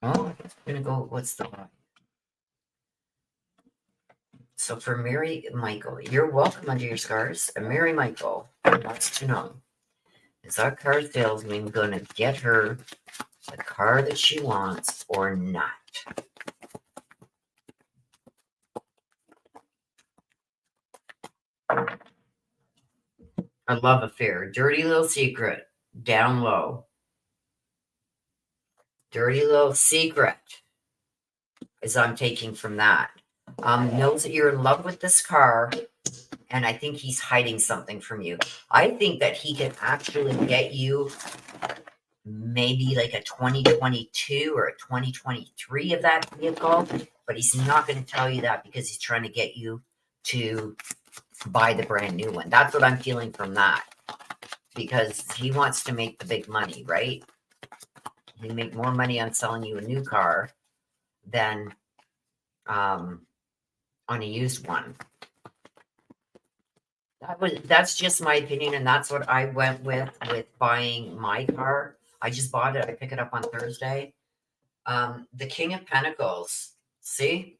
I'm gonna go. What's the line? So for Mary Michael, you're welcome under your scars. And Mary Michael wants to know: is our car salesman gonna get her the car that she wants or not? A love affair, dirty little secret, down low. Dirty little secret is I'm taking from that. Knows that you're in love with this car, and I think he's hiding something from you. I think that he can actually get you maybe like a 2022 or a 2023 of that vehicle, but he's not going to tell you that because he's trying to get you to buy the brand new one. That's what I'm feeling from that, because he wants to make the big money, right? He make more money on selling you a new car than on a used one. That's just my opinion, and that's what I went with buying my car. I just bought it. I pick it up on Thursday. The King of Pentacles. See?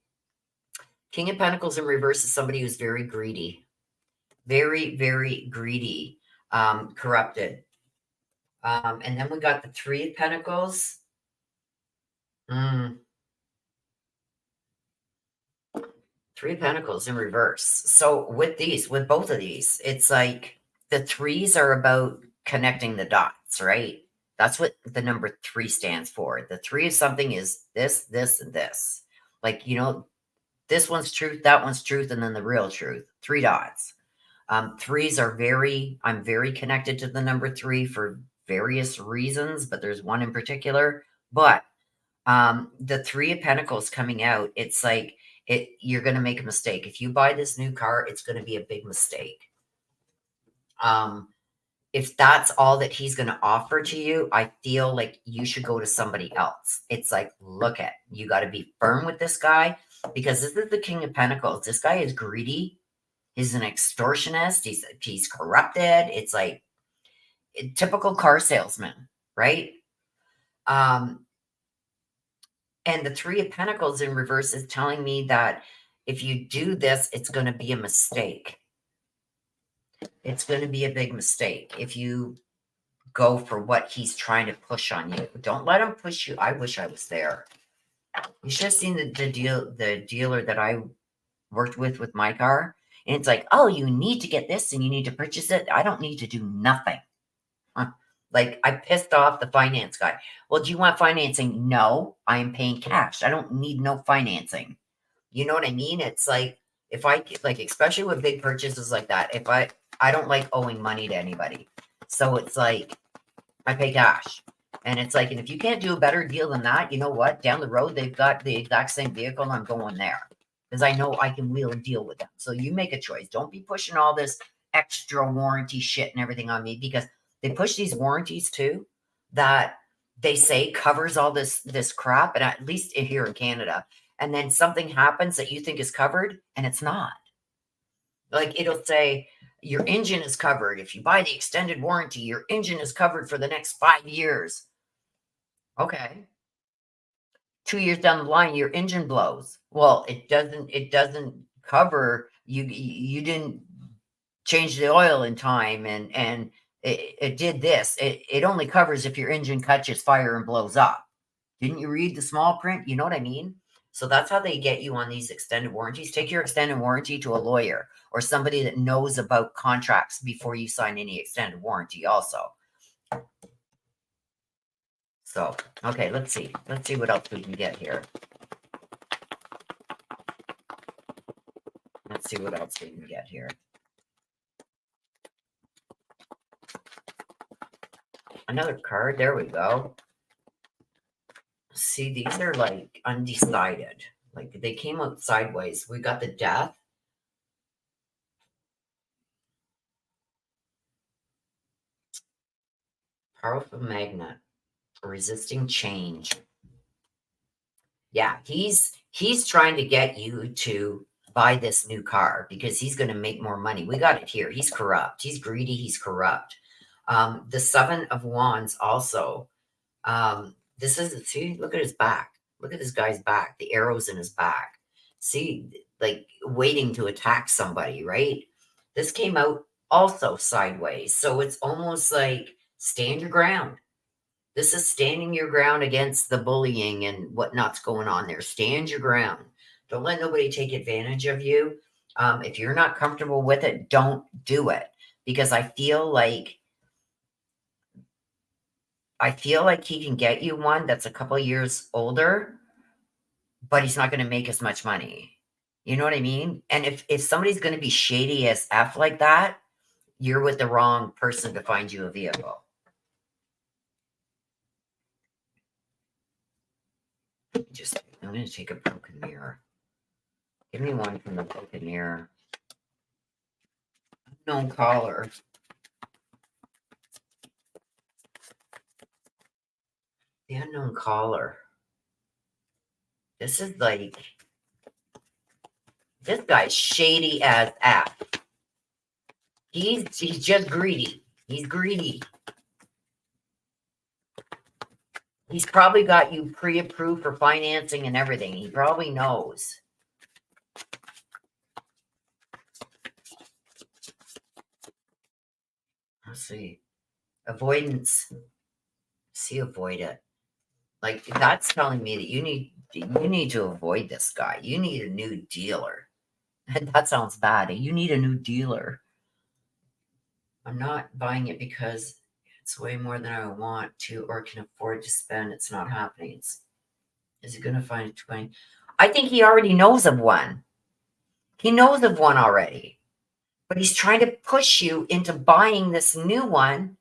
King of Pentacles in reverse is somebody who's very greedy. Very, very greedy. Corrupted. And then we got the Three of Pentacles. Three of Pentacles in reverse. So with both of these, it's like the threes are about connecting the dots, right? That's what the number 3 stands for. The 3 of something is this, this, and this. Like, this one's truth, that one's truth, and then the real truth. 3 dots. Threes are I'm very connected to the number 3 for various reasons, but there's one in particular. But the Three of Pentacles coming out, it's like you're going to make a mistake. If you buy this new car, it's going to be a big mistake. If that's all that he's going to offer to you, I feel like you should go to somebody else. It's like, look at, you got to be firm with this guy, because this is the King of Pentacles. This guy is greedy. He's an extortionist. He's corrupted. It's like a typical car salesman, right? And the Three of Pentacles in reverse is telling me that if you do this, it's going to be a mistake. It's going to be a big mistake if you go for what he's trying to push on you. Don't let him push you. I wish I was there. You should have seen the dealer that I worked with my car. And it's like, oh, you need to get this and you need to purchase it. I don't need to do nothing. Like, I pissed off the finance guy. Well, do you want financing? No, I am paying cash. I don't need no financing. You know what I mean? It's like, if I like, especially with big purchases like that, if I don't like owing money to anybody. So it's like, I pay cash. And it's like, and if you can't do a better deal than that, you know what? Down the road, they've got the exact same vehicle and I'm going there. Because I know I can wheel and deal with them. So you make a choice. Don't be pushing all this extra warranty shit and everything on me, because they push these warranties too that they say covers all this crap, and at least here in Canada. And then something happens that you think is covered and it's not. Like, it'll say your engine is covered. If you buy the extended warranty, your engine is covered for the next 5 years. Okay. 2 years down the line, your engine blows. Well, it doesn't cover you. You didn't change the oil in time, and it did this. It only covers if your engine catches fire and blows up. Didn't you read the small print? You know what I mean? So that's how they get you on these extended warranties. Take your extended warranty to a lawyer or somebody that knows about contracts before you sign any extended warranty also. So, okay, let's see. Let's see what else we can get here. Let's see what else we can get here. Another card. There we go. See, these are like undecided. Like they came out sideways. We got the death. Powerful magnet. Resisting change. Yeah, he's trying to get you to buy this new car because he's going to make more money. We got it here. He's corrupt. He's greedy. He's corrupt. The Seven of Wands also. This is, see, look at his back. Look at this guy's back. The arrows in his back. See, like waiting to attack somebody, right? This came out also sideways. So it's almost like stand your ground. This is standing your ground against the bullying and whatnot's going on there. Stand your ground. Don't let nobody take advantage of you. If you're not comfortable with it, don't do it. Because I feel like he can get you one that's a couple years older, but he's not going to make as much money. You know what I mean? And if somebody's going to be shady as F like that, you're with the wrong person to find you a vehicle. I'm going to take a broken mirror. Give me one from the broken mirror. Unknown caller. The unknown caller. This is like, this guy's shady as F. He's just greedy. He's greedy. He's probably got you pre-approved for financing and everything. He probably knows. Let's see. Avoidance. See, avoid it. Like that's telling me that you need to avoid this guy. You need a new dealer. That sounds bad. You need a new dealer. I'm not buying it because it's way more than I want to or can afford to spend. It's not happening. Is he going to find a 20? I think he already knows of one. He knows of one already. But he's trying to push you into buying this new one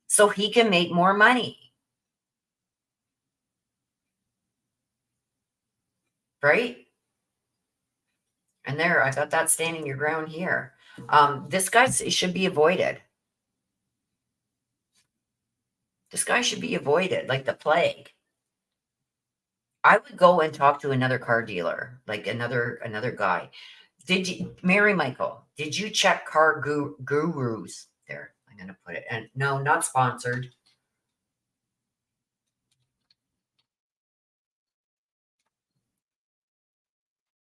so he can make more money. Right? And there, I got that standing your ground here. This guy should be avoided. This guy should be avoided like the plague. I would go and talk to another car dealer, like another guy. Mary Michael, did you check car gurus? There, I'm going to put it. And no, not sponsored.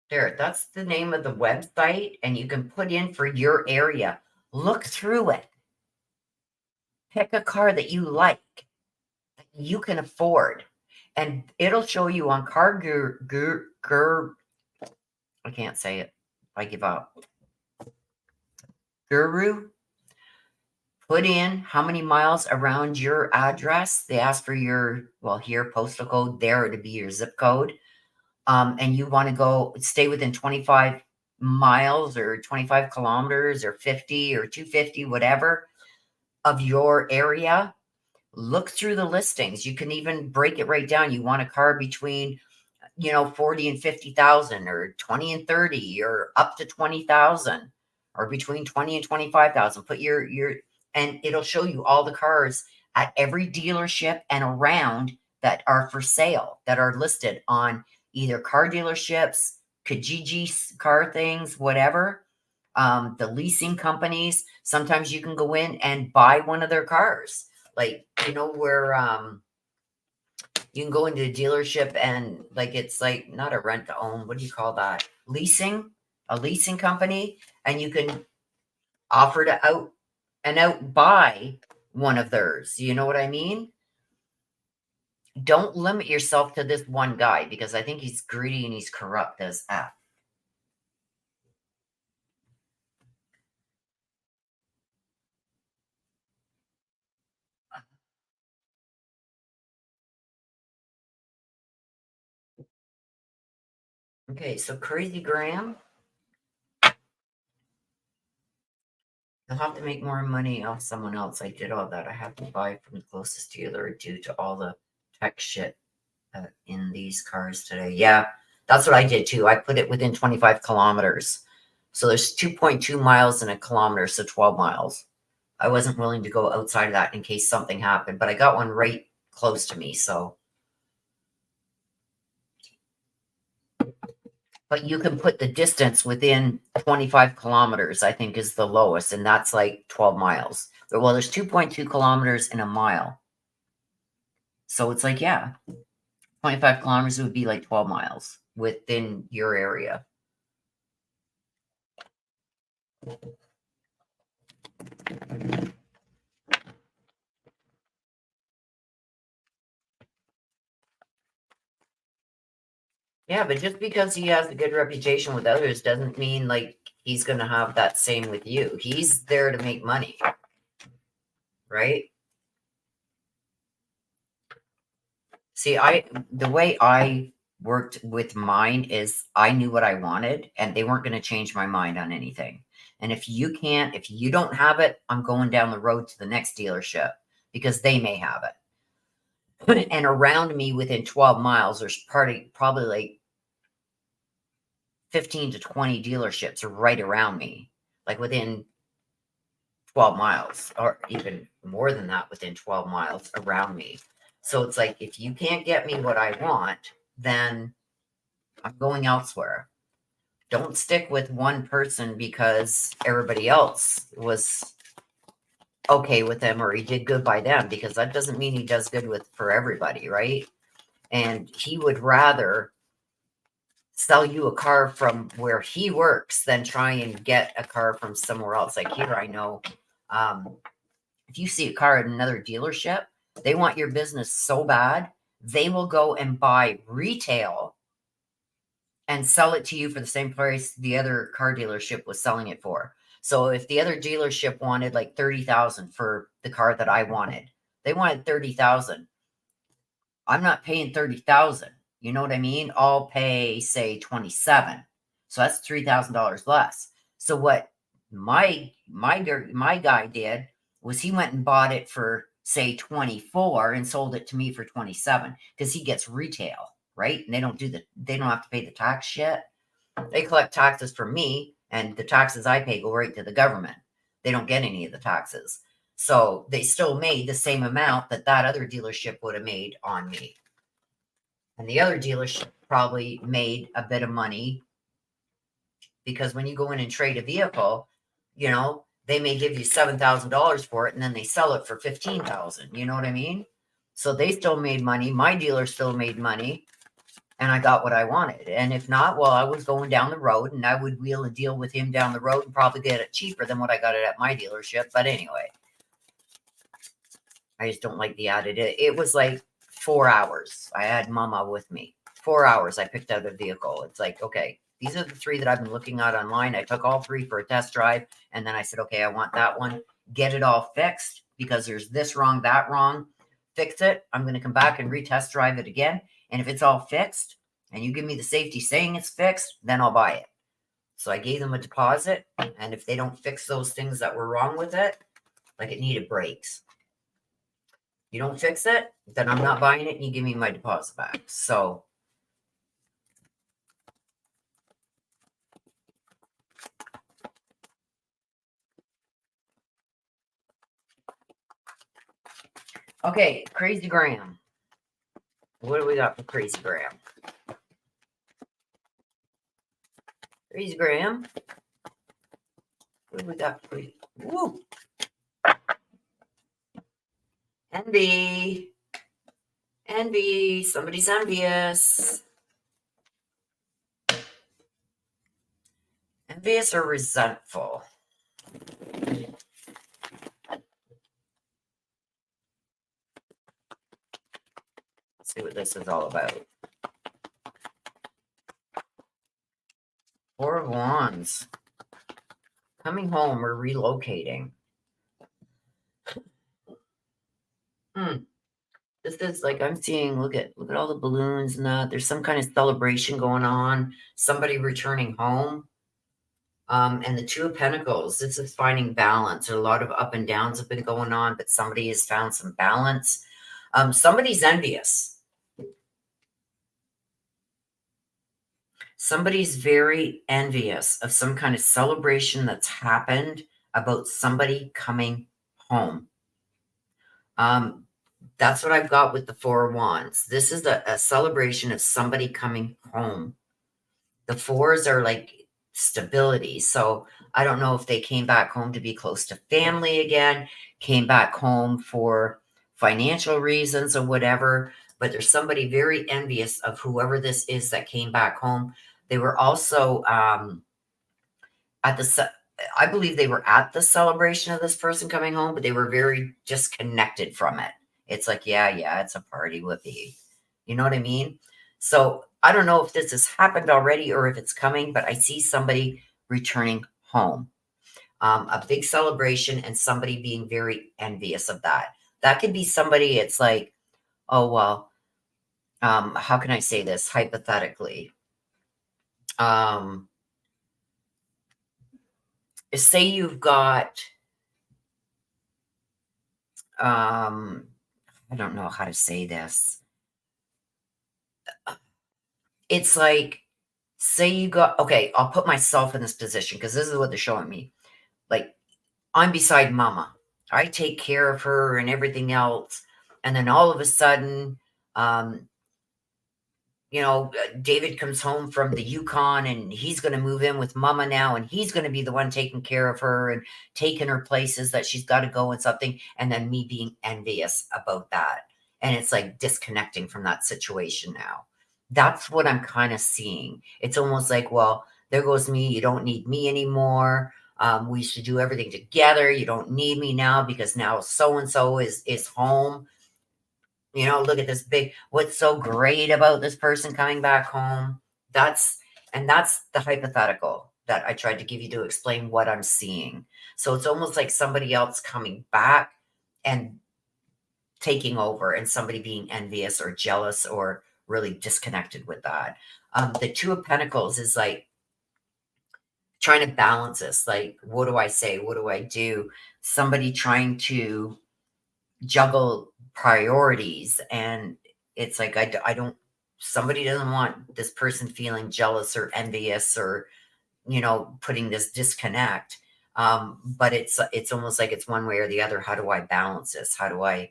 There, that's the name of the website, and you can put in for your area. Look through it. Pick a car that you like, that you can afford, and it'll show you on Car I can't say it. I give up. Guru. Put in how many miles around your address. They ask for your, well, here, postal code, there to be your zip code. And you want to go stay within 25 miles or 25 kilometers or 50 or 250, whatever, of your area. Look through the listings. You can even break it right down. You want a car between 40 and 50,000 or 20 and 30 or up to 20,000 or between 20 and 25,000. Put your and it'll show you all the cars at every dealership and around that are for sale, that are listed on either car dealerships, Kijiji car things, whatever. The leasing companies, sometimes you can go in and buy one of their cars. Like, where you can go into a dealership and like it's like not a rent to own. What do you call that? Leasing, a leasing company, and you can offer to out buy one of theirs. You know what I mean? Don't limit yourself to this one guy because I think he's greedy and he's corrupt as F. Okay, so Crazy Graham, you'll have to make more money off someone else. I did all that. I have to buy from the closest dealer due to all the tech shit in these cars today. Yeah, that's what I did too. I put it within 25 kilometers. So there's 2.2 miles in a kilometer, so 12 miles. I wasn't willing to go outside of that in case something happened, but I got one right close to me, so. But you can put the distance within 25 kilometers, I think is the lowest, and that's like 12 miles. Well, there's 2.2 kilometers in a mile. So it's like, yeah, 25 kilometers would be like 12 miles within your area. Yeah, but just because he has a good reputation with others doesn't mean like he's going to have that same with you. He's there to make money, right? See, the way I worked with mine is I knew what I wanted and they weren't going to change my mind on anything. And if you don't have it, I'm going down the road to the next dealership because they may have it. And around me within 12 miles, there's probably like 15 to 20 dealerships are right around me, like within 12 miles or even more than that within 12 miles around me. So it's like, if you can't get me what I want, then I'm going elsewhere. Don't stick with one person because everybody else was okay with them or he did good by them, because that doesn't mean he does good for everybody, right? And he would rather sell you a car from where he works than try and get a car from somewhere else. Like here, I know if you see a car at another dealership, they want your business so bad, they will go and buy retail and sell it to you for the same price the other car dealership was selling it for. So if the other dealership wanted like 30,000 for the car that I wanted, they wanted 30,000. I'm not paying 30,000. You know what I mean? I'll pay say 27. So that's $3,000 less. So what my guy did was he went and bought it for say 24 and sold it to me for 27 because he gets retail, right? And they don't have to pay the tax shit. They collect taxes from me, and the taxes I pay go right to the government. They don't get any of the taxes. So they still made the same amount that other dealership would have made on me. And the other dealership probably made a bit of money because when you go in and trade a vehicle, they may give you $7,000 for it and then they sell it for $15,000. You know what I mean? So they still made money. My dealer still made money and I got what I wanted. And if not, well, I was going down the road and I would wheel a deal with him down the road and probably get it cheaper than what I got it at my dealership. But anyway, I just don't like the added. It was like 4 hours. I had mama with me. 4 hours. I picked out a vehicle. It's like, okay, these are the 3 that I've been looking at online. I took all 3 for a test drive. And then I said, okay, I want that one. Get it all fixed because there's this wrong, that wrong. Fix it. I'm going to come back and retest drive it again. And if it's all fixed and you give me the safety saying it's fixed, then I'll buy it. So I gave them a deposit. And if they don't fix those things that were wrong with it, like it needed brakes, you don't fix it, then I'm not buying it and you give me my deposit back. So okay, Crazy Graham. What do we got for Crazy Graham? Crazy Graham. What do we got for you? Woo! Envy. Envy. Somebody's envious. Envious or resentful? Let's see what this is all about. 4 of Wands. Coming home or relocating. This is like I'm seeing, look at all the balloons and that. There's some kind of celebration going on. Somebody returning home. And the 2 of Pentacles, this is finding balance. A lot of up and downs have been going on, but somebody has found some balance. Somebody's envious. Somebody's very envious of some kind of celebration that's happened about somebody coming home. That's what I've got with the Four of Wands. This is a celebration of somebody coming home. The fours are like stability. So I don't know if they came back home to be close to family again, came back home for financial reasons or whatever, but there's somebody very envious of whoever this is that came back home. They were also at the I believe they were at the celebration of this person coming home, but they were very disconnected from it. It's like, yeah, it's a party, whoopee. You know what I mean? So I don't know if this has happened already or if it's coming, but I see somebody returning home. A big celebration and somebody being very envious of that. That could be somebody, it's like, oh, well, how can I say this hypothetically? Say you've got, I don't know how to say this. It's like, say you got, okay, I'll put myself in this position because this is what they're showing me. Like, I'm beside mama. I take care of her and everything else. And then all of a sudden, um, David comes home from the Yukon and he's going to move in with mama now. And he's going to be the one taking care of her and taking her places that she's got to go and something. And then me being envious about that. And it's like disconnecting from that situation now. That's what I'm kind of seeing. It's almost like, well, there goes me. You don't need me anymore. We used to do everything together. You don't need me now because now so-and-so is home. Look at this big, what's so great about this person coming back home? That's the hypothetical that I tried to give you to explain what I'm seeing. So it's almost like somebody else coming back and taking over and somebody being envious or jealous or really disconnected with that. The Two of Pentacles is like trying to balance this. Like, what do I say? What do I do? Somebody trying to juggle priorities, and it's like I don't, somebody doesn't want this person feeling jealous or envious or putting this disconnect, but it's almost like it's one way or the other. How do I balance this? How do I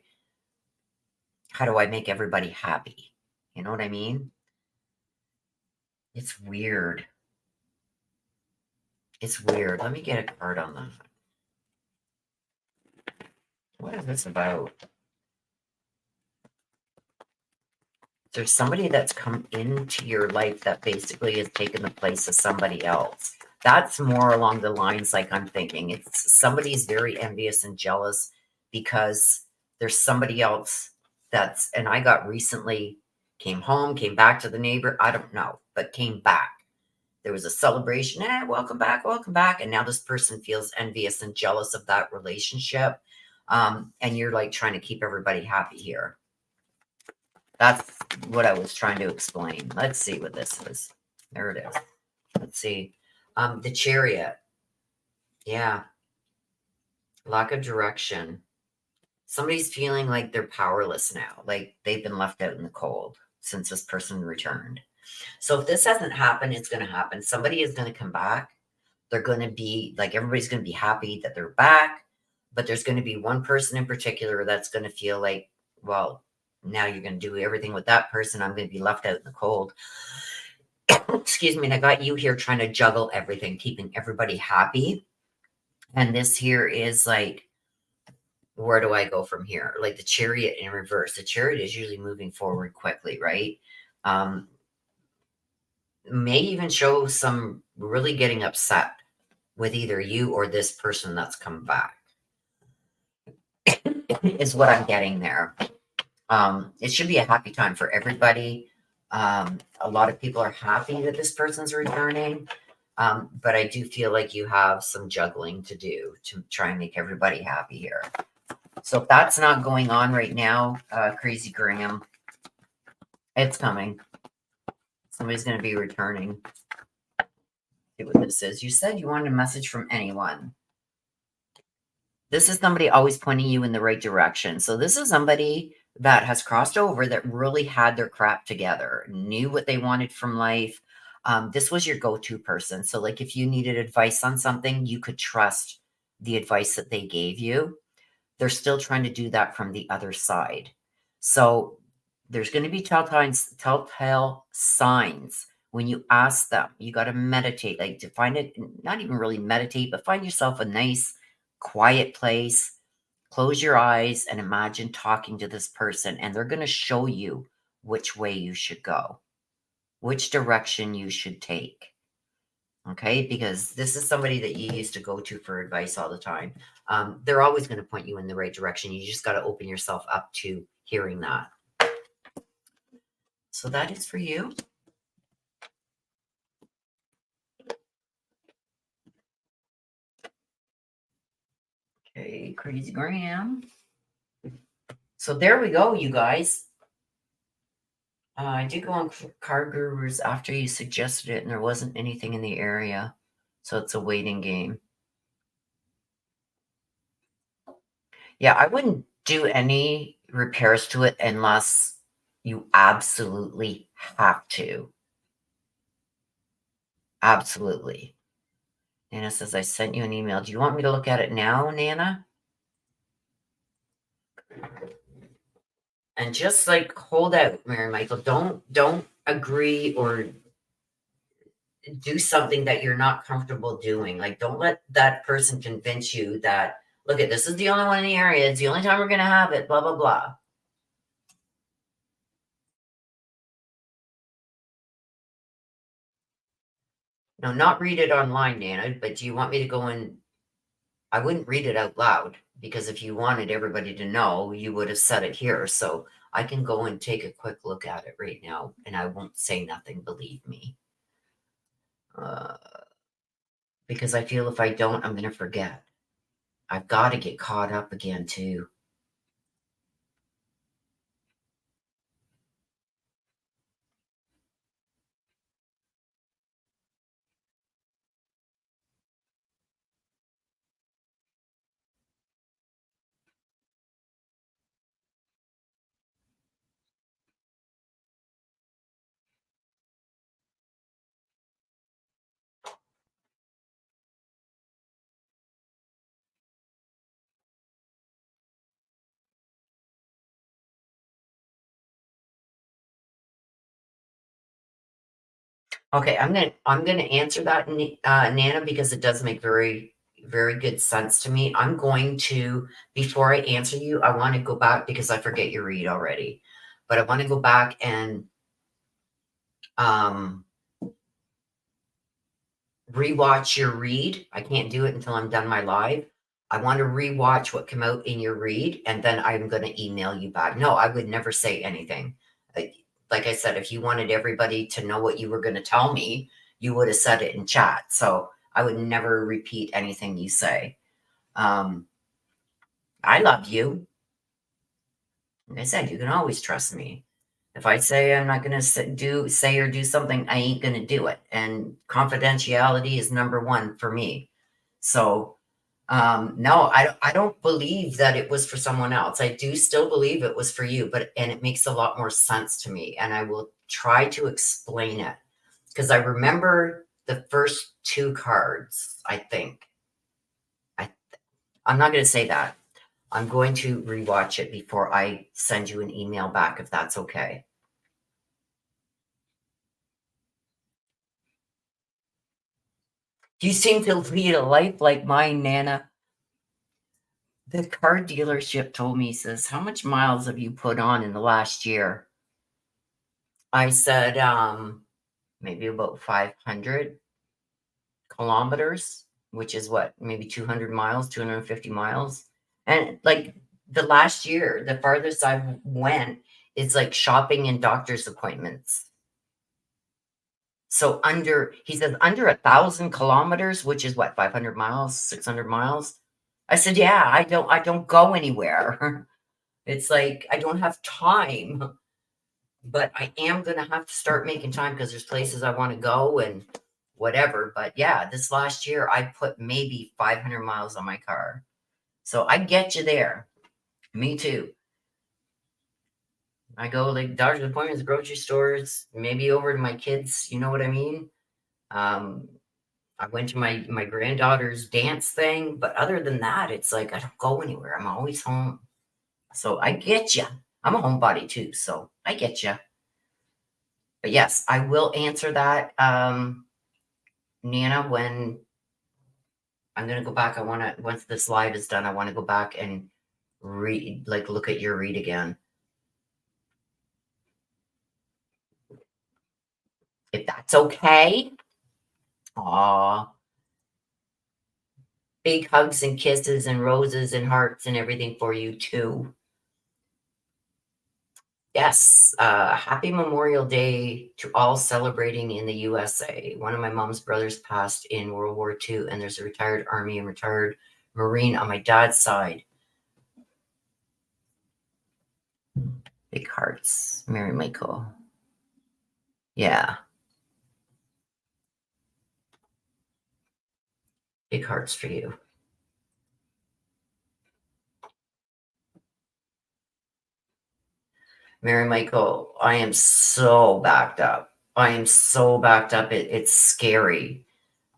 make everybody happy? You know what I mean? It's weird. It's weird. Let me get a card on that. What is this about? There's somebody that's come into your life that basically has taken the place of somebody else. That's more along the lines like I'm thinking. It's somebody's very envious and jealous because there's somebody else and I got recently, came home, came back to the neighbor, I don't know, but came back. There was a celebration, welcome back, welcome back. And now this person feels envious and jealous of that relationship. And you're like trying to keep everybody happy here. That's what I was trying to explain. Let's see what this is. There it is. Let's see. The Chariot. Yeah. Lack of direction. Somebody's feeling like they're powerless now, like they've been left out in the cold since this person returned. So if this hasn't happened, it's going to happen. Somebody is going to come back. They're going to be like, everybody's going to be happy that they're back. But there's going to be one person in particular that's going to feel like, well, now you're going to do everything with that person. I'm going to be left out in the cold. Excuse me. And I got you here trying to juggle everything, keeping everybody happy. And this here is like, where do I go from here? Like the Chariot in reverse. The Chariot is usually moving forward quickly, right? May even show some really getting upset with either you or this person that's come back. Is what I'm getting there. It should be a happy time for everybody. A lot of people are happy that this person's returning. But I do feel like you have some juggling to do to try and make everybody happy here. So if that's not going on right now, Crazy Graham, it's coming. Somebody's going to be returning. See what this is. You said you wanted a message from anyone. This is somebody always pointing you in the right direction. So this is somebody that has crossed over that really had their crap together, knew what they wanted from life. This was your go-to person. So like if you needed advice on something, you could trust the advice that they gave you. They're still trying to do that from the other side. So there's going to be telltale signs when you ask them. You got to meditate, like to find it, not even really meditate, but find yourself a nice, quiet place. Close your eyes and imagine talking to this person, and they're going to show you which way you should go, which direction you should take. Okay, because this is somebody that you used to go to for advice all the time. They're always going to point you in the right direction. You just got to open yourself up to hearing that. So that is for you. Okay, Crazy Graham. So there we go, you guys. I did go on Car Gurus after you suggested it, and there wasn't anything in the area. So it's a waiting game. Yeah, I wouldn't do any repairs to it unless you absolutely have to. Absolutely. Nana says, I sent you an email. Do you want me to look at it now, Nana? And just like hold out, Mary Michael. Don't agree or do something that you're not comfortable doing. Like, don't let that person convince you that, look, at this is the only one in the area. It's the only time we're going to have it, blah, blah, blah. No, not read it online, Nana, but do you want me to go and I wouldn't read it out loud because if you wanted everybody to know, you would have said it here. So I can go and take a quick look at it right now and I won't say nothing, believe me. Because I feel if I don't, I'm going to forget. I've got to get caught up again, too. Okay, I'm gonna answer that, Nana, because it does make very, very good sense to me. I'm going to, before I answer you, I want to go back because I forget your read already, but I want to go back and um, rewatch your read. I can't do it until I'm done my live. I want to rewatch what came out in your read, and then I'm going to email you back. No, I would never say anything. Like I said, if you wanted everybody to know what you were going to tell me, you would have said it in chat. So I would never repeat anything you say. I love you. Like I said, you can always trust me. If I say I'm not going to say or do something, I ain't going to do it. And confidentiality is number one for me. So no, I don't believe that it was for someone else. I do still believe it was for you, and it makes a lot more sense to me. And I will try to explain it because I remember the first two cards, I think. I'm not going to say that. I'm going to rewatch it before I send you an email back, if that's okay. You seem to lead a life like mine, Nana. The car dealership told me, says, how much miles have you put on in the last year? I said, maybe about 500 kilometers, which is what, maybe 200 miles, 250 miles. And like the last year, the farthest I went is like shopping and doctor's appointments. So he says under 1,000 kilometers, which is what, 500 miles, 600 miles. I said, yeah, I don't go anywhere. It's like, I don't have time, but I am going to have to start making time because there's places I want to go and whatever. But yeah, this last year I put maybe 500 miles on my car. So I get you there. Me too. I go like doctor's appointments, grocery stores, maybe over to my kids. You know what I mean? Um, I went to my granddaughter's dance thing, but other than that, it's like I don't go anywhere. I'm always home. So I get you. I'm a homebody too, so I get you. But yes, I will answer that, Nana, when I'm gonna go back. I wanna once this live is done, I wanna go back and read, like look at your read again. If that's okay. Aw. Big hugs and kisses and roses and hearts and everything for you too. Yes, happy Memorial Day to all celebrating in the USA. One of my mom's brothers passed in World War II, and there's a retired Army and retired Marine on my dad's side. Big hearts, Mary Michael. Yeah, big hearts for you. Mary Michael, I am so backed up. I am so backed up. It's scary.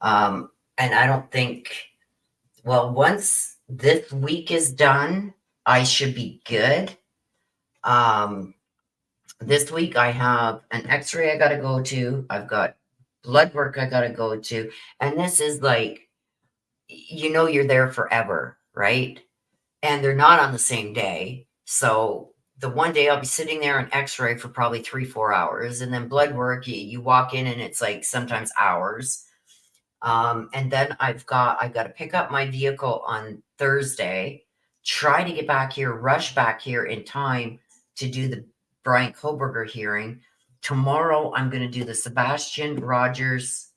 And I don't think, well, once this week is done, I should be good. This week I have an x-ray I got to go to. I've got blood work I got to go to. And this is like, you're there forever, right? And they're not on the same day. So the one day I'll be sitting there on x-ray for probably 3-4 hours. And then blood work, you walk in and it's like sometimes hours. And then I've got to pick up my vehicle on Thursday, try to get back here, rush back here in time to do the Brian Koberger hearing. Tomorrow, I'm going to do the Sebastian Rogers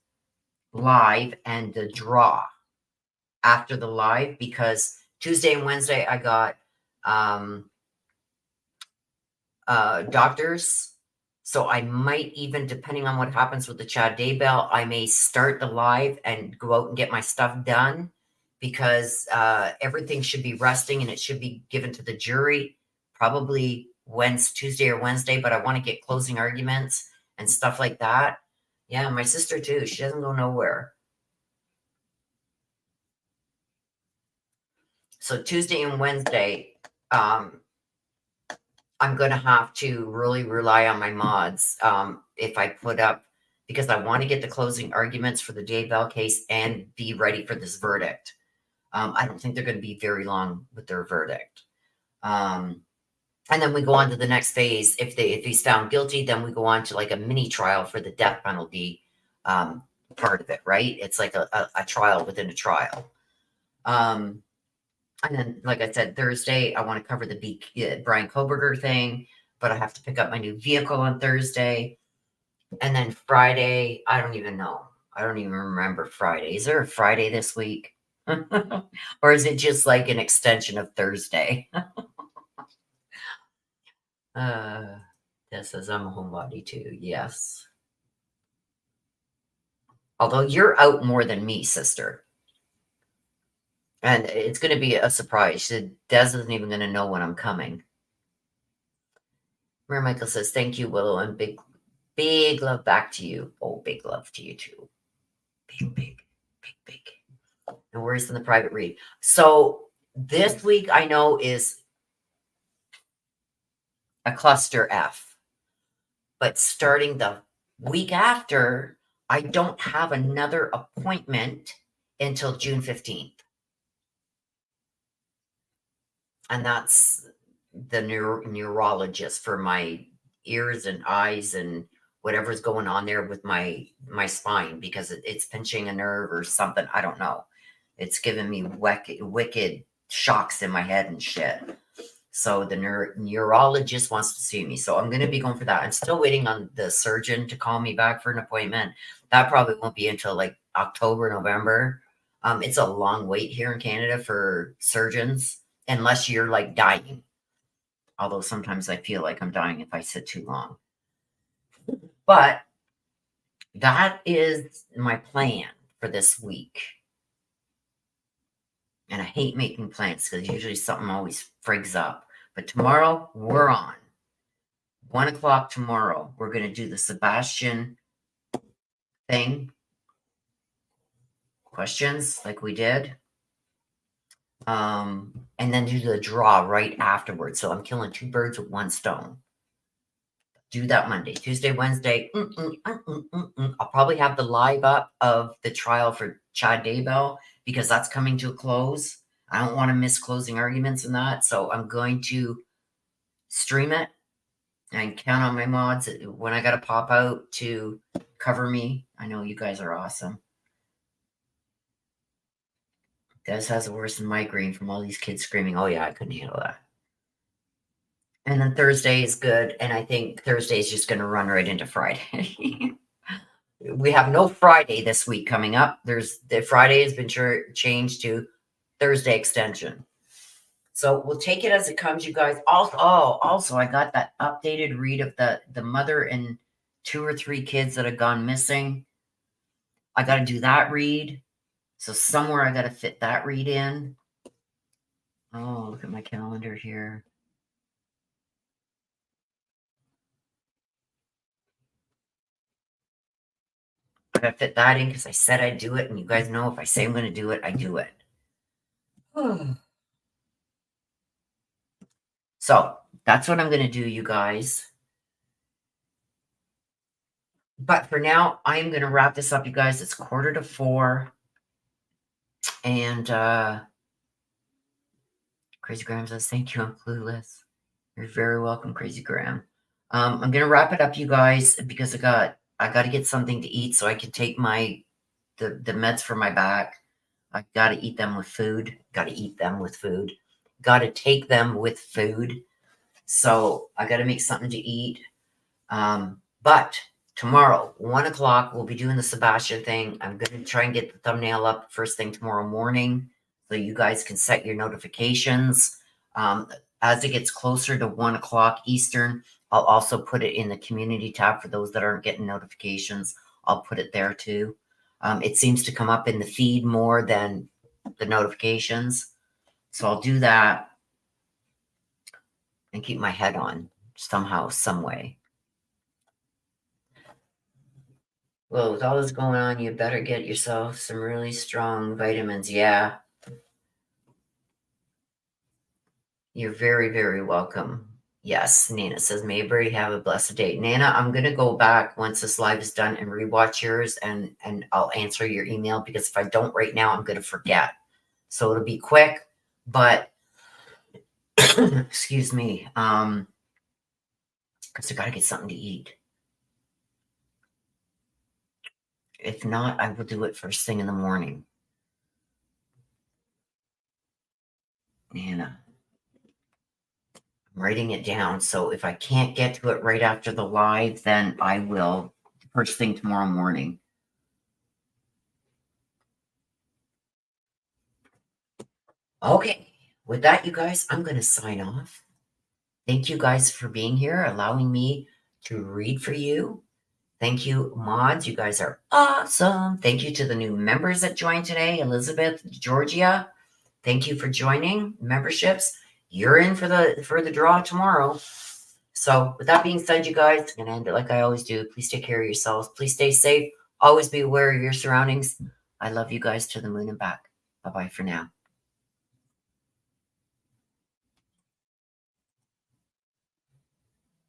live and the draw after the live, because Tuesday and Wednesday I got doctors. So I might even, depending on what happens with the Chad Daybell, I may start the live and go out and get my stuff done, because everything should be resting and it should be given to the jury probably Tuesday or Wednesday. But I want to get closing arguments and stuff like that. Yeah, my sister too. She doesn't go nowhere. So Tuesday and Wednesday, I'm going to have to really rely on my mods if I put up, because I want to get the closing arguments for the Daybell case and be ready for this verdict. I don't think they're going to be very long with their verdict. And then we go on to the next phase. If he's found guilty, then we go on to like a mini trial for the death penalty part of it, right? It's like a trial within a trial. And then, like I said, Thursday, I want to cover the Brian Koberger thing, but I have to pick up my new vehicle on Thursday. And then Friday, I don't even know. I don't even remember Friday. Is there a Friday this week? Or is it just like an extension of Thursday? This says I'm a homebody too. Yes. Although you're out more than me, sister. And it's going to be a surprise. Des isn't even going to know when I'm coming. Mary Michael says, thank you, Willow, and big love back to you. Oh, big love to you too. Big. No worries in the private read. So this week I know is a cluster F. But starting the week after, I don't have another appointment until June 15th. And that's the neurologist for my ears and eyes and whatever's going on there with my spine, because it's pinching a nerve or something. I don't know. It's giving me wicked shocks in my head and shit. So the neurologist wants to see me. So I'm going to be going for that. I'm still waiting on the surgeon to call me back for an appointment. That probably won't be until like October, November. It's a long wait here in Canada for surgeons, unless you're like dying. Although sometimes I feel like I'm dying if I sit too long. But that is my plan for this week. And I hate making plans because usually something always frigs up. But tomorrow, we're on. 1 o'clock tomorrow, we're going to do the Sebastian thing. questions like we did. And then do the draw right afterwards. So I'm killing 2 birds with 1 stone. Do that Monday, Tuesday, Wednesday. I'll probably have the live up of the trial for Chad Daybell because that's coming to a close. I don't want to miss closing arguments in that. So I'm going to stream it and count on my mods when I got to pop out to cover me. I know you guys are awesome. Des has a worse than migraine from all these kids screaming. Oh, yeah, I couldn't handle that. And then Thursday is good. And I think Thursday is just going to run right into Friday. We have no Friday this week coming up. The Friday has been changed to Thursday extension. So we'll take it as it comes, you guys. Also, I got that updated read of the mother and 2 or 3 kids that have gone missing. I got to do that read. So somewhere I got to fit that read in. Oh, look at my calendar here. I got to fit that in because I said I'd do it. And you guys know if I say I'm going to do it, I do it. So that's what I'm going to do, you guys. But for now, I'm going to wrap this up, you guys. It's 3:45. And Crazy Graham says, thank you, I'm clueless. You're very welcome, Crazy Graham. I'm going to wrap it up, you guys, because I got to get something to eat so I can take the meds for my back. I got to eat them with food. Got to eat them with food. Got to take them with food. So I got to make something to eat. But tomorrow, 1 o'clock, we'll be doing the Sebastian thing. I'm going to try and get the thumbnail up first thing tomorrow morning so you guys can set your notifications. As it gets closer to 1 o'clock Eastern, I'll also put it in the community tab for those that aren't getting notifications. I'll put it there too. It seems to come up in the feed more than the notifications. So I'll do that and keep my head on somehow, some way. Well, with all this going on, you better get yourself some really strong vitamins. Yeah. You're very, very welcome. Yes, Nana says, Mayberry, have a blessed day. Nana, I'm going to go back once this live is done and rewatch yours, and I'll answer your email because if I don't right now, I'm going to forget. So it'll be quick, but excuse me, because I got to get something to eat. If not, I will do it first thing in the morning. Nana. I'm writing it down. So if I can't get to it right after the live, then I will first thing tomorrow morning. Okay. With that, you guys, I'm going to sign off. Thank you guys for being here, allowing me to read for you. Thank you, mods. You guys are awesome. Thank you to the new members that joined today. Elizabeth, Georgia, thank you for joining memberships. You're in for the draw tomorrow. So with that being said, you guys, I'm going to end it like I always do. Please take care of yourselves. Please stay safe. Always be aware of your surroundings. I love you guys to the moon and back. Bye-bye for now.